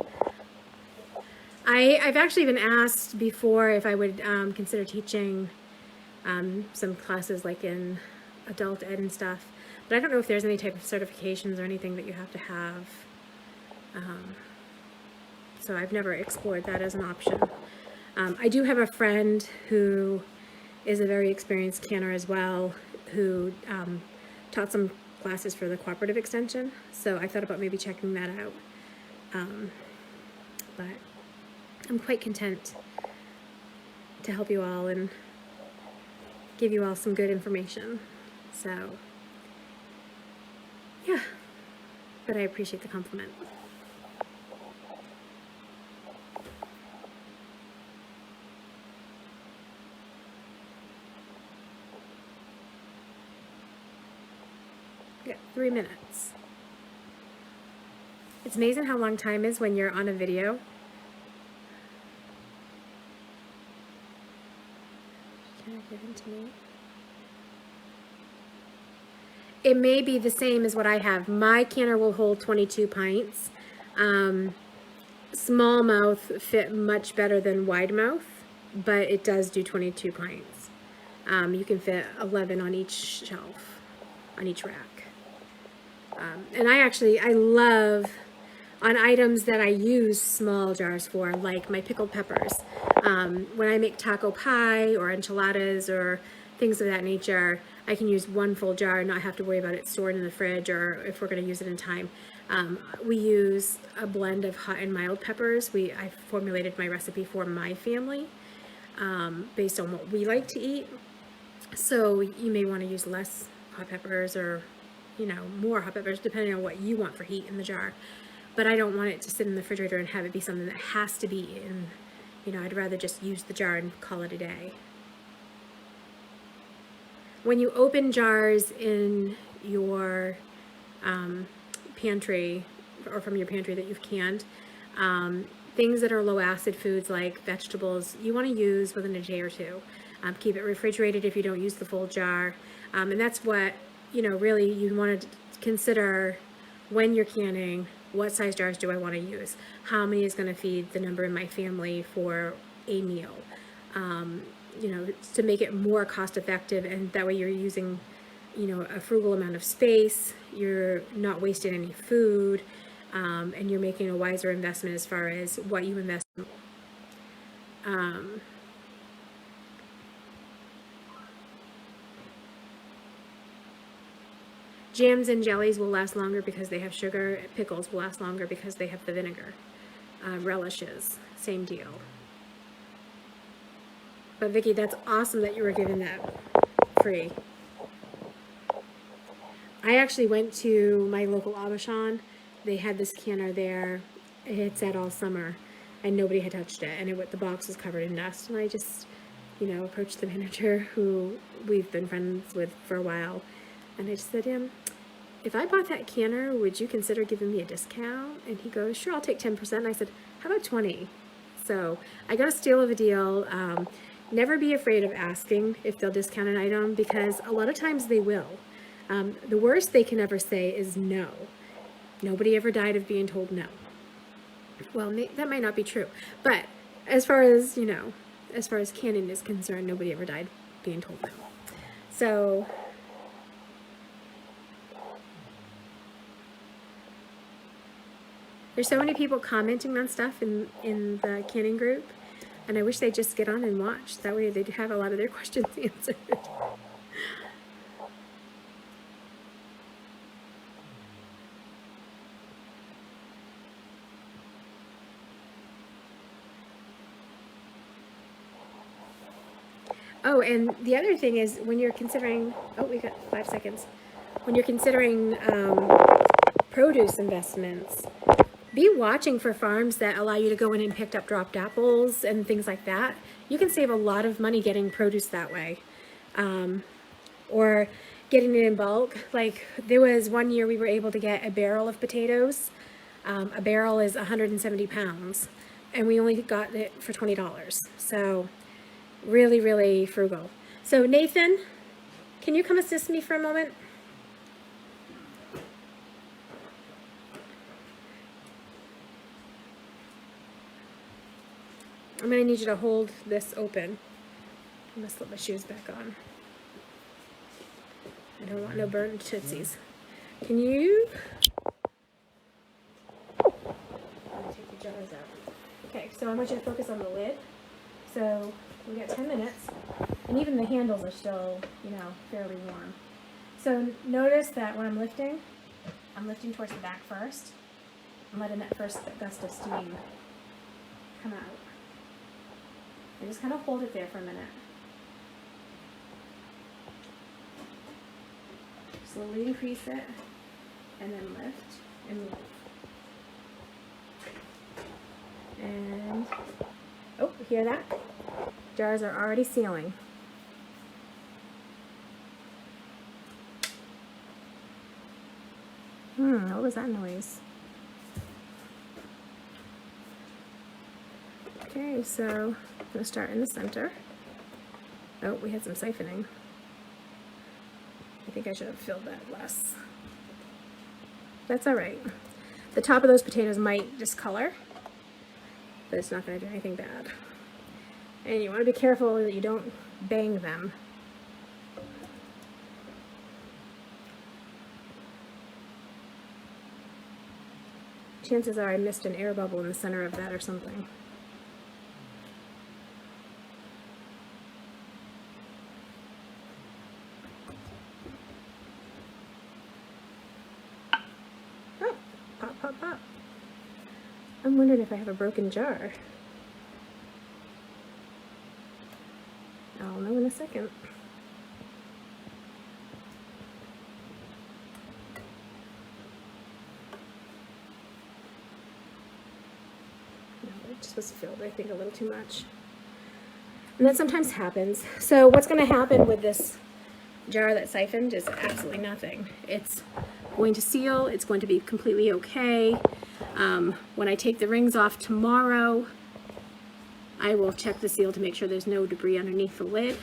I've actually been asked before if I would consider teaching some classes like in adult ed and stuff, but I don't know if there's any type of certifications or anything that you have to have. So I've never explored that as an option. I do have a friend who is a very experienced canner as well, who taught some classes for the cooperative extension, so I thought about maybe checking that out. But I'm quite content to help you all and give you all some good information. So, yeah, but I appreciate the compliment. We got 3 minutes. It's amazing how long time is when you're on a video. Can I give him to me? It may be the same as what I have. My canner will hold 22 pints. Small mouth fit much better than wide mouth, but it does do 22 pints. You can fit 11 on each shelf, on each rack. And I love, on items that I use small jars for, like my pickled peppers. When I make taco pie or enchiladas or things of that nature, I can use one full jar and not have to worry about it stored in the fridge or if we're going to use it in time. We use a blend of hot and mild peppers. I formulated my recipe for my family based on what we like to eat. So you may want to use less hot peppers or, more hot peppers depending on what you want for heat in the jar. But I don't want it to sit in the refrigerator and have it be something that has to be in. I'd rather just use the jar and call it a day. When you open jars in your pantry or from your pantry that you've canned, things that are low acid foods like vegetables, you want to use within a day or two. Keep it refrigerated if you don't use the full jar. And that's what, really you want to consider when you're canning. What size jars do I want to use? How many is going to feed the number in my family for a meal? To make it more cost effective, and that way you're using, a frugal amount of space, you're not wasting any food, and you're making a wiser investment as far as what you invest in. Jams and jellies will last longer because they have sugar. Pickles will last longer because they have the vinegar. Relishes, same deal. But Vicki, that's awesome that you were given that free. I actually went to my local Auchan. They had this canner there. It had sat all summer and nobody had touched it, and the box was covered in dust. And I just, approached the manager who we've been friends with for a while, and I just said, if I bought that canner, would you consider giving me a discount? And he goes, sure, I'll take 10%. And I said, how about 20? So I got a steal of a deal. Never be afraid of asking if they'll discount an item, because a lot of times they will. The worst they can ever say is no. Nobody ever died of being told no. Well, that might not be true, but as far as canning is concerned, nobody ever died being told no. So there's so many people commenting on stuff in the canning group, and I wish they'd just get on and watch. That way they'd have a lot of their questions answered. Oh, and the other thing is when you're considering, we got 5 seconds. When you're considering produce investments, be watching for farms that allow you to go in and pick up dropped apples and things like that. You can save a lot of money getting produce that way. Or getting it in bulk. Like there was one year we were able to get a barrel of potatoes. A barrel is 170 pounds. And we only got it for $20. So really, really frugal. So Nathan, can you come assist me for a moment? I'm going to need you to hold this open. I'm going to slip my shoes back on. I don't want no burned tootsies. Can you? I'm going to take the jars out. Okay, so I want you to focus on the lid. So we got 10 minutes, and even the handles are still, fairly warm. So notice that when I'm lifting towards the back first. I'm letting that first gust of steam come out. I just kind of hold it there for a minute. Slowly increase it, and then lift and move. And, hear that? Jars are already sealing. What was that noise? Okay, so I'm gonna start in the center. Oh, we had some siphoning. I think I should have filled that less. That's all right. The top of those potatoes might discolor, but it's not gonna do anything bad. And you wanna be careful that you don't bang them. Chances are I missed an air bubble in the center of that or something. Oh, pop, pop, pop. I'm wondering if I have a broken jar. I'll know in a second. It just was filled, I think, a little too much. And that sometimes happens. So what's going to happen with this jar that siphoned is absolutely nothing. It's going to seal. It's going to be completely okay. When I take the rings off tomorrow, I will check the seal to make sure there's no debris underneath the lid.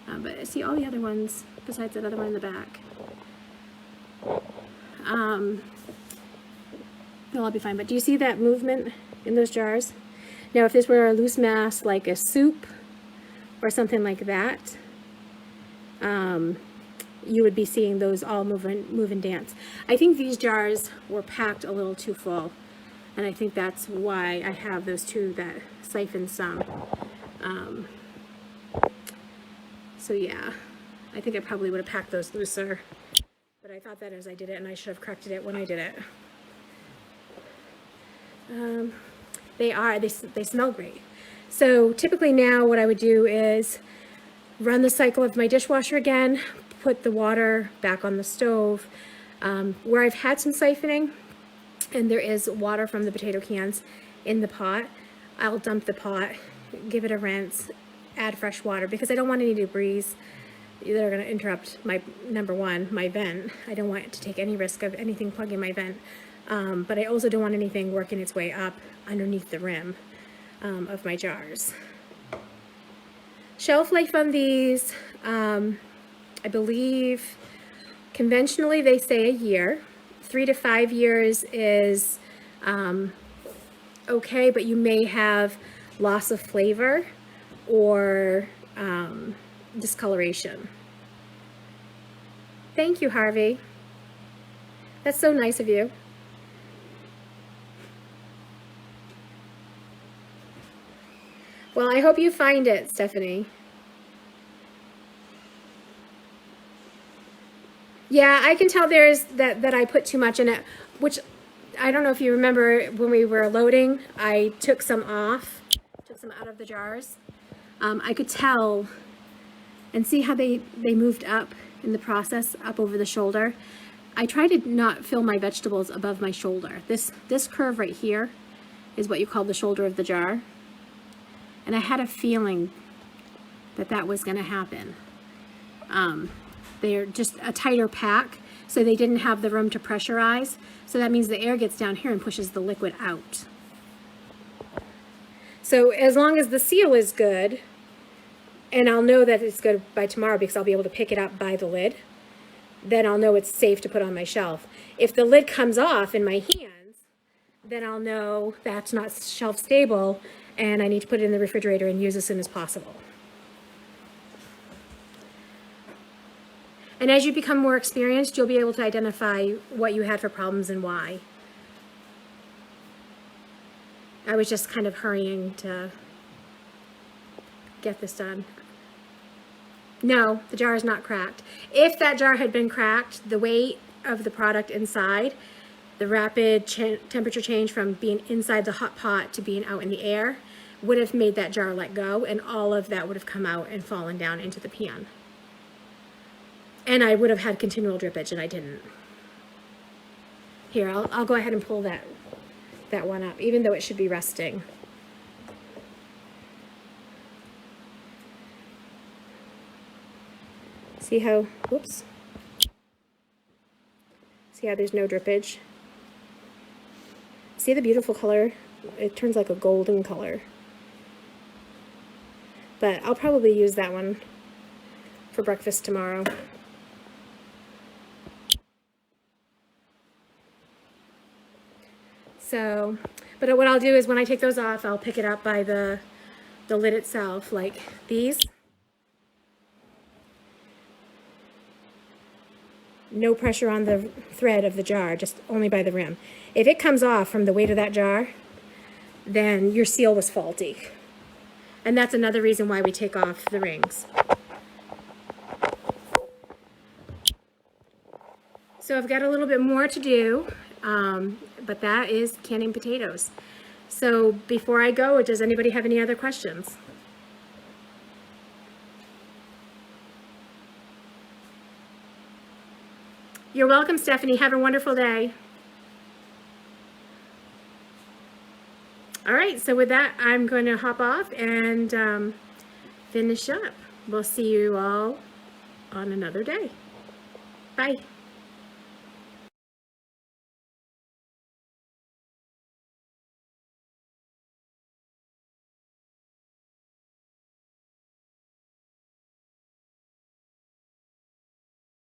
But I see all the other ones besides that other one in the back. They'll all be fine. But do you see that movement in those jars? Now, if this were a loose mass like a soup or something like that, you would be seeing those all move and dance. I think these jars were packed a little too full, and I think that's why I have those two that siphon some. So yeah, I think I probably would have packed those looser, but I thought that as I did it, and I should have corrected it when I did it. They smell great. So typically now what I would do is run the cycle of my dishwasher again, put the water back on the stove. Where I've had some siphoning and there is water from the potato cans in the pot, I'll dump the pot, give it a rinse, add fresh water, because I don't want any debris that are going to interrupt my, number one, my vent. I don't want to take any risk of anything plugging my vent. But I also don't want anything working its way up underneath the rim of my jars. Shelf life on these, I believe conventionally they say a year. 3 to 5 years is okay, but you may have loss of flavor or discoloration. Thank you, Harvey. That's so nice of you. Well, I hope you find it, Stephanie. Yeah, I can tell there's that I put too much in it, which I don't know if you remember when we were loading, I took some off, took some out of the jars. I could tell and see how they moved up in the process, up over the shoulder. I try to not fill my vegetables above my shoulder. This curve right here is what you call the shoulder of the jar. And I had a feeling that that was going to happen. They're just a tighter pack, so they didn't have the room to pressurize. So that means the air gets down here and pushes the liquid out. So as long as the seal is good, and I'll know that it's good by tomorrow because I'll be able to pick it up by the lid, then I'll know it's safe to put on my shelf. If the lid comes off in my hands, then I'll know that's not shelf stable and I need to put it in the refrigerator and use as soon as possible. And as you become more experienced, you'll be able to identify what you had for problems and why. I was just kind of hurrying to get this done. No, the jar is not cracked. If that jar had been cracked, the weight of the product inside, the rapid temperature change from being inside the hot pot to being out in the air would have made that jar let go, and all of that would have come out and fallen down into the pan. And I would have had continual drippage, and I didn't. Here, I'll go ahead and pull that one up, even though it should be resting. See how, whoops. See how there's no drippage? See the beautiful color? It turns like a golden color. But I'll probably use that one for breakfast tomorrow. So, but what I'll do is when I take those off, I'll pick it up by the lid itself, like these. No pressure on the thread of the jar, just only by the rim. If it comes off from the weight of that jar, then your seal was faulty. And that's another reason why we take off the rings. So I've got a little bit more to do, but that is canning potatoes. So before I go, does anybody have any other questions? You're welcome, Stephanie. Have a wonderful day. All right, so with that, I'm going to hop off and finish up. We'll see you all on another day. Bye.